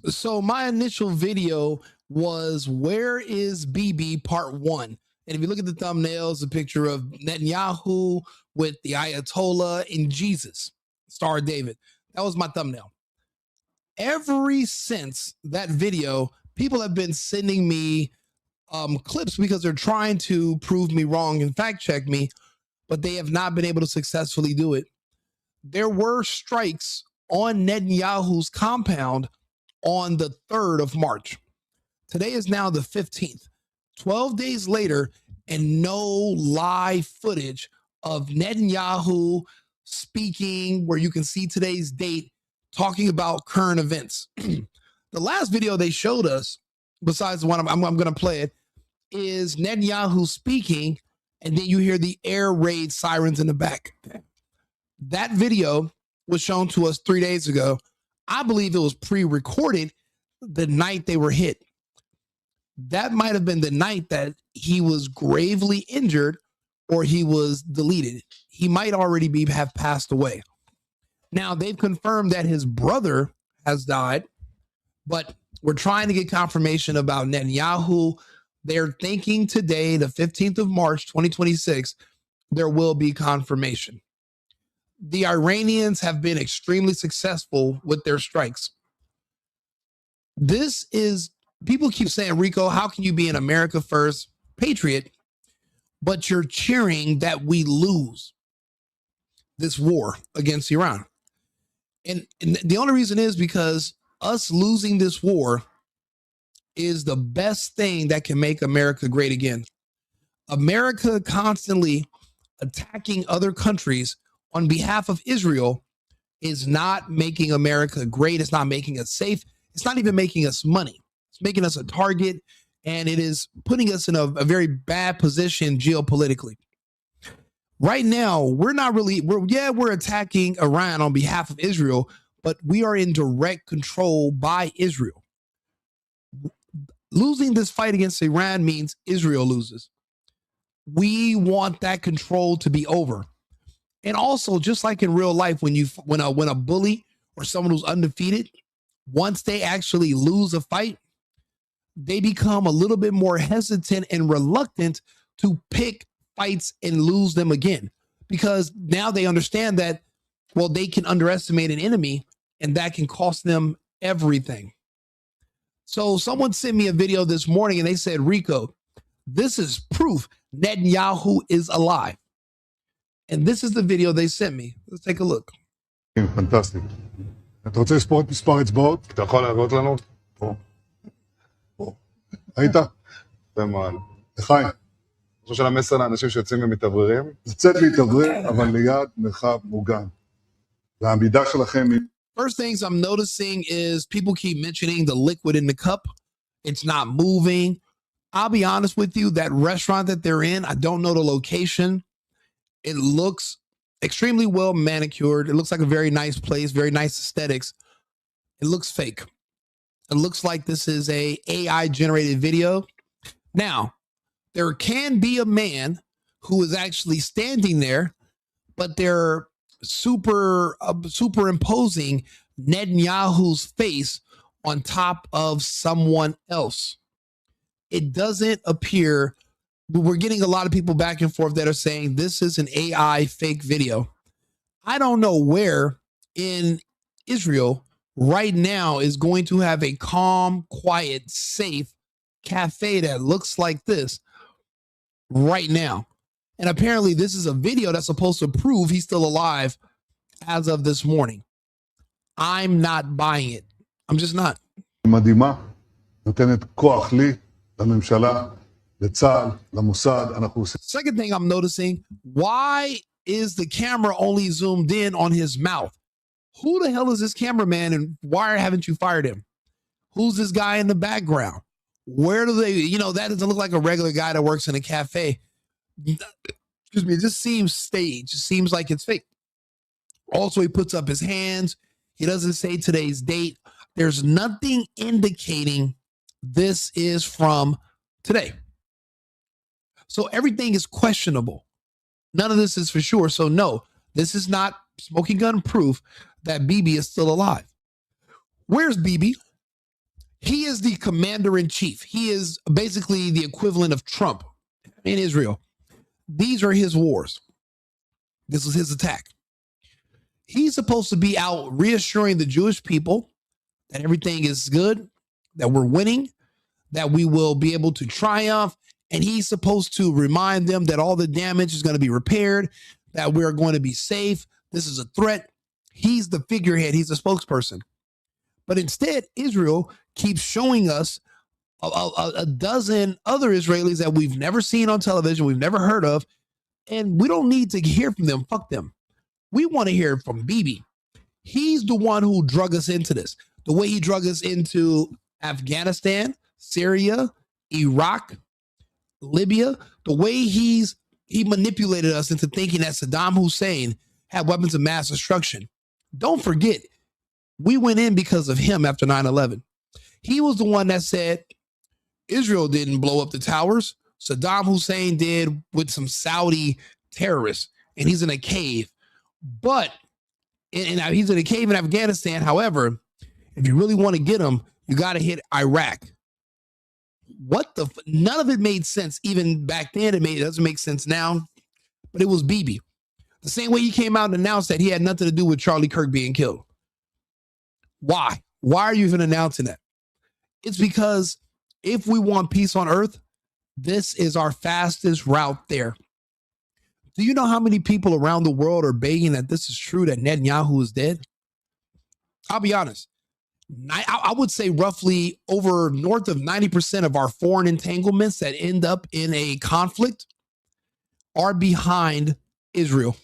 So my initial video was "Where is BB?" Part 1. And if you look at the thumbnails, a picture of Netanyahu with the Ayatollah and Jesus, Star of David. That was my thumbnail. Ever since that video, people have been sending me clips because they're trying to prove me wrong and fact check me, but they have not been able to successfully do it. There were strikes on Netanyahu's compound on the 3rd of March. Today is now the 15th. 12 days later, and no live footage of Netanyahu speaking where you can see today's date, talking about current events. The last video they showed us, besides the one I'm going to play it, is Netanyahu speaking, and then you hear the air raid sirens in the back. That video was shown to us 3 days ago. I believe it was pre-recorded the night they were hit. That might have been the night that he was gravely injured or he was deleted. He might already have passed away. Now, they've confirmed that his brother has died, but we're trying to get confirmation about Netanyahu. They're thinking today, the 15th of March, 2026, there will be confirmation. The Iranians have been extremely successful with their strikes. This is, people keep saying, Rico, how can you be an America first patriot, but you're cheering that we lose this war against Iran? And the only reason is because us losing this war is the best thing that can make America great again. America constantly attacking other countries on behalf of Israel is not making America great. It's not making us safe. It's not even making us money. It's making us a target, and it is putting us in a very bad position geopolitically. Right now, we're attacking Iran on behalf of Israel, but we are in direct control by Israel. Losing this fight against Iran means Israel loses. We want that control to be over. And also, just like in real life, when a bully or someone who's undefeated, once they actually lose a fight, they become a little bit more hesitant and reluctant to pick fights and lose them again, because now they understand that, well, they can underestimate an enemy and that can cost them everything. So someone sent me a video this morning and they said, Rico, this is proof Netanyahu is alive. And this is the video they sent me. Let's take a look. Fantastic. אתה רוצה לספור את מספר אצבעות? אתה יכול להראות לנו? פה. פה. היית? תמל. לחיים. אני חושב של המסר לאנשים שיוצאים ומתאווררים. לצאת להתאוורר, אבל ליד מרחב מוגן. והעמידה שלכם היא... First things I'm noticing is people keep mentioning the liquid in the cup. It's not moving. I'll be honest with you, that restaurant that they're in, I don't know the location. It looks extremely well manicured. It looks like a very nice place, very nice aesthetics. It looks fake. It looks like this is a AI generated video. Now, there can be a man who is actually standing there, but they're superimposing Netanyahu's face on top of someone else. It doesn't appear. We're getting a lot of people back and forth that are saying this is an AI fake video. I don't know where in Israel right now is going to have a calm, quiet, safe cafe that looks like this right now. And apparently this is a video that's supposed to prove he's still alive as of this morning. I'm not buying it. I'm just not. מדהימה, נותנת כוח לי, לממשלה, לצה"ל, למוסד, אנחנו עושים... Second thing I'm noticing, why is the camera only zoomed in on his mouth? Who the hell is this cameraman and why haven't you fired him? Who's this guy in the background? Where do they, that doesn't look like a regular guy that works in a cafe. Excuse me, it just seems staged. It seems like it's fake. Also, he puts up his hands. He doesn't say today's date. There's nothing indicating this is from today. So everything is questionable. None of this is for sure. So no, this is not smoking gun proof that BB is still alive. Where's BB? He is the commander in chief. He is basically the equivalent of Trump in Israel. These are his wars. This was his attack. He's supposed to be out reassuring the Jewish people that everything is good, that we're winning, that we will be able to triumph. And he's supposed to remind them that all the damage is going to be repaired, that we're going to be safe. This is a threat. He's the figurehead. He's the spokesperson. But instead, Israel keeps showing us a dozen other Israelis that we've never seen on television, we've never heard of, and we don't need to hear from them. Fuck them. We want to hear from Bibi. He's the one who drug us into this. The way he drug us into Afghanistan, Syria, Iraq, Libya, the way he manipulated us into thinking that Saddam Hussein had weapons of mass destruction. Don't forget, we went in because of him after 9/11. He was the one that said Israel didn't blow up the towers. Saddam Hussein did with some Saudi terrorists, and he's in a cave. But he's in a cave in Afghanistan. However, if you really want to get him, you got to hit Iraq. None of it made sense even back then. It doesn't make sense now, but it was Bibi. The same way he came out and announced that he had nothing to do with Charlie Kirk being killed. Why? Why are you even announcing that? It's because if we want peace on earth, this is our fastest route there. Do you know how many people around the world are begging that this is true, that Netanyahu is dead? I'll be honest. I would say roughly over north of 90% of our foreign entanglements that end up in a conflict are behind Israel.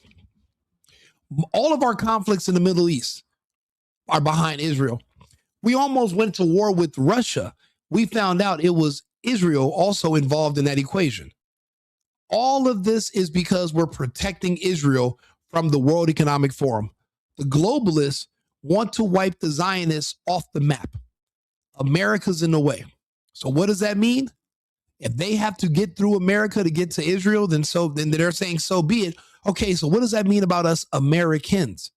All of our conflicts in the Middle East are behind Israel. We almost went to war with Russia. We found out it was Israel also involved in that equation. All of this is because we're protecting Israel from the World Economic Forum. The globalists want to wipe the Zionists off the map. America's in the way. So what does that mean? If they have to get through America to get to Israel, then they're saying so be it. Okay, so what does that mean about us Americans?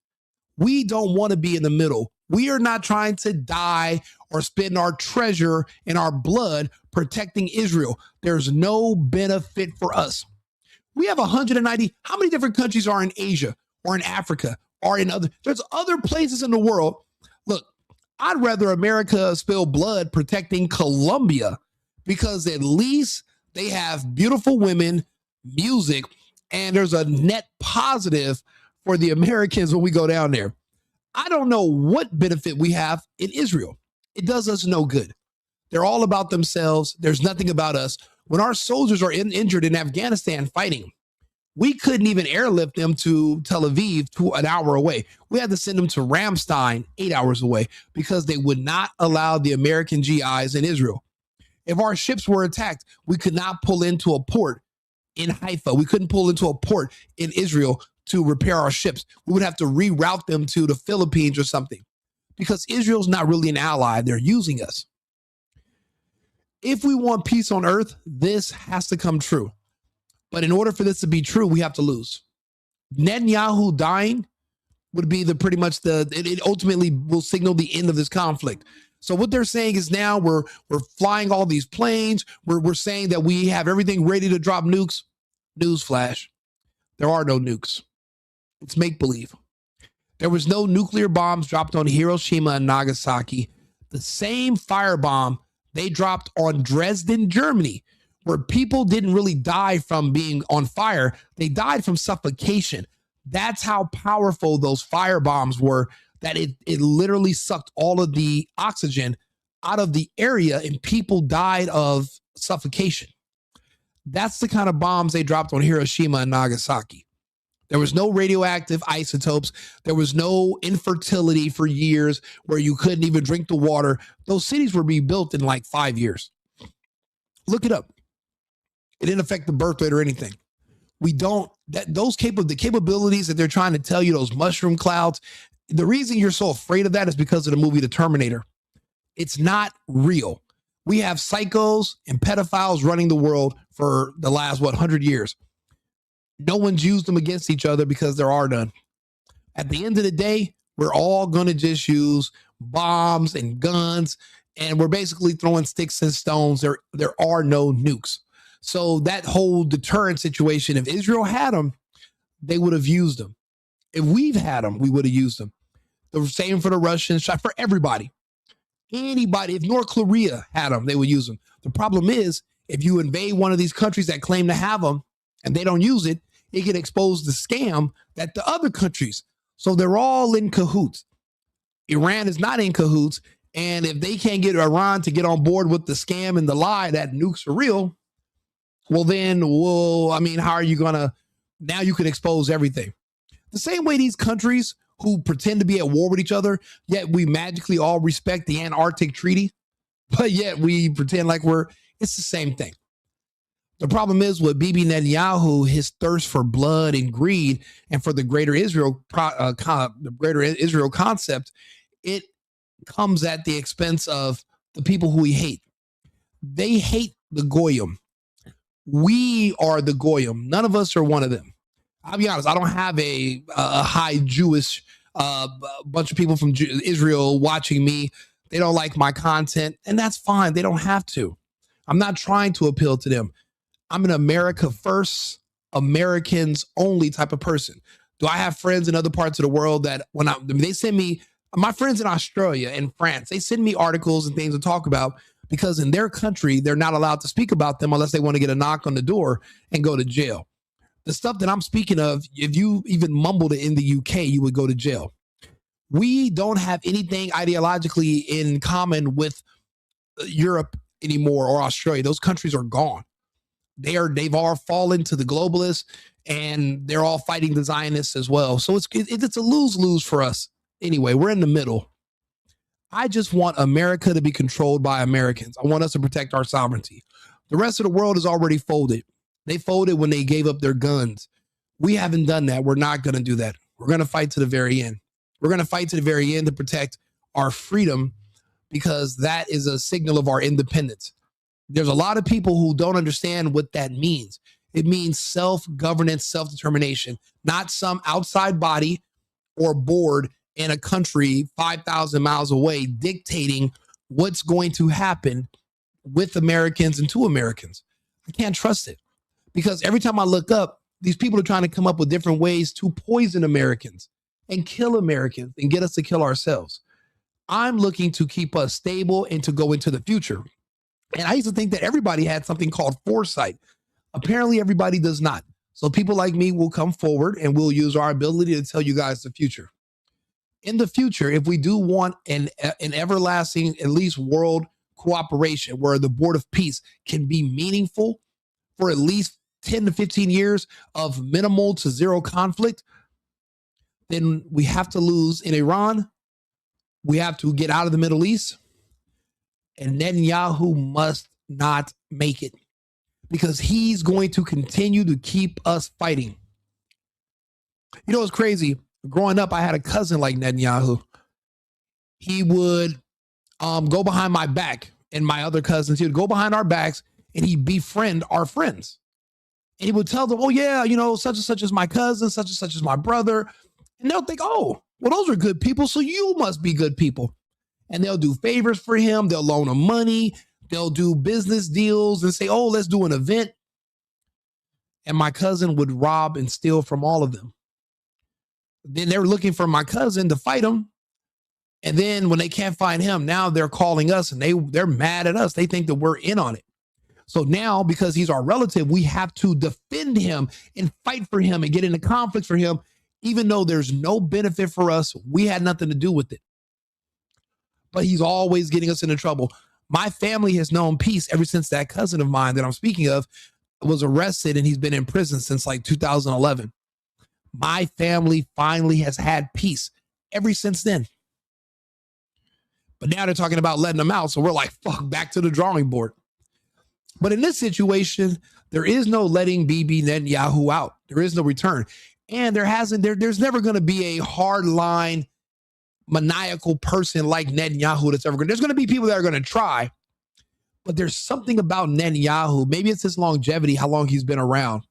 We don't want to be in the middle. We are not trying to die or spend our treasure and our blood protecting Israel. There's no benefit for us. We have 190. How many different countries are in Asia or in Africa or in there's other places in the world. Look, I'd rather America spill blood protecting Colombia because at least they have beautiful women, music, and there's a net positive for the Americans when we go down there. I don't know what benefit we have in Israel. It does us no good. They're all about themselves. There's nothing about us. When our soldiers are injured in Afghanistan fighting, we couldn't even airlift them to Tel Aviv, to an hour away. We had to send them to Ramstein, 8 hours away, because they would not allow the American GIs in Israel. If our ships were attacked, we could not pull into a port in Haifa. We couldn't pull into a port in Israel to repair our ships. We would have to reroute them to the Philippines or something, because Israel's not really an ally. They're using us. If we want peace on earth, this has to come true. But in order for this to be true, we have to lose. Netanyahu dying would be it ultimately will signal the end of this conflict. So what they're saying is now we're flying all these planes. We're saying that we have everything ready to drop nukes. Newsflash. There are no nukes. It's make-believe. There was no nuclear bombs dropped on Hiroshima and Nagasaki. The same firebomb they dropped on Dresden, Germany, where people didn't really die from being on fire. They died from suffocation. That's how powerful those firebombs were, that it literally sucked all of the oxygen out of the area and people died of suffocation. That's the kind of bombs they dropped on Hiroshima and Nagasaki. There was no radioactive isotopes. There was no infertility for years where you couldn't even drink the water. Those cities were rebuilt in like 5 years. Look it up. It didn't affect the birth rate or anything. The capabilities that they're trying to tell you, those mushroom clouds, the reason you're so afraid of that is because of the movie The Terminator. It's not real. We have psychos and pedophiles running the world for the last, 100 years. No one's used them against each other because there are none. At the end of the day, we're all going to just use bombs and guns and we're basically throwing sticks and stones. There are no nukes. So that whole deterrent situation, if Israel had them, they would have used them. If we've had them, we would have used them. The same for the Russians, for everybody. Anybody, if North Korea had them, they would use them. The problem is, if you invade one of these countries that claim to have them and they don't use it, it can expose the scam that the other countries. So they're all in cahoots. Iran is not in cahoots. And if they can't get Iran to get on board with the scam and the lie that nukes are real, well, then, how are you going to, now you can expose everything. The same way these countries who pretend to be at war with each other, yet we magically all respect the Antarctic Treaty, but yet we pretend like it's the same thing. The problem is with Bibi Netanyahu, his thirst for blood and greed and for the greater Israel, concept, it comes at the expense of the people who we hate. They hate the Goyim. We are the Goyim. None of us are one of them. I'll be honest, I don't have a high Jewish bunch of people from Israel watching me. They don't like my content, and that's fine. They don't have to. I'm not trying to appeal to them. I'm an America first, Americans only type of person. Do I have friends in other parts of the world that they send me, my friends in Australia and France, they send me articles and things to talk about because in their country, they're not allowed to speak about them unless they want to get a knock on the door and go to jail. The stuff that I'm speaking of, if you even mumbled it in the UK, you would go to jail. We don't have anything ideologically in common with Europe anymore or Australia. Those countries are gone. They've all fallen to the globalists, and they're all fighting the Zionists as well. So it's a lose-lose for us. Anyway, we're in the middle. I just want America to be controlled by Americans. I want us to protect our sovereignty. The rest of the world is already folded. They folded when they gave up their guns. We haven't done that. We're not going to do that. We're going to fight to the very end. We're going to fight to the very end to protect our freedom because that is a signal of our independence. There's a lot of people who don't understand what that means. It means self-governance, self-determination, not some outside body or board in a country 5,000 miles away dictating what's going to happen with Americans and to Americans. I can't trust it because every time I look up, these people are trying to come up with different ways to poison Americans and kill Americans and get us to kill ourselves. I'm looking to keep us stable and to go into the future. And I used to think that everybody had something called foresight. Apparently, everybody does not. So people like me will come forward and we'll use our ability to tell you guys the future. In the future, if we do want an everlasting, at least world cooperation where the Board of Peace can be meaningful for at least 10 to 15 years of minimal to zero conflict, then we have to lose in Iran. We have to get out of the Middle East. And Netanyahu must not make it because he's going to continue to keep us fighting. You know, it's crazy. Growing up, I had a cousin like Netanyahu. He would go behind my back and my other cousins. He would go behind our backs and he'd befriend our friends. And he would tell them, oh, yeah, you know, such and such is my cousin, such and such is my brother. And they'll think, oh, well, those are good people. So you must be good people. And they'll do favors for him. They'll loan him money. They'll do business deals and say, oh, let's do an event. And my cousin would rob and steal from all of them. Then they were looking for my cousin to fight him. And then when they can't find him, now they're calling us and they're mad at us. They think that we're in on it. So now, because he's our relative, we have to defend him and fight for him and get into conflict for him, even though there's no benefit for us. We had nothing to do with it. But he's always getting us into trouble. My family has known peace ever since that cousin of mine that I'm speaking of was arrested and he's been in prison since like 2011. My family finally has had peace ever since then. But now they're talking about letting them out. So we're like, fuck, back to the drawing board. But in this situation, there is no letting Bibi Netanyahu out. There is no return. And there's never going to be a hard line, maniacal person like Netanyahu that's ever going to. There's going to be people that are going to try. But there's something about Netanyahu. Maybe it's his longevity, how long he's been around.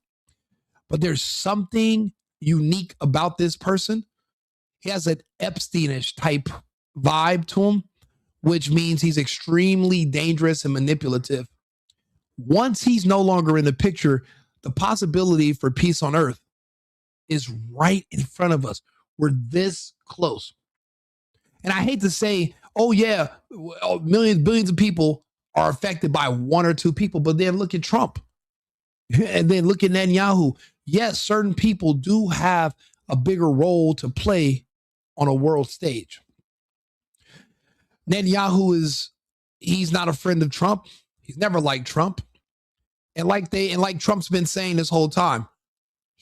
But there's something unique about this person. He has an Epsteinish type vibe to him which means he's extremely dangerous and manipulative. Once he's no longer in the picture, the possibility for peace on earth is right in front of us. We're this close. And I hate to say, oh yeah, millions, billions of people are affected by one or two people, but then look at Trump. And then look at Netanyahu. Yes, certain people do have a bigger role to play on a world stage. Netanyahu he's not a friend of Trump. He's never liked Trump. And like Trump's been saying this whole time,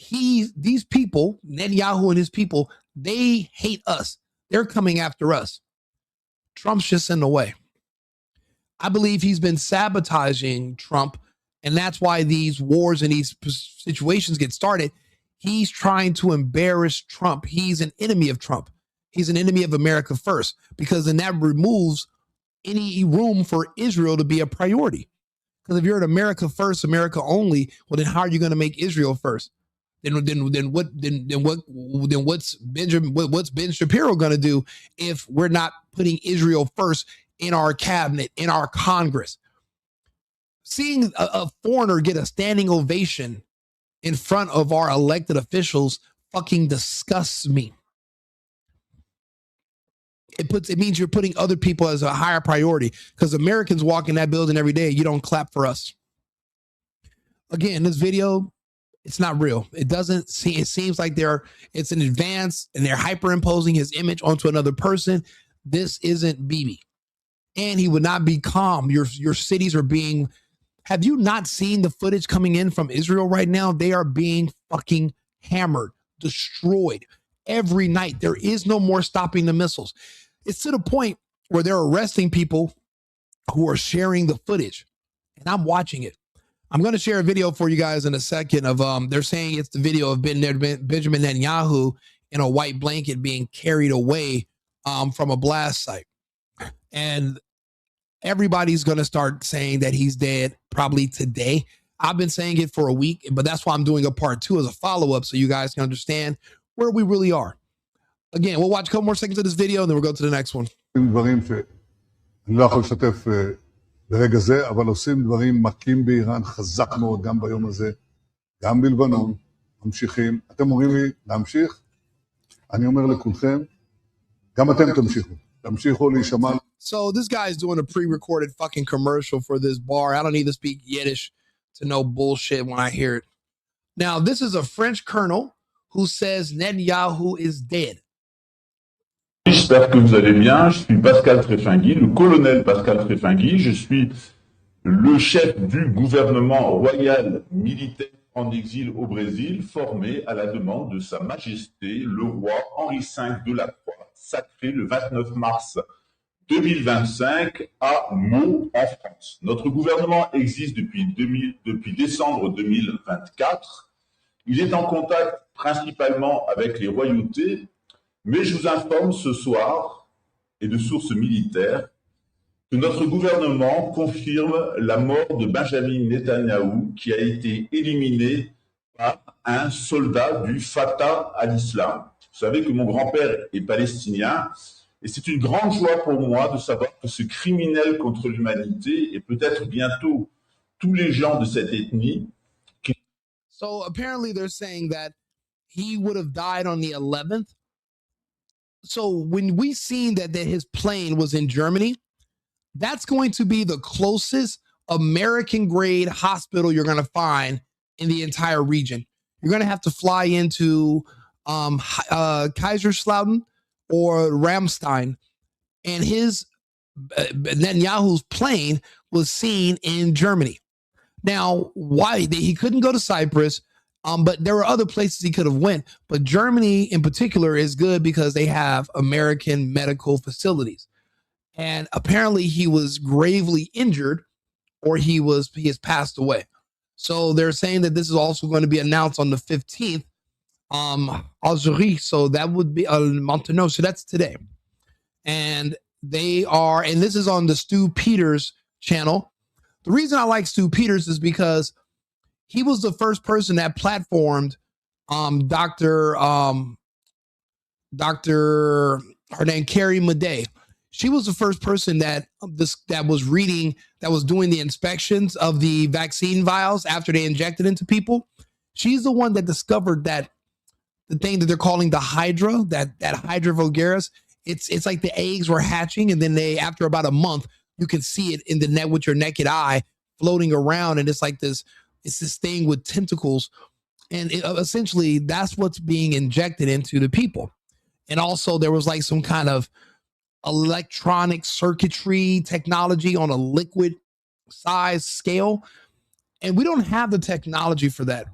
these people, Netanyahu and his people, they hate us. They're coming after us. Trump's just in the way. I believe he's been sabotaging Trump, and that's why these wars and these situations get started. He's trying to embarrass Trump. He's an enemy of Trump. He's an enemy of America first, because then that removes any room for Israel to be a priority. Because if you're an America first, America only, well, then how are you going to make Israel first? What's Ben Shapiro going to do if we're not putting Israel first in our cabinet, in our Congress? Seeing a foreigner get a standing ovation in front of our elected officials fucking disgusts me. It means you're putting other people as a higher priority, because Americans walk in that building every day. You don't clap for us. Again, this video, it's not real. It seems like it's an advance and they're hyperimposing his image onto another person. This isn't Bibi. And he would not be calm. Your cities are being, have you not seen the footage coming in from Israel right now? They are being fucking hammered, destroyed every night. There is no more stopping the missiles. It's to the point where they're arresting people who are sharing the footage, and I'm watching it. I'm going to share a video for you guys in a second of they're saying it's the video of Benjamin Netanyahu in a white blanket being carried away from a blast site. And everybody's going to start saying that he's dead probably today. I've been saying it for a week, but that's why I'm doing a part 2 as a follow-up so you guys can understand where we really are. Again, we'll watch a couple more seconds of this video and then we'll go to the next one. דברים שאני לא יכול לשתף ברגע זה, אבל עושים דברים מכים באיראן חזק מאוד גם ביום הזה, גם בלבנון, ממשיכים. אתם אומרים לי להמשיך, אני אומר לכולכם, גם אתם תמשיכו להישמע. So this guy's doing a pre-recorded fucking commercial for this bar. I don't need to speak Yiddish to know bullshit when I hear it. Now, this is a French colonel who says Netanyahu is dead. J'espère que vous allez bien. Je suis Pascal Tréfingui, le colonel Pascal Tréfingui. Je suis le chef du gouvernement royal militaire en exil au Brésil, formé à la demande de Sa Majesté le roi Henri V de la Croix, sacré le 29 mars 2025 à Meaux, en France. Notre gouvernement existe depuis décembre 2024. Il est en contact principalement avec les royautés, mais je vous informe ce soir, et de sources militaires, que notre gouvernement confirme la mort de Benjamin Netanyahu, qui a été éliminé par un soldat du Fatah à l'islam. Vous savez que mon grand-père est palestinien, et c'est une grande joie pour moi de savoir que ce criminel contre l'humanité, et peut-être bientôt tous les gens de cette ethnie. So apparently they're saying that he would have died on the 11th. So when we seen that his plane was in Germany, that's going to be the closest American grade hospital you're going to find in the entire region. You're going to have to fly into Kaiserslautern or Ramstein, and Netanyahu's plane was seen in Germany. Now, why he couldn't go to Cyprus? But there were other places he could have went. But Germany in particular is good because they have American medical facilities. And apparently he was gravely injured, or he has passed away. So they're saying that this is also going to be announced on the 15th. Algerie. So that would be Montenegro. So that's today. And and this is on the Stu Peters channel. The reason I like Stu Peters is because he was the first person that platformed Dr. Her name, Carrie Madej. She was the first person that was doing the inspections of the vaccine vials after they injected into people. She's the one that discovered that the thing that they're calling the Hydra, that Hydra vulgaris. It's like the eggs were hatching, and then after about a month, you can see it in the net with your naked eye floating around, and it's this thing with tentacles, and essentially that's what's being injected into the people. And also there was like some kind of electronic circuitry technology on a liquid size scale, and we don't have the technology for that.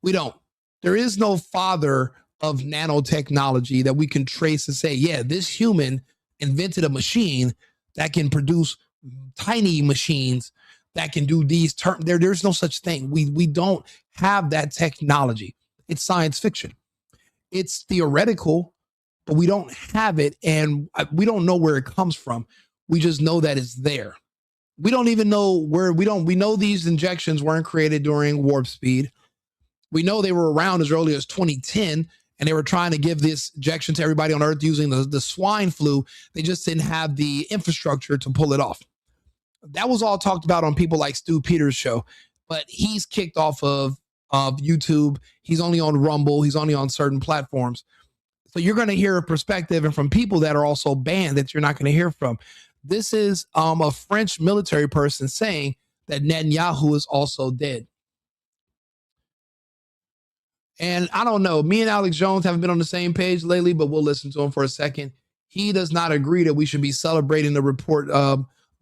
We don't. There is no father of nanotechnology that we can trace and say, yeah, this human invented a machine that can produce tiny machines that can do these terms. There's no such thing. We don't have that technology. It's science fiction. It's theoretical, but we don't have it, and we don't know where it comes from. We just know that it's there. We don't even know where. We know these injections weren't created during warp speed. We know they were around as early as 2010, and they were trying to give this injection to everybody on Earth using the swine flu. They just didn't have the infrastructure to pull it off. That was all talked about on people like Stu Peters' show, but he's kicked off of YouTube. He's only on Rumble. He's only on certain platforms. So you're going to hear a perspective and from people that are also banned that you're not going to hear from. This is a French military person saying that Netanyahu is also dead. And I don't know, me and Alex Jones haven't been on the same page lately, but we'll listen to him for a second. He does not agree that we should be celebrating the report.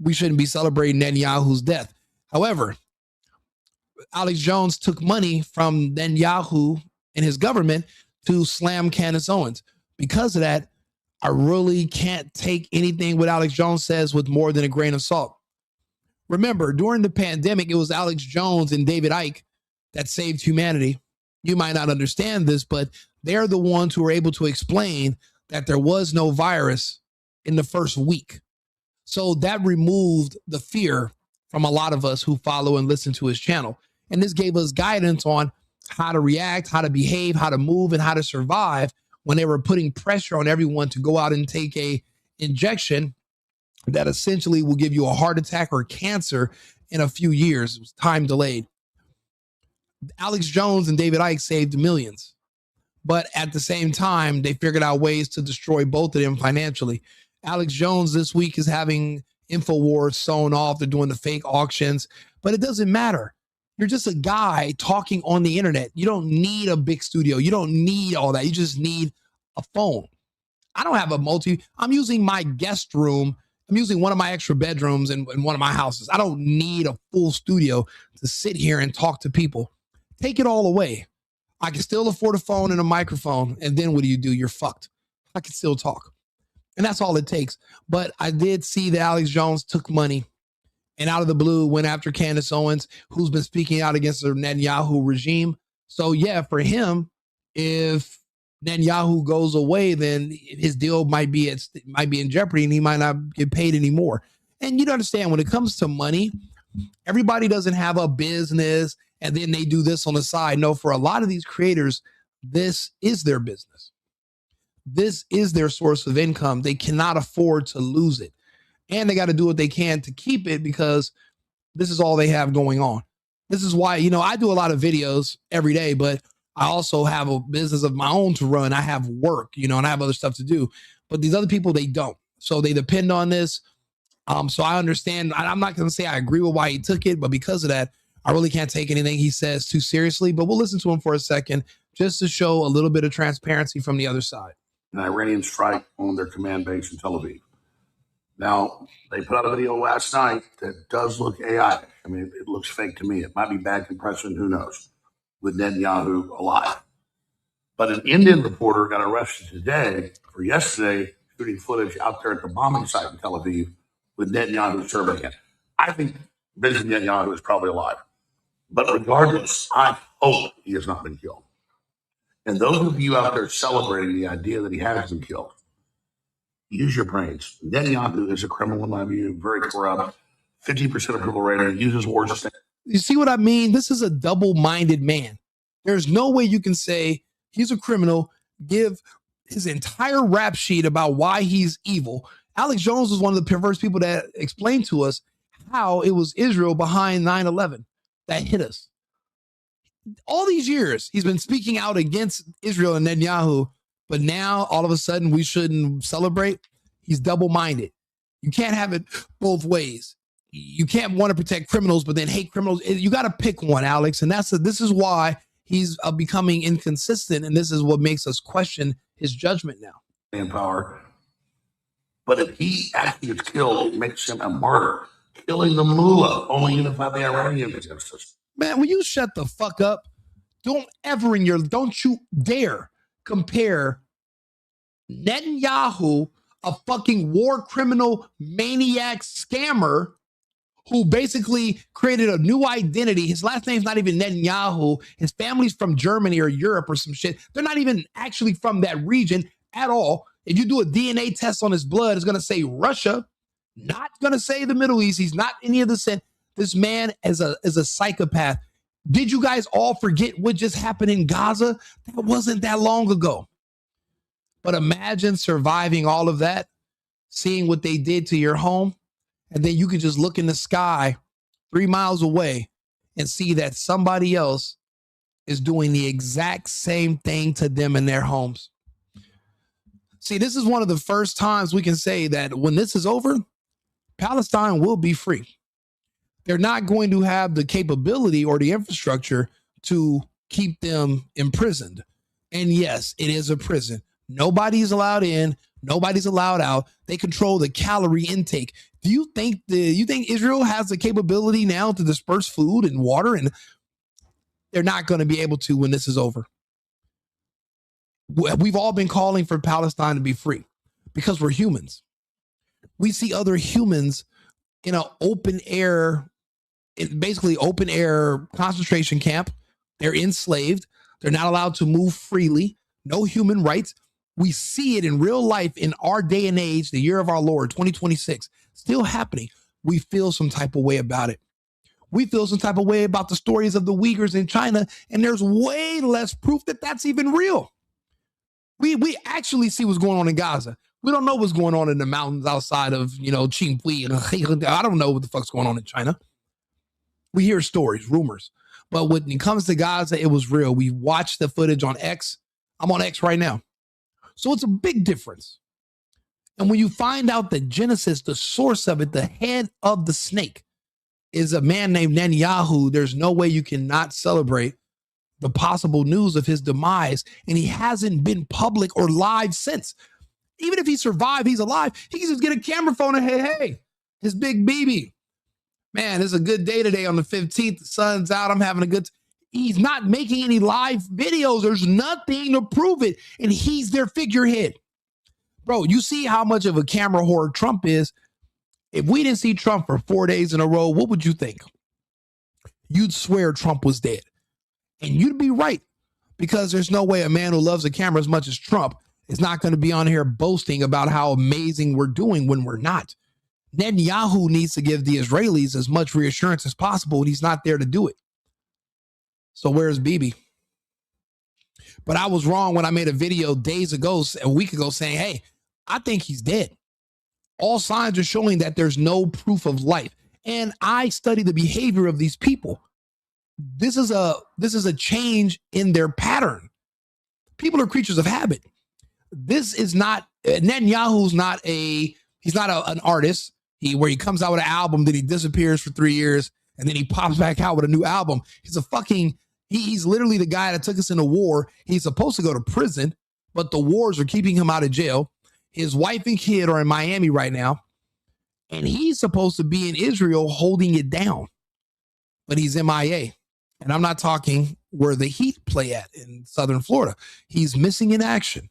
We shouldn't be celebrating Netanyahu's death. However, Alex Jones took money from Netanyahu and his government to slam Candace Owens. Because of that, I really can't take anything what Alex Jones says with more than a grain of salt. Remember, during the pandemic, it was Alex Jones and David Icke that saved humanity. You might not understand this, but they're the ones who were able to explain that there was no virus in the first week. So that removed the fear from a lot of us who follow and listen to his channel. And this gave us guidance on how to react, how to behave, how to move, and how to survive when they were putting pressure on everyone to go out and take a injection that essentially will give you a heart attack or cancer in a few years. It was time delayed. Alex Jones and David Icke saved millions, but at the same time, they figured out ways to destroy both of them financially. Alex Jones this week is having InfoWars sewn off. They're doing the fake auctions, but it doesn't matter. You're just a guy talking on the internet. You don't need a big studio. You don't need all that. You just need a phone. I don't have I'm using my guest room. I'm using one of my extra bedrooms in one of my houses. I don't need a full studio to sit here and talk to people. Take it all away. I can still afford a phone and a microphone. And then what do? You're fucked. I can still talk. And that's all it takes. But I did see that Alex Jones took money and out of the blue went after Candace Owens, who's been speaking out against the Netanyahu regime. So yeah, for him, if Netanyahu goes away, then his deal might be in jeopardy, and he might not get paid anymore. And you understand, when it comes to money, everybody doesn't have a business and then they do this on the side. No, for a lot of these creators, this is their business. This is their source of income. They cannot afford to lose it. And they got to do what they can to keep it, because this is all they have going on. This is why, I do a lot of videos every day, but I also have a business of my own to run. I have work, and I have other stuff to do. But these other people, they don't. So they depend on this. So I understand. I'm not going to say I agree with why he took it, but because of that, I really can't take anything he says too seriously. But we'll listen to him for a second just to show a little bit of transparency from the other side. An Iranian strike on their command base in Tel Aviv. Now, they put out a video last night that does look AI. I mean, it looks fake to me. It might be bad compression, who knows, with Netanyahu alive. But an Indian reporter got arrested today for yesterday shooting footage out there at the bombing site in Tel Aviv with Netanyahu serving it. I think Benjamin Netanyahu is probably alive. But regardless, I hope he has not been killed. And those of you out there celebrating the idea that he has been killed, use your brains. Netanyahu is a criminal in my view, very corrupt. 50% of people ready to use his words. You see what I mean? This is a double-minded man. There's no way you can say he's a criminal, give his entire rap sheet about why he's evil, Alex Jones was one of the first people that explained to us how it was Israel behind 9/11 that hit us. All these years, he's been speaking out against Israel and Netanyahu, but now all of a sudden we shouldn't celebrate. He's double-minded. You can't have it both ways. You can't want to protect criminals, but then hate criminals. You got to pick one, Alex. And this is why he's becoming inconsistent. And this is what makes us question his judgment now. In power. But if he actually gets killed, it makes him a martyr. Killing the mullah only unified the Iranians against us. Man, will you shut the fuck up? Don't you dare compare Netanyahu, a fucking war criminal maniac scammer who basically created a new identity. His last name's not even Netanyahu. His family's from Germany or Europe or some shit. They're not even actually from that region at all. If you do a DNA test on his blood, it's going to say Russia, not going to say the Middle East. He's not any of the sin. This man is a psychopath. Did you guys all forget what just happened in Gaza? That wasn't that long ago. But imagine surviving all of that, seeing what they did to your home, and then you can just look in the sky 3 miles away and see that somebody else is doing the exact same thing to them in their homes. See, this is one of the first times we can say that when this is over, Palestine will be free. They're not going to have the capability or the infrastructure to keep them imprisoned. And yes, it is a prison. Nobody's allowed in. Nobody's allowed out. They control the calorie intake. Do you think Israel has the capability now to disperse food and water? And they're not going to be able to when this is over. We've all been calling for Palestine to be free because we're humans. We see other humans in an open air concentration camp. They're enslaved. They're not allowed to move freely. No human rights. We see it in real life in our day and age, the year of our Lord, 2026, still happening. We feel some type of way about it. We feel some type of way about the stories of the Uyghurs in China, and there's way less proof that that's even real. We actually see what's going on in Gaza. We don't know what's going on in the mountains outside of, Qingpui. And I don't know what the fuck's going on in China. We hear stories, rumors. But when it comes to Gaza, it was real. We watched the footage on X. I'm on X right now. So it's a big difference. And when you find out that Genesis, the source of it, the head of the snake, is a man named Netanyahu, there's no way you cannot celebrate the possible news of his demise. And he hasn't been public or live since. Even if he survived, he's alive. He can just get a camera phone and hey, his big BB. Man, it's a good day today on the 15th. The sun's out. I'm having a good He's not making any live videos. There's nothing to prove it. And he's their figurehead. Bro, you see how much of a camera whore Trump is. If we didn't see Trump for 4 days in a row, what would you think? You'd swear Trump was dead. And you'd be right, because there's no way a man who loves a camera as much as Trump is not going to be on here boasting about how amazing we're doing when we're not. Netanyahu needs to give the Israelis as much reassurance as possible, and he's not there to do it. So where's Bibi? But I was wrong when I made a video a week ago, saying, hey, I think he's dead. All signs are showing that there's no proof of life. And I study the behavior of these people. This is a change in their pattern. People are creatures of habit. This is not, Netanyahu's not he's not an artist where he comes out with an album, then he disappears for 3 years, and then he pops back out with a new album. He's literally the guy that took us into war. He's supposed to go to prison, but the wars are keeping him out of jail. His wife and kid are in Miami right now, and he's supposed to be in Israel holding it down, but he's MIA. And I'm not talking where the Heat play at in Southern Florida. He's missing in action.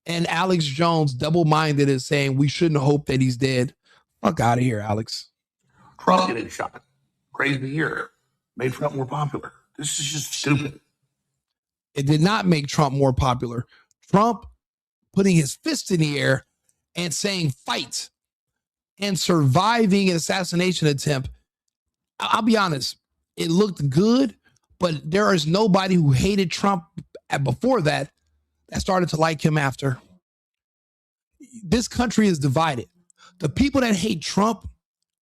And Alex Jones, double-minded, is saying we shouldn't hope that he's dead. Fuck out of here, Alex. Trump getting shot. Crazy year. Made Trump more popular. This is just stupid. It did not make Trump more popular. Trump putting his fist in the air and saying fight and surviving an assassination attempt. I'll be honest. It looked good, but there is nobody who hated Trump before that started to like him after. This country is divided. The people that hate Trump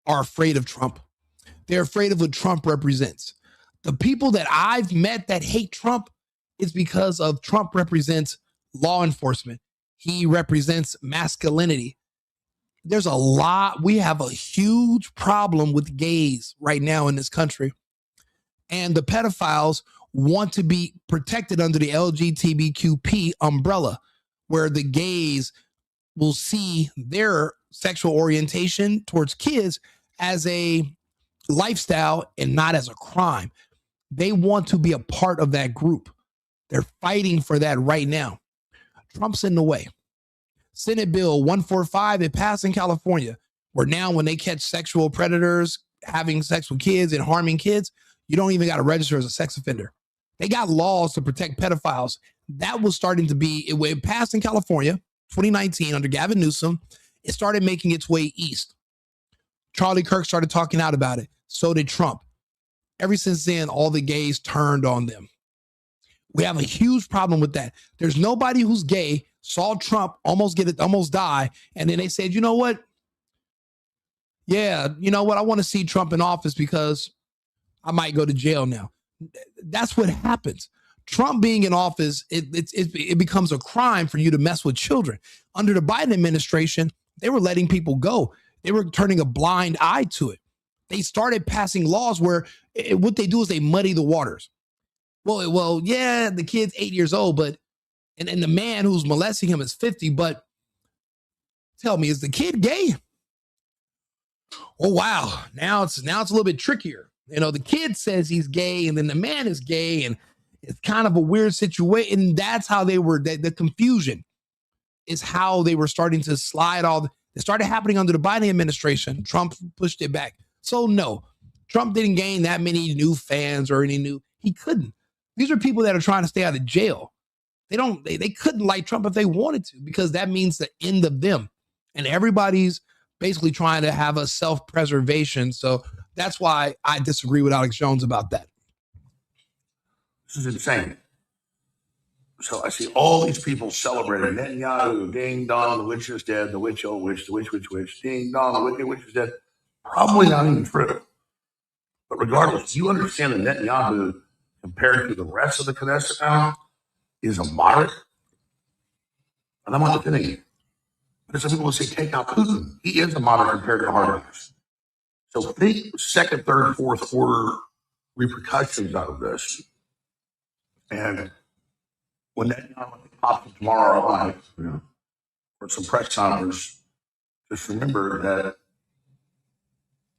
are afraid of Trump. They're afraid of what Trump represents. The people that I've met that hate Trump is because of Trump represents law enforcement. He represents masculinity. There's a lot. We have a huge problem with gays right now in this country. And the pedophiles want to be protected under the LGBTQP umbrella, where the gays will see their sexual orientation towards kids as a lifestyle and not as a crime. They want to be a part of that group. They're fighting for that right now. Trump's in the way. Senate Bill 145, it passed in California, where now when they catch sexual predators having sex with kids and harming kids, you don't even got to register as a sex offender. They got laws to protect pedophiles. That was starting to be, it passed in California, 2019 under Gavin Newsom. It started making its way east. Charlie Kirk started talking out about it. So did Trump. Ever since then, all the gays turned on them. We have a huge problem with that. There's nobody who's gay, saw Trump almost die, and then they said, you know what? Yeah, you know what? I want to see Trump in office because I might go to jail now. That's what happens. Trump being in office, it becomes a crime for you to mess with children. Under the Biden administration, they were letting people go. They were turning a blind eye to it. They started passing laws where what they do is they muddy the waters. Well, yeah, the kid's 8 years old, but and the man who's molesting him is 50. But tell me, is the kid gay? Oh wow, now it's a little bit trickier. You know, the kid says he's gay, and then the man is gay, and it's kind of a weird situation. And that's how they were. The confusion is how they were starting to slide all. It started happening under the Biden administration. Trump pushed it back. So no, Trump didn't gain that many new fans or any new. He couldn't. These are people that are trying to stay out of jail. They couldn't like Trump if they wanted to, because that means the end of them. And everybody's basically trying to have a self-preservation. So that's why I disagree with Alex Jones about that. This is insane. So I see all these people celebrating Netanyahu, ding dong, the witch is dead, the witch, oh witch, the witch, ding dong, the wicked witch is dead. Probably not even true. But regardless, you understand that Netanyahu, compared to the rest of the Knesset now, is a moderate. And I'm not defending it. But some people will say, take out Putin. He is a moderate compared to hardliners. So think second, third, fourth order repercussions out of this. And when Netanyahu pops up tomorrow night for some press conference, just remember that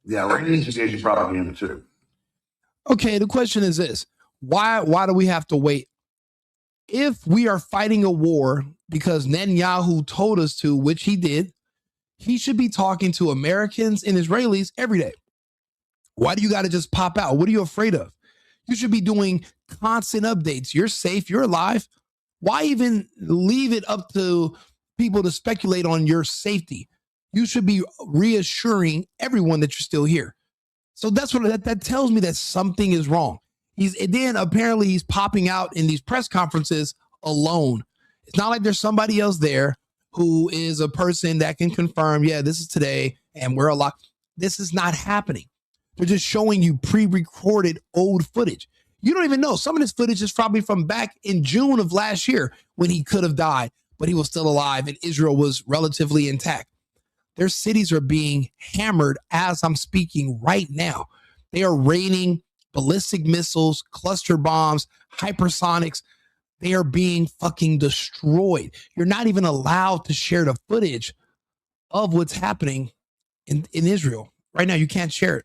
the Iranians engage in propaganda too. Okay, the question is this. Why do we have to wait? If we are fighting a war because Netanyahu told us to, which he did, he should be talking to Americans and Israelis every day. Why do you got to just pop out? What are you afraid of? You should be doing constant updates. You're safe. You're alive. Why even leave it up to people to speculate on your safety? You should be reassuring everyone that you're still here. So that's what that tells me, that something is wrong. Apparently he's popping out in these press conferences alone. It's not like there's somebody else there who is a person that can confirm, yeah, this is today and we're alive. This is not happening. They're just showing you pre-recorded old footage. You don't even know. Some of this footage is probably from back in June of last year when he could have died, but he was still alive and Israel was relatively intact. Their cities are being hammered as I'm speaking right now. They are raining ballistic missiles, cluster bombs, hypersonics. They are being fucking destroyed. You're not even allowed to share the footage of what's happening in Israel right now. You can't share it,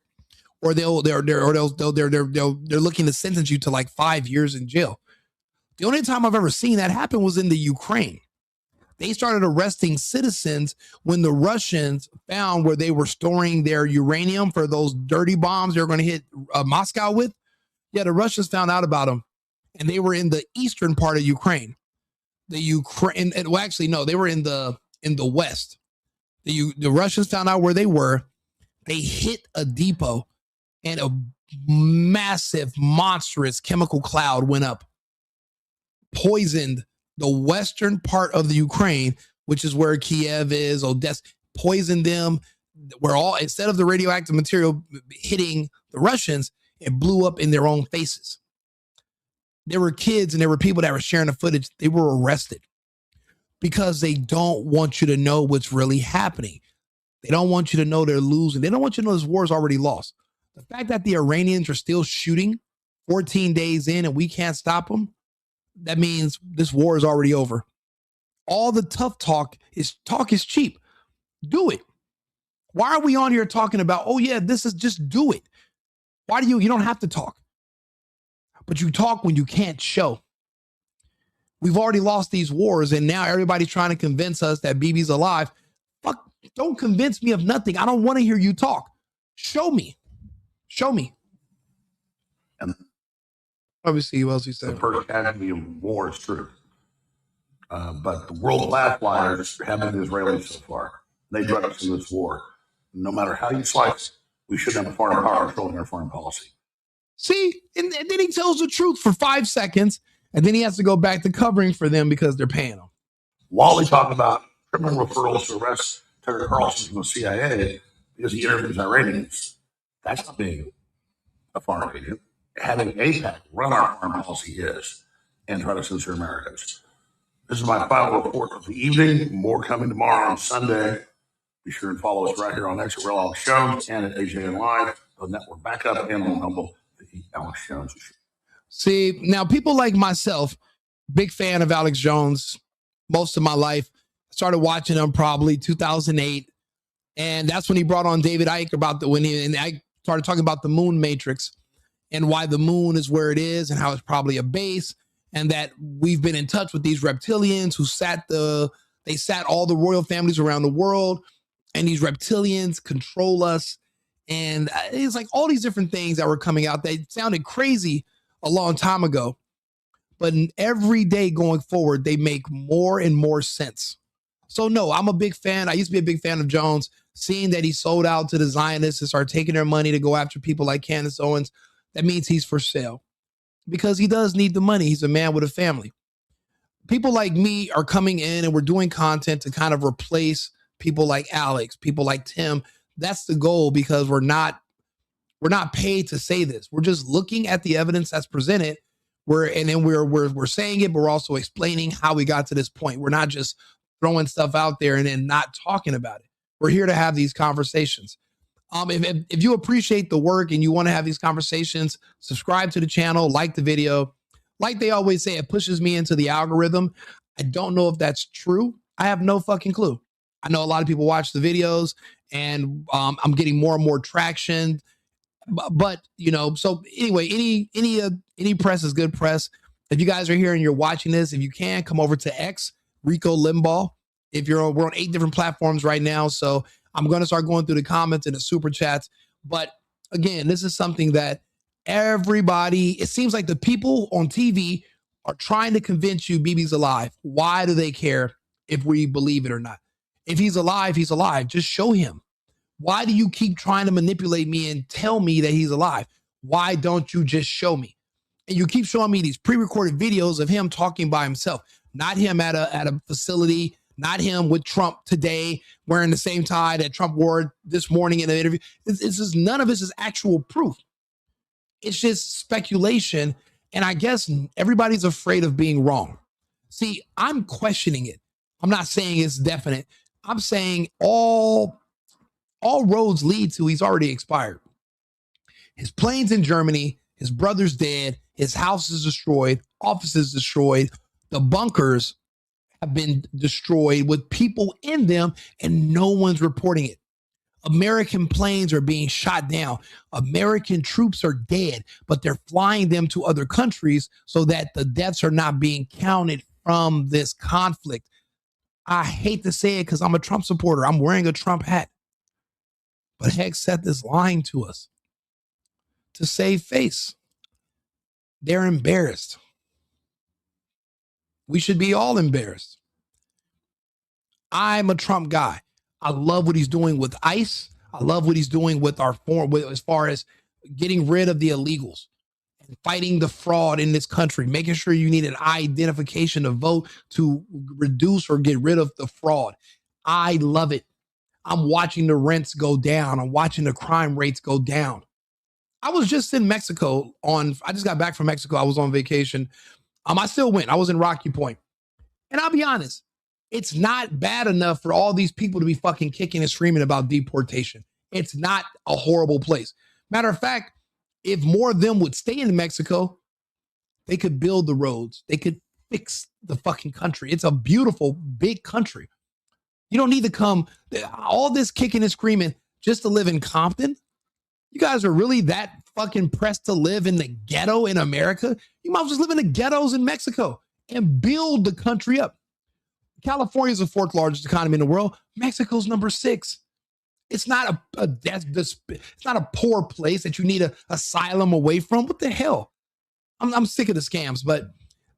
or they're looking to sentence you to like 5 years in jail. The only time I've ever seen that happen was in the Ukraine. They started arresting citizens when the Russians found where they were storing their uranium for those dirty bombs they were going to hit Moscow with. Yeah, the Russians found out about them, and they were in the eastern part of Ukraine. They were in the west. The Russians found out where they were. They hit a depot, and a massive, monstrous chemical cloud went up, poisoned the western part of the Ukraine, which is where Kiev is, Odessa, poisoned them. Where all, instead of the radioactive material hitting the Russians, it blew up in their own faces. There were kids and there were people that were sharing the footage. They were arrested because they don't want you to know what's really happening. They don't want you to know they're losing. They don't want you to know this war is already lost. The fact that the Iranians are still shooting 14 days in and we can't stop them, that means this war is already over. All the tough talk is cheap. Do it. Why are we on here talking about, oh yeah, this is, just do it. Why do you don't have to talk, but you talk when you can't show. We've already lost these wars and now everybody's trying to convince us that Bibi's alive. Fuck, don't convince me of nothing. I don't want to hear you talk. Show me. Show me. And obviously, what else he said? The first casualty of war is truth. But the world-class liars have been the Israelis so far. They drug us into this war. No matter how you slice it, we shouldn't have a foreign power controlling our foreign policy. See, and then he tells the truth for 5 seconds, and then he has to go back to covering for them because they're paying him. While they talk about criminal referrals to arrest Tucker Carlson from the CIA because he interviews Iranians, that's not being a foreign agent. Having APAC run our foreign policy is, and try to censor Americans. This is my final report of the evening. More coming tomorrow on Sunday. Be sure and follow us right here on X at Real Alex Jones and at AJN Live, the network backup, and on Humble, the Alex Jones Show. See, now people like myself, big fan of Alex Jones most of my life. Started watching him probably 2008. And that's when he brought on David Icke and I started talking about the moon matrix and why the moon is where it is and how it's probably a base. And that we've been in touch with these reptilians who sat all the royal families around the world. And these reptilians control us. And it's like all these different things that were coming out. They sounded crazy a long time ago. But every day going forward, they make more and more sense. So no, I'm a big fan. I used to be a big fan of Jones. Seeing that he sold out to the Zionists and started taking their money to go after people like Candace Owens, that means he's for sale. Because he does need the money. He's a man with a family. People like me are coming in and we're doing content to kind of replace people like Alex, people like Tim. That's the goal because we're not paid to say this. We're just looking at the evidence that's presented. We're saying it, but we're also explaining how we got to this point. We're not just throwing stuff out there and then not talking about it. We're here to have these conversations. If you appreciate the work and you want to have these conversations, subscribe to the channel, like the video. Like they always say, it pushes me into the algorithm. I don't know if that's true. I have no fucking clue. I know a lot of people watch the videos and I'm getting more and more traction. But so anyway, any press is good press. If you guys are here and you're watching this, if you can, come over to X, Rico Limbaugh. We're on 8 different platforms right now. So I'm going to start going through the comments and the super chats. But again, this is something that everybody, it seems like the people on TV are trying to convince you Bibi's alive. Why do they care if we believe it or not? If he's alive, he's alive. Just show him. Why do you keep trying to manipulate me and tell me that he's alive? Why don't you just show me? And you keep showing me these pre-recorded videos of him talking by himself, not him at a facility, not him with Trump today wearing the same tie that Trump wore this morning in an interview. None of this is actual proof. It's just speculation. And I guess everybody's afraid of being wrong. See, I'm questioning it. I'm not saying it's definite. I'm saying all roads lead to he's already expired. His plane's in Germany. His brother's dead. His house is destroyed. Offices destroyed. The bunkers have been destroyed with people in them and no one's reporting it. American planes are being shot down. American troops are dead, but they're flying them to other countries so that the deaths are not being counted from this conflict. I hate to say it because I'm a Trump supporter. I'm wearing a Trump hat. But Hegseth is lying to us to save face. They're embarrassed. We should be all embarrassed. I'm a Trump guy. I love what he's doing with ICE. I love what he's doing with our foreign, as far as getting rid of the illegals. fighting the fraud in this country, making sure you need an identification to vote to reduce or get rid of the fraud. I love it. I'm watching the rents go down. I'm watching the crime rates go down. I was just in Mexico I just got back from Mexico. I was on vacation. I still went. I was in Rocky Point. And I'll be honest, it's not bad enough for all these people to be fucking kicking and screaming about deportation. It's not a horrible place. Matter of fact, if more of them would stay in Mexico, they could build the roads. They could fix the fucking country. It's a beautiful, big country. You don't need to come, all this kicking and screaming just to live in Compton. You guys are really that fucking pressed to live in the ghetto in America? You might as well just live in the ghettos in Mexico and build the country up. California is the fourth largest economy in the world. Mexico's number 6. It's not it's not a poor place that you need an asylum away from. What the hell? I'm sick of the scams. But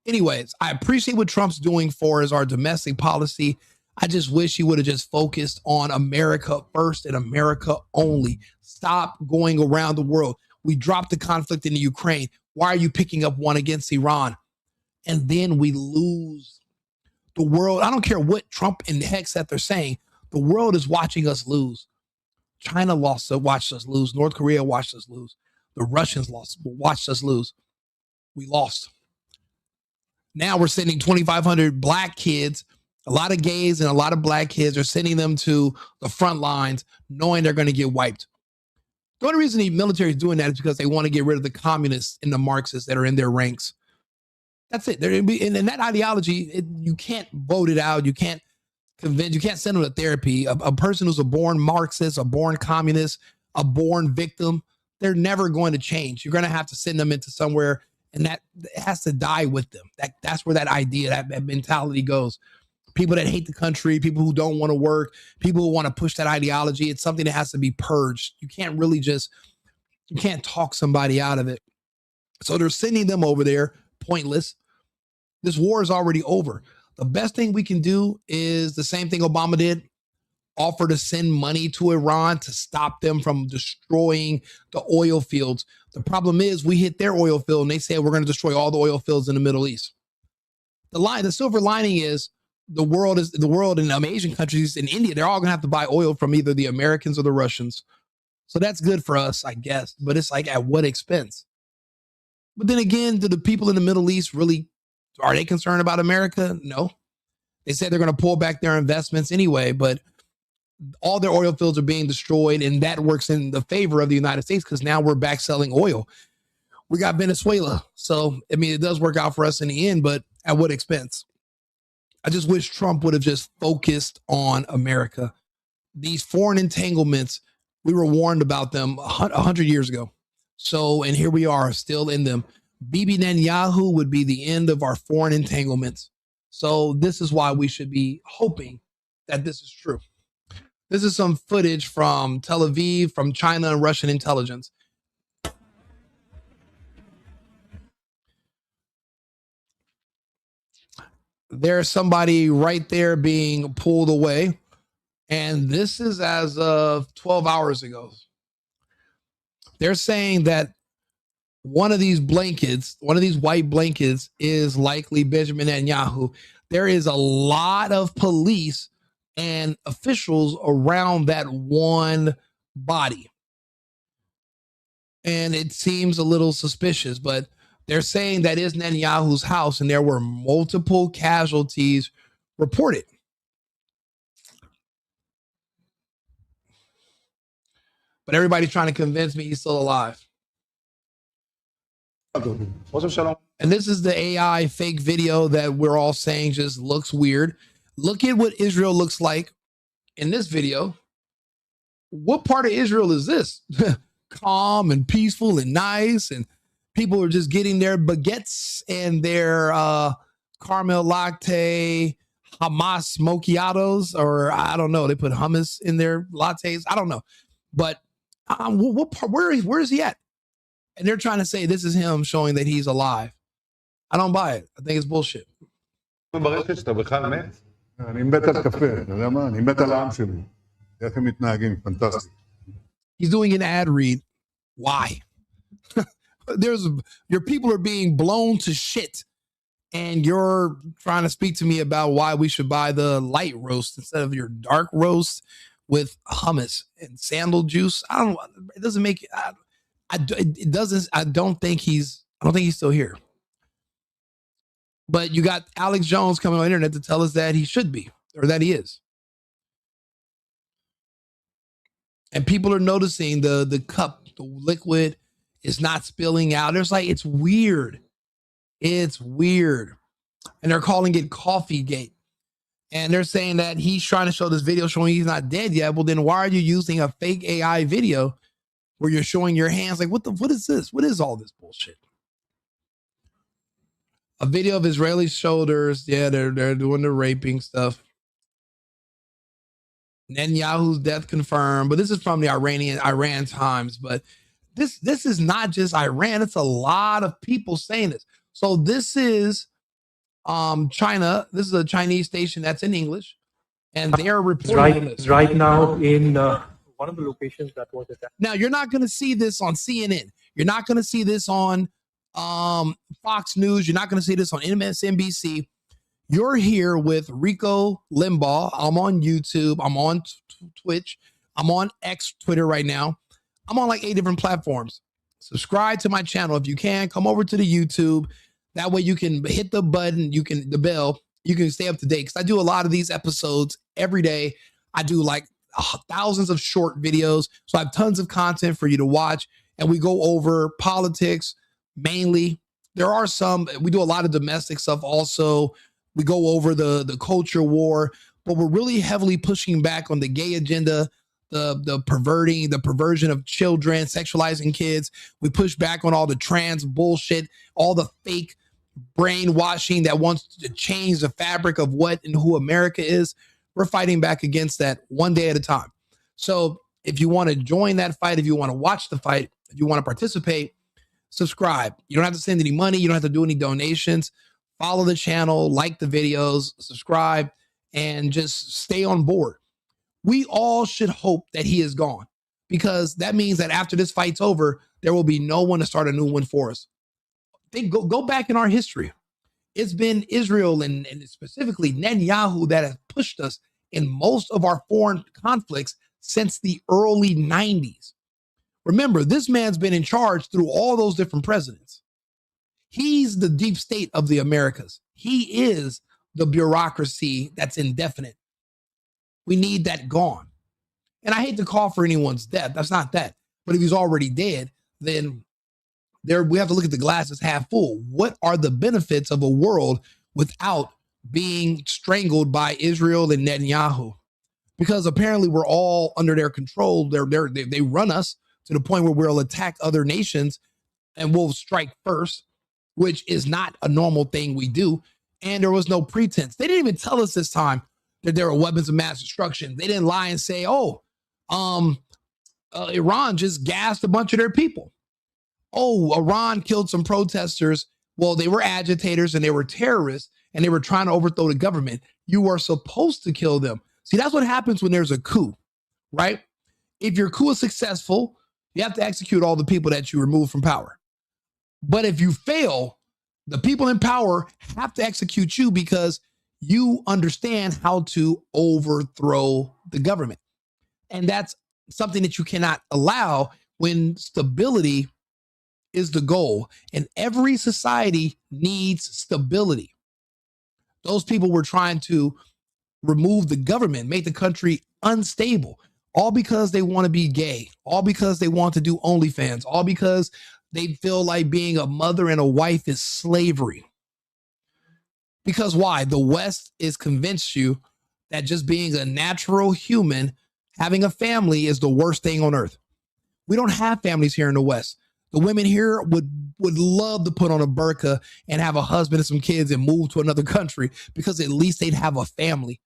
anyways, I appreciate what Trump's doing for our domestic policy. I just wish he would have just focused on America first and America only. Stop going around the world. We dropped the conflict in the Ukraine. Why are you picking up one against Iran? And then we lose. The world, I don't care what Trump and the hex that they're saying, the world is watching us lose. China watched us lose. North Korea watched us lose. The Russians watched us lose. We lost. Now we're sending 2,500 black kids. A lot of gays and a lot of black kids are sending them to the front lines knowing they're going to get wiped. The only reason the military is doing that is because they want to get rid of the communists and the Marxists that are in their ranks. That's it. And that ideology, you can't vote it out. You can't convince, you can't send them to therapy. A person who's a born Marxist, a born communist, a born victim, they're never going to change. You're going to have to send them into somewhere, and that has to die with them. That's where that idea, that mentality goes. People that hate the country, people who don't want to work, people who want to push that ideology. It's something that has to be purged. You can't really you can't talk somebody out of it. So they're sending them over there, pointless. This war is already over. The best thing we can do is the same thing Obama did, offer to send money to Iran to stop them from destroying the oil fields. The problem is we hit their oil field and they say we're going to destroy all the oil fields in the Middle East. The silver lining is the world and Asian countries in India, they're all going to have to buy oil from either the Americans or the Russians. So that's good for us, I guess. But it's like, at what expense? But then again, do the people in the Middle East really, are they concerned about America? No. They said they're going to pull back their investments anyway, but all their oil fields are being destroyed, and that works in the favor of the United States because now we're back selling oil. We got Venezuela. So, I mean, it does work out for us in the end, but at what expense? I just wish Trump would have just focused on America. These foreign entanglements, we were warned about them 100 years ago. So, and here we are still in them. Bibi Netanyahu would be the end of our foreign entanglements. So this is why we should be hoping that this is true. This is some footage from Tel Aviv, from China and Russian intelligence. There's somebody right there being pulled away. And this is as of 12 hours ago. They're saying that one of these blankets, one of these white blankets, is likely Benjamin Netanyahu. There is a lot of police and officials around that one body. And it seems a little suspicious, but they're saying that is Netanyahu's house, and there were multiple casualties reported. But everybody's trying to convince me he's still alive. And this is the AI fake video that we're all saying just looks weird. Look at what Israel looks like in this video. What part of Israel is this? Calm and peaceful and nice, and people are just getting their baguettes and their caramel latte, Hamas macchiatos, or I don't know. They put hummus in their lattes. I don't know, but what part? Where is he at? And they're trying to say this is him showing that he's alive. I don't buy it. I think it's bullshit. אני מת על קפה, אתה יודע מה? אני מת על העם שלי. איך הם מתנהגים, פנטסטי. He's doing an ad read. Why? Your people are being blown to shit, and you're trying to speak to me about why we should buy the light roast instead of your dark roast with hummus and sandal juice. It doesn't make it doesn't. I don't think he's still here. But you got Alex Jones coming on the internet to tell us that he should be, or that he is. And people are noticing the cup, the liquid is not spilling out. It's weird. It's weird. And they're calling it Coffeegate. And they're saying that he's trying to show this video showing he's not dead yet. Well, then why are you using a fake AI video where you're showing your hands? Like, what is this? What is all this bullshit? A video of Israeli shoulders. Yeah, they're doing the raping stuff. Netanyahu's death confirmed, but this is from the Iran Times. But this is not just Iran; it's a lot of people saying this. So this is China. This is a Chinese station that's in English, and they are reporting right now in one of the locations that was attacked. Now you're not going to see this on CNN. You're not going to see this on Fox News. You're not going to see this on MSNBC. You're here with Rico Limbaugh. I'm on YouTube. I'm on Twitch. I'm on X, Twitter right now. I'm on like 8 different platforms. Subscribe to my channel if you can. Come over to the YouTube. That way you can hit the button. The bell. You can stay up to date because I do a lot of these episodes every day. I do like thousands of short videos. So I have tons of content for you to watch. And we go over politics mainly. There are some, we do a lot of domestic stuff also. We go over the culture war, but we're really heavily pushing back on the gay agenda, the perversion of children, sexualizing kids. We push back on all the trans bullshit, all the fake brainwashing that wants to change the fabric of what and who America is. We're fighting back against that one day at a time. So if you want to join that fight, if you want to watch the fight, if you want to participate, subscribe. You don't have to send any money. You don't have to do any donations. Follow the channel, like the videos, subscribe, and just stay on board. We all should hope that he is gone because that means that after this fight's over, there will be no one to start a new one for us. Go back in our history. It's been Israel and specifically Netanyahu that has pushed us in most of our foreign conflicts since the early 90s. Remember, this man's been in charge through all those different presidents. He's the deep state of the Americas. He is the bureaucracy that's indefinite. We need that gone. And I hate to call for anyone's death. That's not that. But if he's already dead, then we have to look at the glass as half full. What are the benefits of a world without being strangled by Israel and Netanyahu? Because apparently we're all under their control. They run us to the point where we'll attack other nations and we'll strike first, which is not a normal thing we do. And there was no pretense. They didn't even tell us this time that there were weapons of mass destruction. They didn't lie and say, Iran just gassed a bunch of their people. Oh, Iran killed some protesters. Well, they were agitators and they were terrorists and they were trying to overthrow the government. You are supposed to kill them. See, that's what happens when there's a coup, right? If your coup is successful, you have to execute all the people that you remove from power. But if you fail, the people in power have to execute you because you understand how to overthrow the government. And that's something that you cannot allow when stability is the goal. And every society needs stability. Those people were trying to remove the government, make the country unstable, all because they want to be gay, all because they want to do OnlyFans, all because they feel like being a mother and a wife is slavery. Because why? The West is convinced you that just being a natural human, having a family is the worst thing on earth. We don't have families here in the West. The women here would love to put on a burqa and have a husband and some kids and move to another country because at least they'd have a family.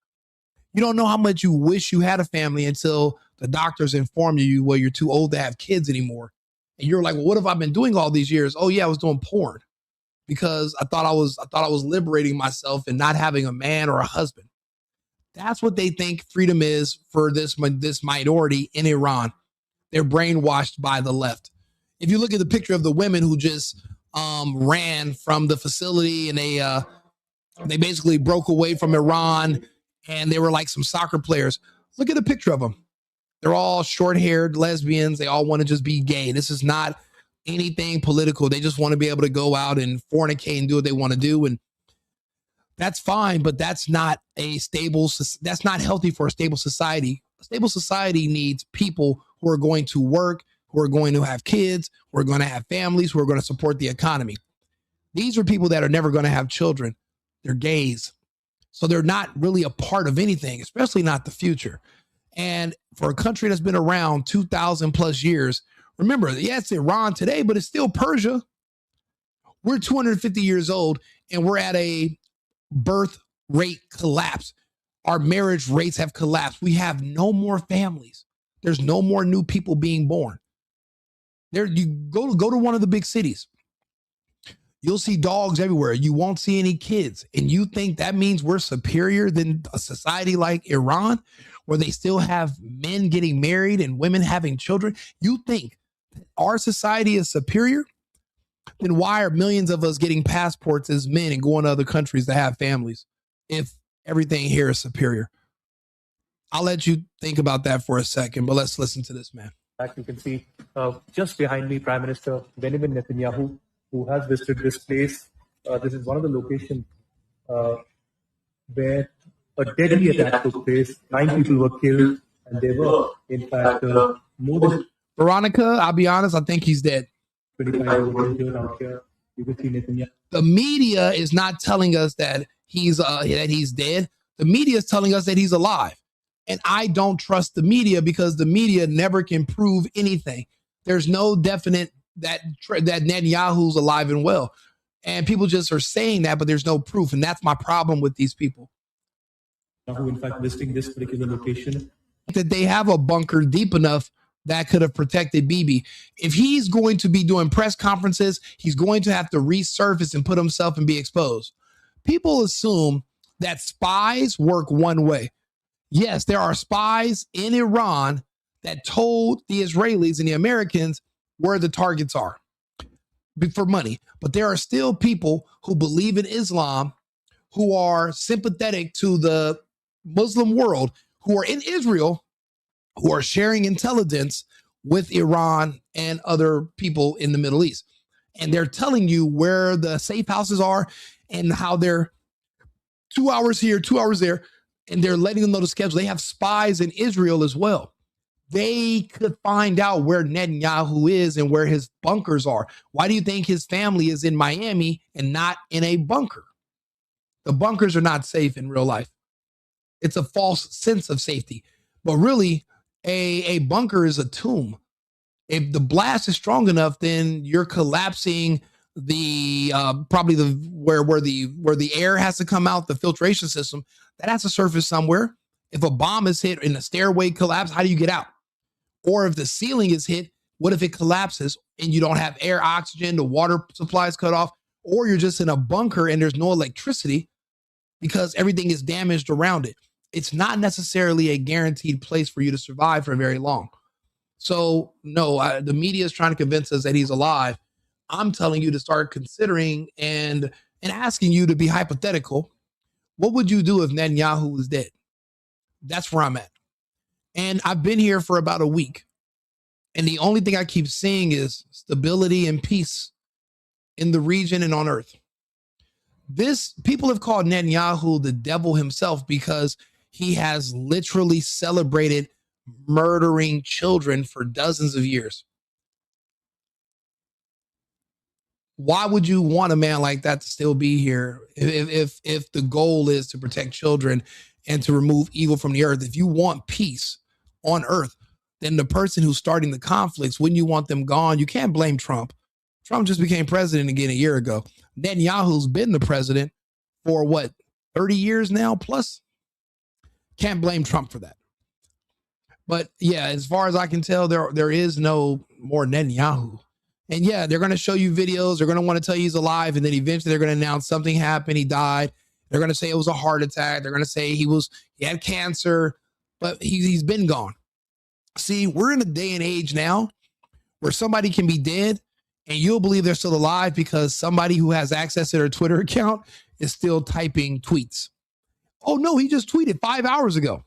You don't know how much you wish you had a family until the doctors inform you, well, you're too old to have kids anymore. And you're like, well, what have I been doing all these years? Oh yeah, I was doing porn because I thought I was liberating myself and not having a man or a husband. That's what they think freedom is for this minority in Iran. They're brainwashed by the left. If you look at the picture of the women who just ran from the facility and they basically broke away from Iran and they were like some soccer players. Look at a picture of them. They're all short-haired lesbians. They all want to just be gay. This is not anything political. They just want to be able to go out and fornicate and do what they want to do. And that's fine, but that's not that's not healthy for a stable society. A stable society needs people who are going to work, who are going to have kids, who are going to have families, who are going to support the economy. These are people that are never going to have children. They're gays. So they're not really a part of anything, especially not the future. And for a country that's been around 2,000 plus years, remember, yeah, it's Iran today, but it's still Persia. We're 250 years old and we're at a birth rate collapse. Our marriage rates have collapsed. We have no more families. There's no more new people being born. There, you go to one of the big cities. You'll see dogs everywhere. You won't see any kids. And you think that means we're superior than a society like Iran, where they still have men getting married and women having children? You think our society is superior? Then why are millions of us getting passports as men and going to other countries to have families if everything here is superior? I'll let you think about that for a second, but let's listen to this, man. You can see just behind me, Prime Minister Benjamin Netanyahu, who has visited this place. This is one of the locations where a deadly attack took place. 9 people were killed, and there were, in fact, more than Veronica, I'll be honest, I think he's dead. 25 were killed out here. You can see Netanyahu. The media is not telling us that he's dead. The media is telling us that he's alive. And I don't trust the media because the media never can prove anything. There's no definite that Netanyahu's alive and well. And people just are saying that, but there's no proof. And that's my problem with these people. Who, in fact, visiting this particular location. That they have a bunker deep enough that could have protected Bibi. If he's going to be doing press conferences, he's going to have to resurface and put himself and be exposed. People assume that spies work one way. Yes, there are spies in Iran that told the Israelis and the Americans where the targets are for money. But there are still people who believe in Islam, who are sympathetic to the Muslim world, who are in Israel, who are sharing intelligence with Iran and other people in the Middle East. And they're telling you where the safe houses are and how they're 2 hours here, 2 hours there. And they're letting them know the schedule. They have spies in Israel as well. They could find out where Netanyahu is and where his bunkers are. Why do you think his family is in Miami and not in a bunker? The bunkers are not safe in real life. It's a false sense of safety. But really, a bunker is a tomb. If the blast is strong enough, then you're collapsing the probably the where the air has to come out, the filtration system that has to surface somewhere. If a bomb is hit in a stairway collapse, how do you get out? Or if the ceiling is hit, what if it collapses and you don't have air, oxygen, the water supply is cut off, or you're just in a bunker and there's no electricity because everything is damaged around it? It's not necessarily a guaranteed place for you to survive for very long. So no, the media is trying to convince us that he's alive. I'm telling you to start considering and asking you to be hypothetical. What would you do if Netanyahu was dead? That's where I'm at. And I've been here for about a week. And the only thing I keep seeing is stability and peace in the region and on earth. People have called Netanyahu the devil himself because he has literally celebrated murdering children for dozens of years. Why would you want a man like that to still be here if the goal is to protect children and to remove evil from the earth? If you want peace on earth, then the person who's starting the conflicts, when you want them gone, you can't blame Trump. Trump just became president again a year ago. Netanyahu's been the president for 30 years now plus? Can't blame Trump for that. But yeah, as far as I can tell, there is no more Netanyahu. And yeah, they're going to show you videos. They're going to want to tell you he's alive. And then eventually they're going to announce something happened. He died. They're going to say it was a heart attack. They're going to say he had cancer, but he's been gone. See, we're in a day and age now where somebody can be dead and you'll believe they're still alive because somebody who has access to their Twitter account is still typing tweets. Oh no, he just tweeted 5 hours ago.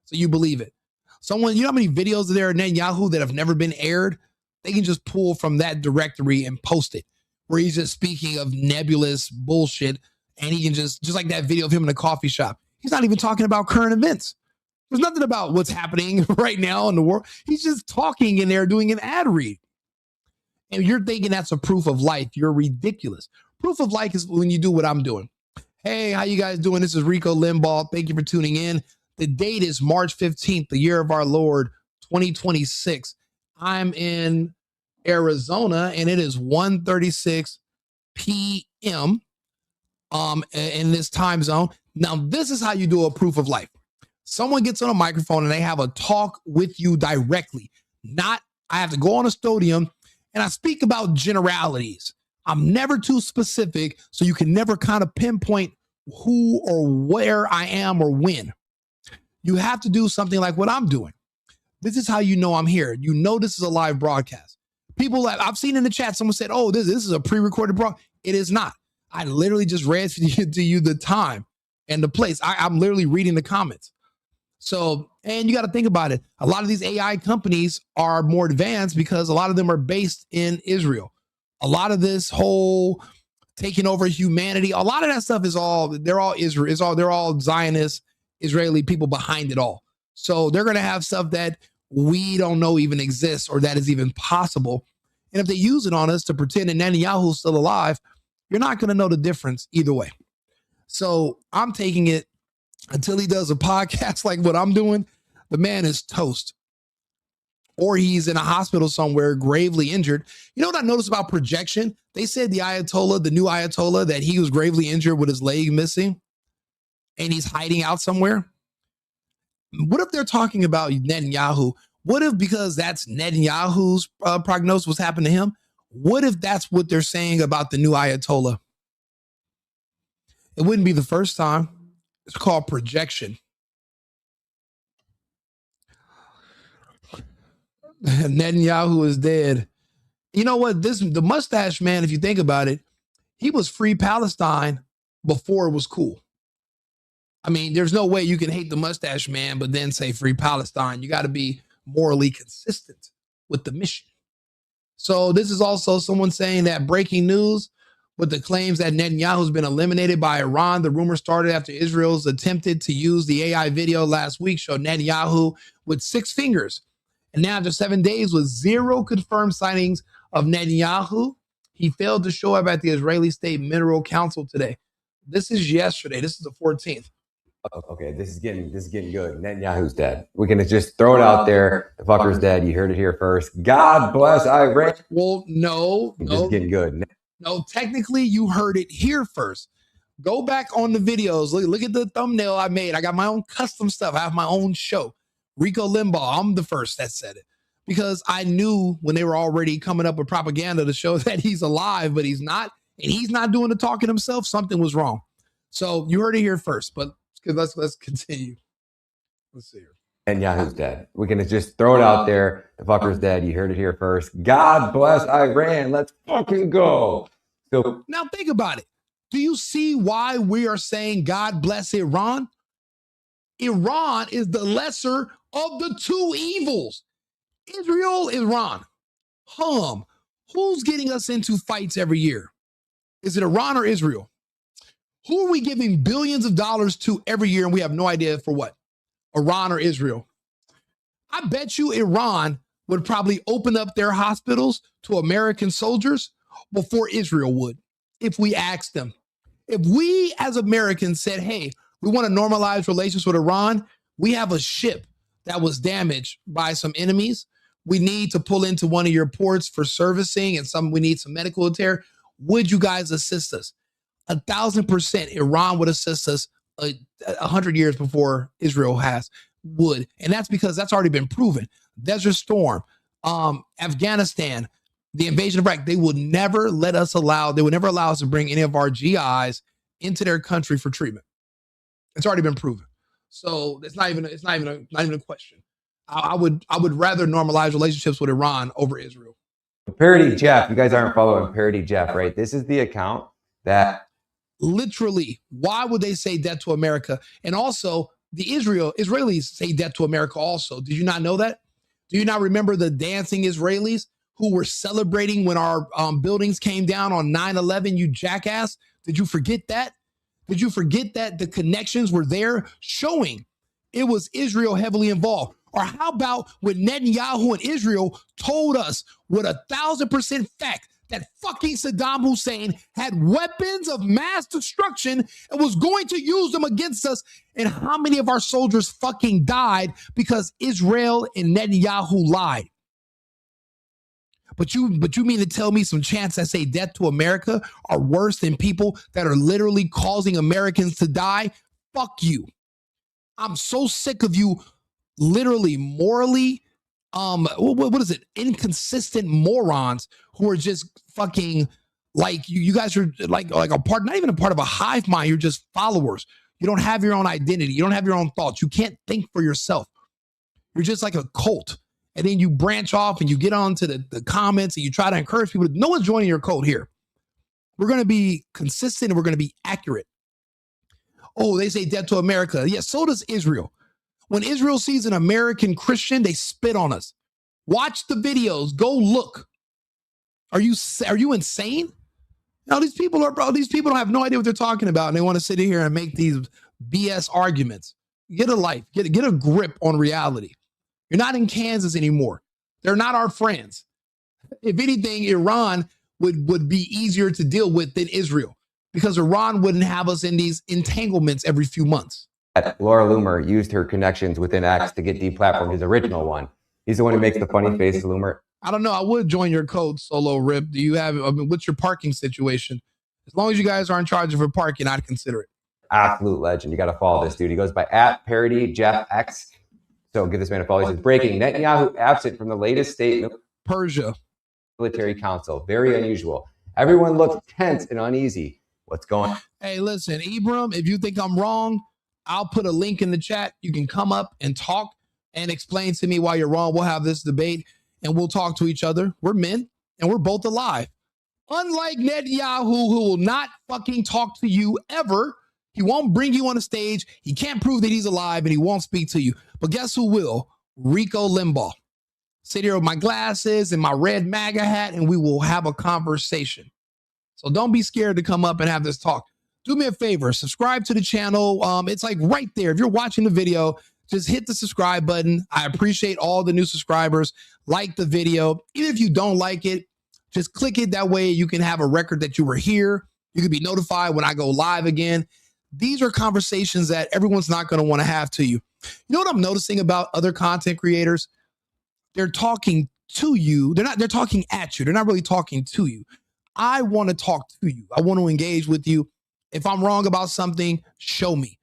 So you believe it. Someone, you know how many videos there are Netanyahu that have never been aired? They can just pull from that directory and post it, where he's just speaking of nebulous bullshit. And he can just like that video of him in a coffee shop. He's not even talking about current events. There's nothing about what's happening right now in the world. He's just talking in there doing an ad read. And you're thinking that's a proof of life. You're ridiculous. Proof of life is when you do what I'm doing. Hey, how you guys doing? This is Rico Limbaugh. Thank you for tuning in. The date is March 15th, the year of our Lord, 2026. I'm in Arizona, and it is 1:36 p.m. In this time zone. Now, this is how you do a proof of life. Someone gets on a microphone and they have a talk with you directly. Not, I have to go on a stadium and I speak about generalities. I'm never too specific, so you can never kind of pinpoint who or where I am or when. You have to do something like what I'm doing. This is how you know I'm here. You know this is a live broadcast. People that I've seen in the chat, someone said, oh, this is a pre-recorded broadcast. It is not. I literally just read to you the time and the place. I'm literally reading the comments. So, and you got to think about it. A lot of these AI companies are more advanced because a lot of them are based in Israel. A lot of this whole taking over humanity, a lot of that stuff is all, they're all Israel. They're all Zionist, Israeli people behind it all. So they're going to have stuff that we don't know even exists or that is even possible. And if they use it on us to pretend that Netanyahu's still alive, you're not going to know the difference either way. So I'm taking it until he does a podcast like what I'm doing. The man is toast. Or he's in a hospital somewhere gravely injured. You know what I noticed about projection? They said the Ayatollah, the new Ayatollah, that he was gravely injured with his leg missing and he's hiding out somewhere. What if they're talking about Netanyahu? What if, because that's Netanyahu's prognosis, what's happened to him? What if that's what they're saying about the new Ayatollah? It wouldn't be the first time. It's called projection. Netanyahu is dead. You know what? The mustache man, if you think about it, he was free Palestine before it was cool. I mean, there's no way you can hate the mustache man, but then say free Palestine. You got to be morally consistent with the mission. So this is also someone saying that breaking news with the claims that Netanyahu's been eliminated by Iran. The rumor started after Israel's attempted to use the AI video last week, showed Netanyahu with 6 fingers. And now after 7 days with 0 confirmed sightings of Netanyahu, he failed to show up at the Israeli State Mineral Council today. This is yesterday. This is the 14th. Okay, this is getting good. Netanyahu's dead. We're gonna just throw it out there. The fucker's dead. You heard it here first. God bless Iran. Well, no. This is getting good. No, technically you heard it here first. Go back on the videos. Look at the thumbnail I made. I got my own custom stuff. I have my own show. Rico Limbaugh. I'm the first that said it because I knew when they were already coming up with propaganda to show that he's alive, but he's not, and he's not doing the talking himself. Something was wrong. So you heard it here first, but let's continue. Let's see here. Netanyahu's dead. We're gonna just throw it out there. The fucker's dead. You heard it here first. God bless Iran. Let's fucking go. So now think about it. Do you see why we are saying God bless Iran? Iran is the lesser of the two evils. Israel, Iran. Who's getting us into fights every year? Is it Iran or Israel? Who are we giving billions of dollars to every year and we have no idea for what? Iran or Israel? I bet you Iran would probably open up their hospitals to American soldiers before Israel would, if we asked them. If we as Americans said, hey, we want to normalize relations with Iran, we have a ship that was damaged by some enemies. We need to pull into one of your ports for servicing and we need some medical repair. Would you guys assist us? 1,000% Iran would assist us 100 years before Israel would. And that's because that's already been proven. Desert Storm, Afghanistan, the invasion of Iraq, they would never allow us to bring any of our GIs into their country for treatment. It's already been proven. So it's not even a question. I would rather normalize relationships with Iran over Israel. Parody Jeff, you guys aren't following Parody Jeff, right? This is the account that literally, why would they say death to America? And also, the Israelis say death to America also. Did you not know that? Do you not remember the dancing Israelis who were celebrating when our buildings came down on 9/11, you jackass? Did you forget that? Did you forget that the connections were there showing it was Israel heavily involved? Or how about when Netanyahu and Israel told us with 1,000% fact that fucking Saddam Hussein had weapons of mass destruction and was going to use them against us? And how many of our soldiers fucking died because Israel and Netanyahu lied? But you mean to tell me some chants that say death to America are worse than people that are literally causing Americans to die? Fuck you. I'm so sick of you literally morally, what is it? Inconsistent morons who are just fucking like you guys are like a part, not even a part of a hive mind. You're just followers. You don't have your own identity. You don't have your own thoughts. You can't think for yourself. You're just like a cult. And then you branch off and you get onto the comments and you try to encourage people. No one's joining your cult here. We're going to be consistent and we're going to be accurate. Oh, they say death to America. Yes, so does Israel. When Israel sees an American Christian, they spit on us. Watch the videos. Go look. Are you insane? No, these people don't have no idea what they're talking about, and they want to sit here and make these BS arguments. Get a life. Get a grip on reality. You're not in Kansas anymore. They're not our friends. If anything, Iran would be easier to deal with than Israel because Iran wouldn't have us in these entanglements every few months. Laura Loomer used her connections within X to get deplatformed, his original one. He's the one who makes the funny face, Loomer. I don't know. I would join your code, Solo Rip. Do you have, what's your parking situation? As long as you guys are in charge of your parking, I'd consider it. Absolute legend. You got to follow this dude. He goes by @ParodyJeffX. So give this man a follow. He says, breaking, Netanyahu absent from the latest state Persia military council. Very unusual. Everyone looks tense and uneasy. What's going on? Hey, listen, Ibram, if you think I'm wrong, I'll put a link in the chat. You can come up and talk and explain to me why you're wrong. We'll have this debate and we'll talk to each other. We're men and we're both alive. Unlike Netanyahu, who will not fucking talk to you ever. He won't bring you on the stage. He can't prove that he's alive and he won't speak to you. But guess who will? Rico Limbaugh. Sit here with my glasses and my red MAGA hat and we will have a conversation. So don't be scared to come up and have this talk. Do me a favor, subscribe to the channel. It's like right there. If you're watching the video, just hit the subscribe button. I appreciate all the new subscribers. Like the video. Even if you don't like it, just click it. That way you can have a record that you were here. You can be notified when I go live again. These are conversations that everyone's not going to want to have to you. You know what I'm noticing about other content creators? They're talking to you. They're talking at you. They're not really talking to you. I want to talk to you. I want to engage with you. If I'm wrong about something, show me.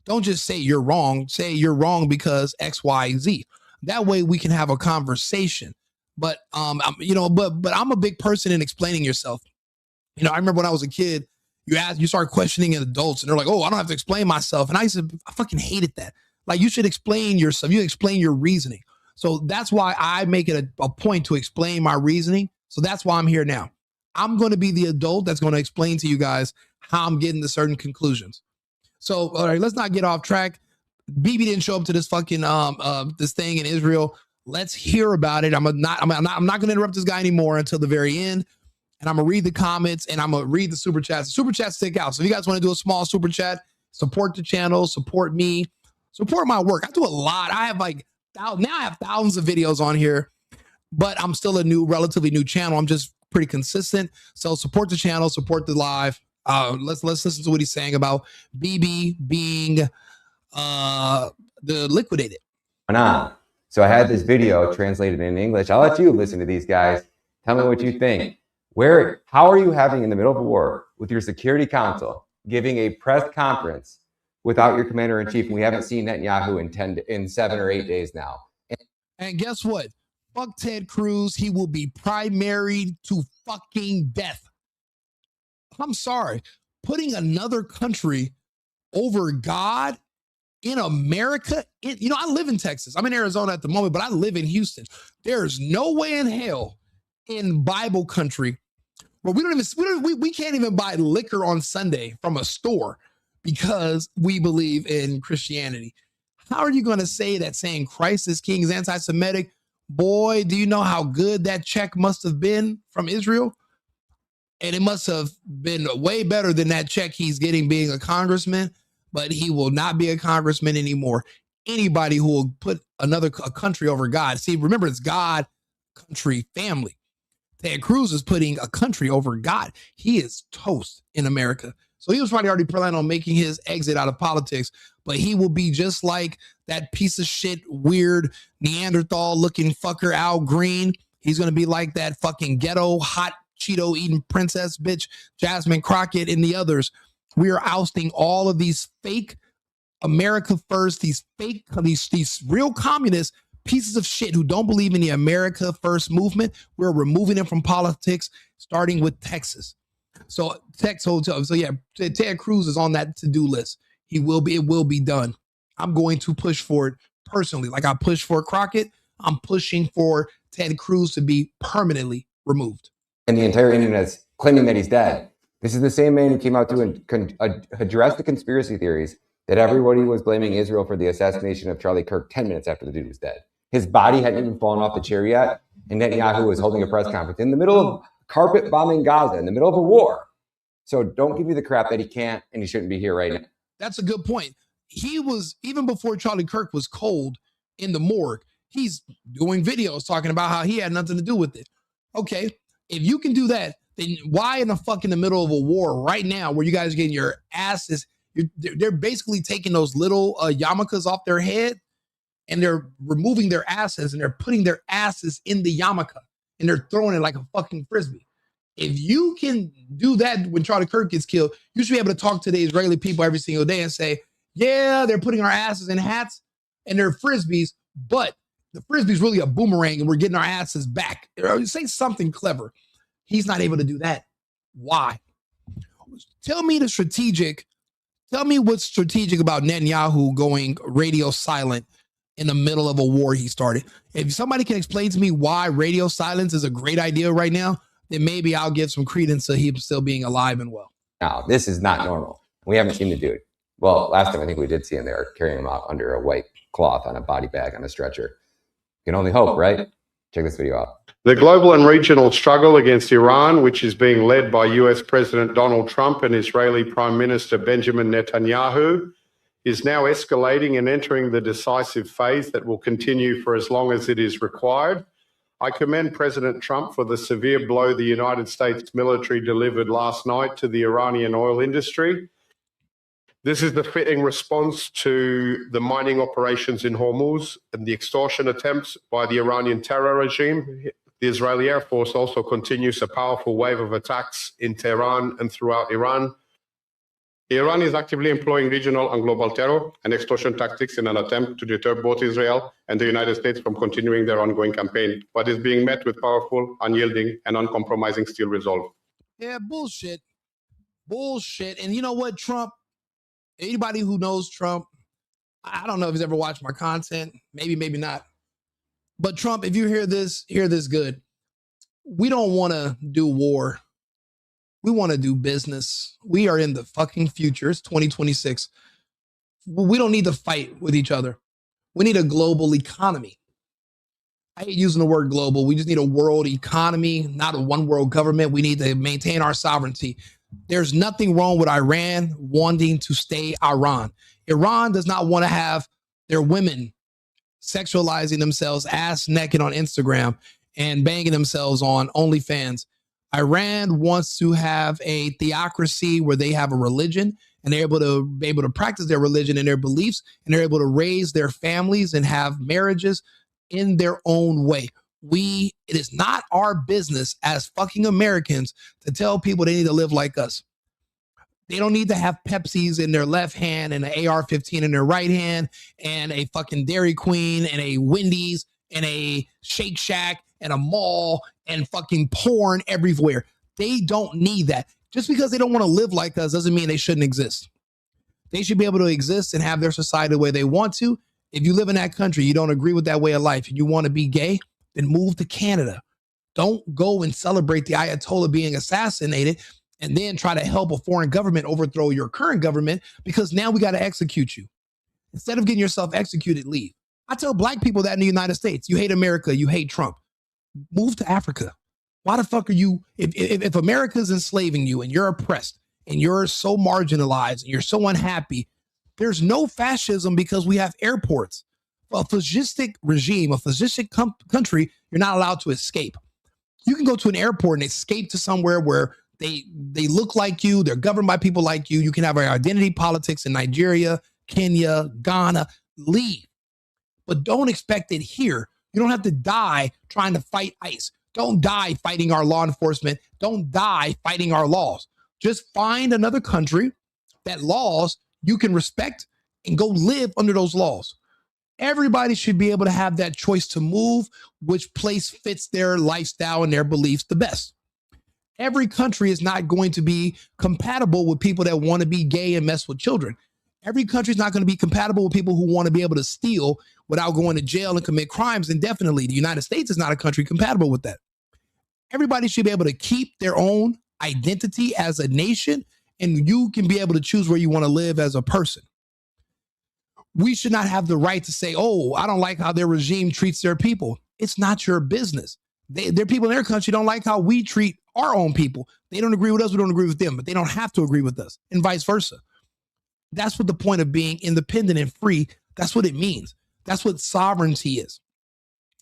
Don't just say you're wrong. Say you're wrong because X, Y, Z. That way we can have a conversation. But I'm a big person in explaining yourself. You know, I remember when I was a kid, you start questioning adults and they're like, oh, I don't have to explain myself. And I fucking hated that. Like, you should explain yourself. You explain your reasoning. So that's why I make it a point to explain my reasoning. So that's why I'm here now. I'm going to be the adult that's going to explain to you guys how I'm getting to certain conclusions. So, all right, let's not get off track. BB didn't show up to this fucking this thing in Israel. Let's hear about it. I'm not going to interrupt this guy anymore until the very end. And I'm going to read the comments and I'm going to read the super chats. The super chats stick out. So if you guys want to do a small super chat, support the channel, support me, support my work. I do a lot. I have now I have thousands of videos on here, but I'm still a relatively new channel. I'm just pretty consistent. So support the channel, support the live. Let's listen to what he's saying about BB being the liquidated. So I had this video translated in English. I'll let you listen to these guys. Tell me what you think. How are you having in the middle of a war with your Security Council giving a press conference without your commander-in-chief? And we haven't seen Netanyahu in 7 or 8 days now. And guess what? Fuck Ted Cruz. He will be primaried to fucking death. I'm sorry. Putting another country over God in America, I live in Texas. I'm in Arizona at the moment, but I live in Houston. There's no way in hell in Bible country where we can't even buy liquor on Sunday from a store because we believe in Christianity. How are you going to say that saying Christ is king is anti-Semitic? Boy, do you know how good that check must have been from Israel? And it must have been way better than that check he's getting being a congressman, but he will not be a congressman anymore. Anybody who will put a country over God. See, remember, it's God, country, family. Ted Cruz is putting a country over God. He is toast in America. So he was probably already planning on making his exit out of politics, but he will be just like that piece of shit, weird Neanderthal looking fucker, Al Green. He's going to be like that fucking ghetto, hot Cheeto eating princess bitch, Jasmine Crockett, and the others. We are ousting all of these fake America first, these real communist pieces of shit who don't believe in the America first movement. We're removing them from politics, starting with Texas. So yeah, Ted Cruz is on that to-do list. It will be done. I'm going to push for it personally. Like I pushed for Crockett, I'm pushing for Ted Cruz to be permanently removed. And the entire internet's claiming that he's dead. This is the same man who came out to address the conspiracy theories that everybody was blaming Israel for the assassination of Charlie Kirk 10 minutes after the dude was dead. His body hadn't even fallen off the chair yet, and Netanyahu was holding a press conference in the middle of carpet bombing Gaza, in the middle of a war. So don't give me the crap that he can't and he shouldn't be here right now. That's a good point. He was, even before Charlie Kirk was cold in the morgue, he's doing videos talking about how he had nothing to do with it. Okay, if you can do that, then why in the middle of a war right now where you guys are getting your asses, they're basically taking those little yarmulkes off their head and they're removing their asses and they're putting their asses in the yarmulke and they're throwing it like a fucking frisbee. If you can do that when Charlie Kirk gets killed, you should be able to talk to the Israeli people every single day and say, yeah, they're putting our asses in hats and they're frisbees, but the frisbee's really a boomerang and we're getting our asses back. Say something clever. He's not able to do that. Why? Tell me what's strategic about Netanyahu going radio silent in the middle of a war he started. If somebody can explain to me why radio silence is a great idea right now, then maybe I'll give some credence to him still being alive and well. Now, this is not normal. We haven't seen the dude. Well, last time I think we did see him there carrying him out under a white cloth on a body bag on a stretcher. You can only hope, right? Check this video out. The global and regional struggle against Iran, which is being led by US President Donald Trump and Israeli Prime Minister Benjamin Netanyahu, is now escalating and entering the decisive phase that will continue for as long as it is required. I commend President Trump for the severe blow the United States military delivered last night to the Iranian oil industry. This is the fitting response to the mining operations in Hormuz and the extortion attempts by the Iranian terror regime. The Israeli Air Force also continues a powerful wave of attacks in Tehran and throughout Iran. Iran is actively employing regional and global terror and extortion tactics in an attempt to deter both Israel and the United States from continuing their ongoing campaign, but is being met with powerful, unyielding, and uncompromising steel resolve. Yeah, bullshit. Bullshit. And you know what, Trump? Anybody who knows Trump, I don't know if he's ever watched my content. Maybe, maybe not. But Trump, if you hear this good. We don't want to do war. We want to do business. We are in the fucking future. It's 2026. We don't need to fight with each other. We need a global economy. I hate using the word global. We just need a world economy, not a one world government. We need to maintain our sovereignty. There's nothing wrong with Iran wanting to stay Iran. Iran does not want to have their women sexualizing themselves ass naked on Instagram and banging themselves on OnlyFans. Iran wants to have a theocracy where they have a religion and they're able to practice their religion and their beliefs, and they're able to raise their families and have marriages in their own way. It is not our business as fucking Americans to tell people they need to live like us. They don't need to have Pepsis in their left hand and an AR-15 in their right hand and a fucking Dairy Queen and a Wendy's and a Shake Shack and a mall and fucking porn everywhere. They don't need that. Just because they don't want to live like us doesn't mean they shouldn't exist. They should be able to exist and have their society the way they want to. If you live in that country, you don't agree with that way of life, and you want to be gay, then move to Canada. Don't go and celebrate the Ayatollah being assassinated and then try to help a foreign government overthrow your current government, because now we got to execute you. Instead of getting yourself executed, leave. I tell black people that in the United States. You hate America. You hate Trump. Move to Africa. Why the fuck are you, if America's enslaving you and you're oppressed and you're so marginalized and you're so unhappy, there's no fascism because we have airports. A fascistic regime, a fascistic country, you're not allowed to escape. You can go to an airport and escape to somewhere where they look like you, they're governed by people like you. You can have our identity politics in Nigeria, Kenya, Ghana. Leave. But don't expect it here. You don't have to die trying to fight ICE. Don't die fighting our law enforcement. Don't die fighting our laws. Just find another country that laws you can respect and go live under those laws. Everybody should be able to have that choice to move which place fits their lifestyle and their beliefs the best. Every country is not going to be compatible with people that want to be gay and mess with children. Every country is not going to be compatible with people who want to be able to steal without going to jail and commit crimes indefinitely. The United States is not a country compatible with that. Everybody should be able to keep their own identity as a nation, and you can be able to choose where you want to live as a person. We should not have the right to say, oh, I don't like how their regime treats their people. It's not your business. Their people in their country don't like how we treat our own people. They don't agree with us. We don't agree with them, but they don't have to agree with us, and vice versa. That's what the point of being independent and free, that's what it means. That's what sovereignty is.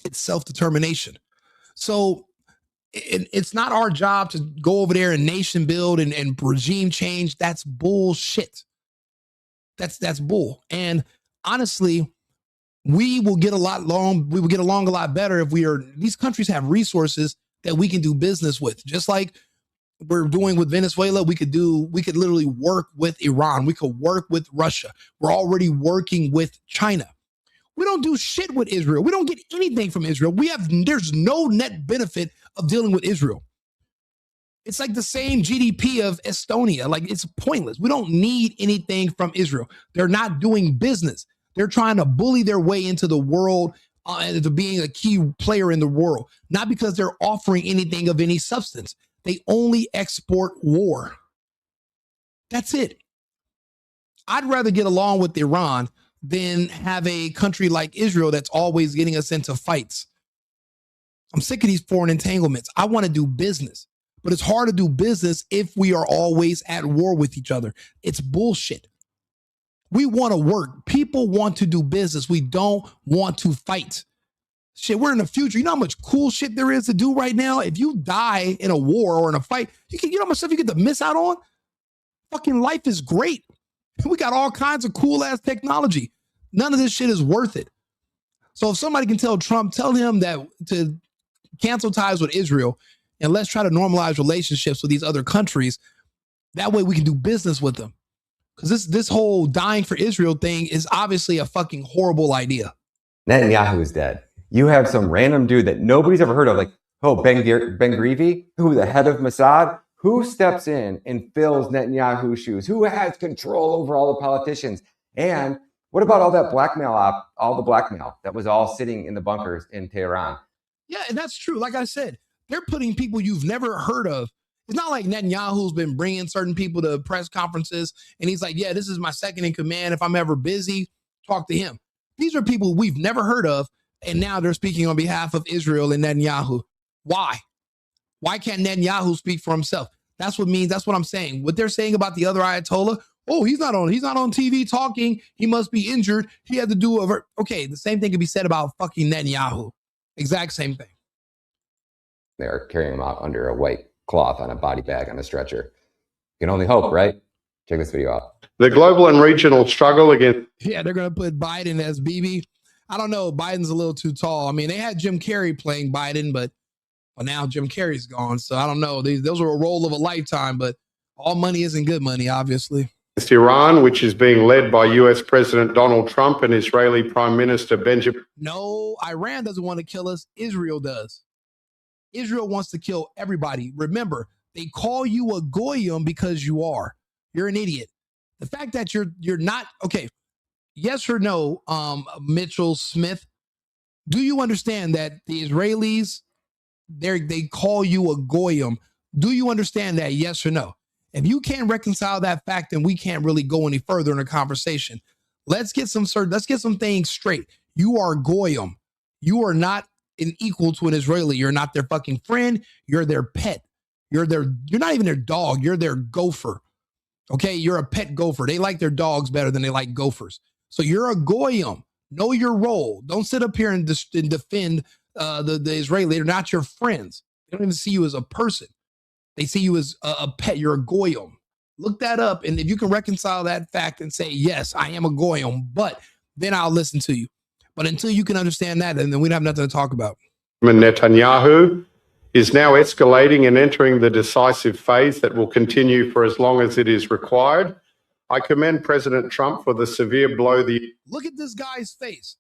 It's self-determination. So it's not our job to go over there and nation build and regime change. That's bullshit. That's bull. And honestly, we will get along a lot better if these countries have resources that we can do business with. Just like we're doing with Venezuela, we could literally work with Iran. We could work with Russia. We're already working with China. We don't do shit with Israel. We don't get anything from Israel. There's no net benefit of dealing with Israel. It's like the same GDP of Estonia. Like, it's pointless. We don't need anything from Israel. They're not doing business. They're trying to bully their way into the world to being a key player in the world, not because they're offering anything of any substance. They only export war. That's it. I'd rather get along with Iran than have a country like Israel that's always getting us into fights. I'm sick of these foreign entanglements. I want to do business, but it's hard to do business if we are always at war with each other. It's bullshit. We want to work. People want to do business. We don't want to fight. Shit, we're in the future. You know how much cool shit there is to do right now? If you die in a war or in a fight, you know how much stuff you get to miss out on? Fucking life is great. We got all kinds of cool ass technology. None of this shit is worth it. So if somebody can tell Trump, tell him that to cancel ties with Israel and let's try to normalize relationships with these other countries. That way we can do business with them. Because this whole dying for Israel thing is obviously a fucking horrible idea. Netanyahu is dead. You have some random dude that nobody's ever heard of, like, Ben Grivi, who the head of Mossad, who steps in and fills Netanyahu's shoes, who has control over all the politicians. And what about all that blackmail that was all sitting in the bunkers in Tehran? Yeah, and that's true. Like I said, they're putting people you've never heard of. It's not like Netanyahu's been bringing certain people to press conferences and he's like, yeah, this is my second in command. If I'm ever busy, talk to him. These are people we've never heard of, and now they're speaking on behalf of Israel and Netanyahu. Why? Why can't Netanyahu speak for himself? That's what I'm saying. What they're saying about the other Ayatollah, oh, he's not on TV talking. He must be injured. He had to do okay, the same thing could be said about fucking Netanyahu. Exact same thing. They're carrying him out under a white cloth on a body bag on a stretcher. You can only hope, right? Check this video out. The global and regional struggle against... Yeah, they're going to put Biden as BB. I don't know. Biden's a little too tall. I mean, they had Jim Carrey playing Biden, but now Jim Carrey's gone. So I don't know. Those were a role of a lifetime, but all money isn't good money, obviously. Iran, which is being led by US President Donald Trump and Israeli Prime Minister Benjamin... No, Iran doesn't want to kill us. Israel does. Israel wants to kill everybody. Remember, they call you a goyim because you are. You're an idiot. The fact that you're not okay. Yes or no, Mitchell Smith. Do you understand that the Israelis they call you a goyim? Do you understand that? Yes or no? If you can't reconcile that fact, then we can't really go any further in a conversation. Let's get some things straight. You are goyim. You are not an equal to an Israeli. You're not their fucking friend. You're their pet. You're not even their dog. You're their gopher. Okay, you're a pet gopher. They like their dogs better than they like gophers. So you're a goyim. Know your role. Don't sit up here and defend the Israeli. They're not your friends. They don't even see you as a person. They see you as a pet. You're a goyim. Look that up, and if you can reconcile that fact and say, yes, I am a goyim, but then I'll listen to you. But until you can understand that, then we don't have nothing to talk about. Netanyahu is now escalating and entering the decisive phase that will continue for as long as it is required. I commend President Trump for the severe blow. Look at this guy's face.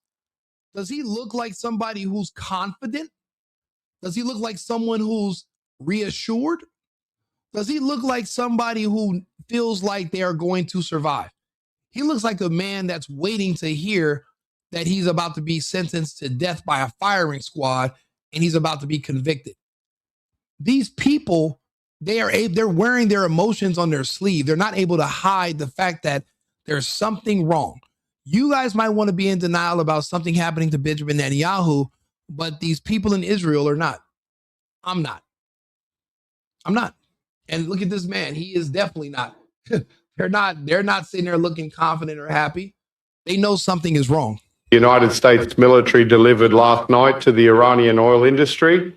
Does he look like somebody who's confident? Does he look like someone who's reassured? Does he look like somebody who feels like they are going to survive? He looks like a man that's waiting to hear that he's about to be sentenced to death by a firing squad and he's about to be convicted. These people, they're wearing their emotions on their sleeve. They're not able to hide the fact that there's something wrong. You guys might want to be in denial about something happening to Benjamin Netanyahu, but these people in Israel are not. I'm not. And look at this man. He is definitely not. They're not sitting there looking confident or happy. They know something is wrong. The United States military delivered last night to the Iranian oil industry.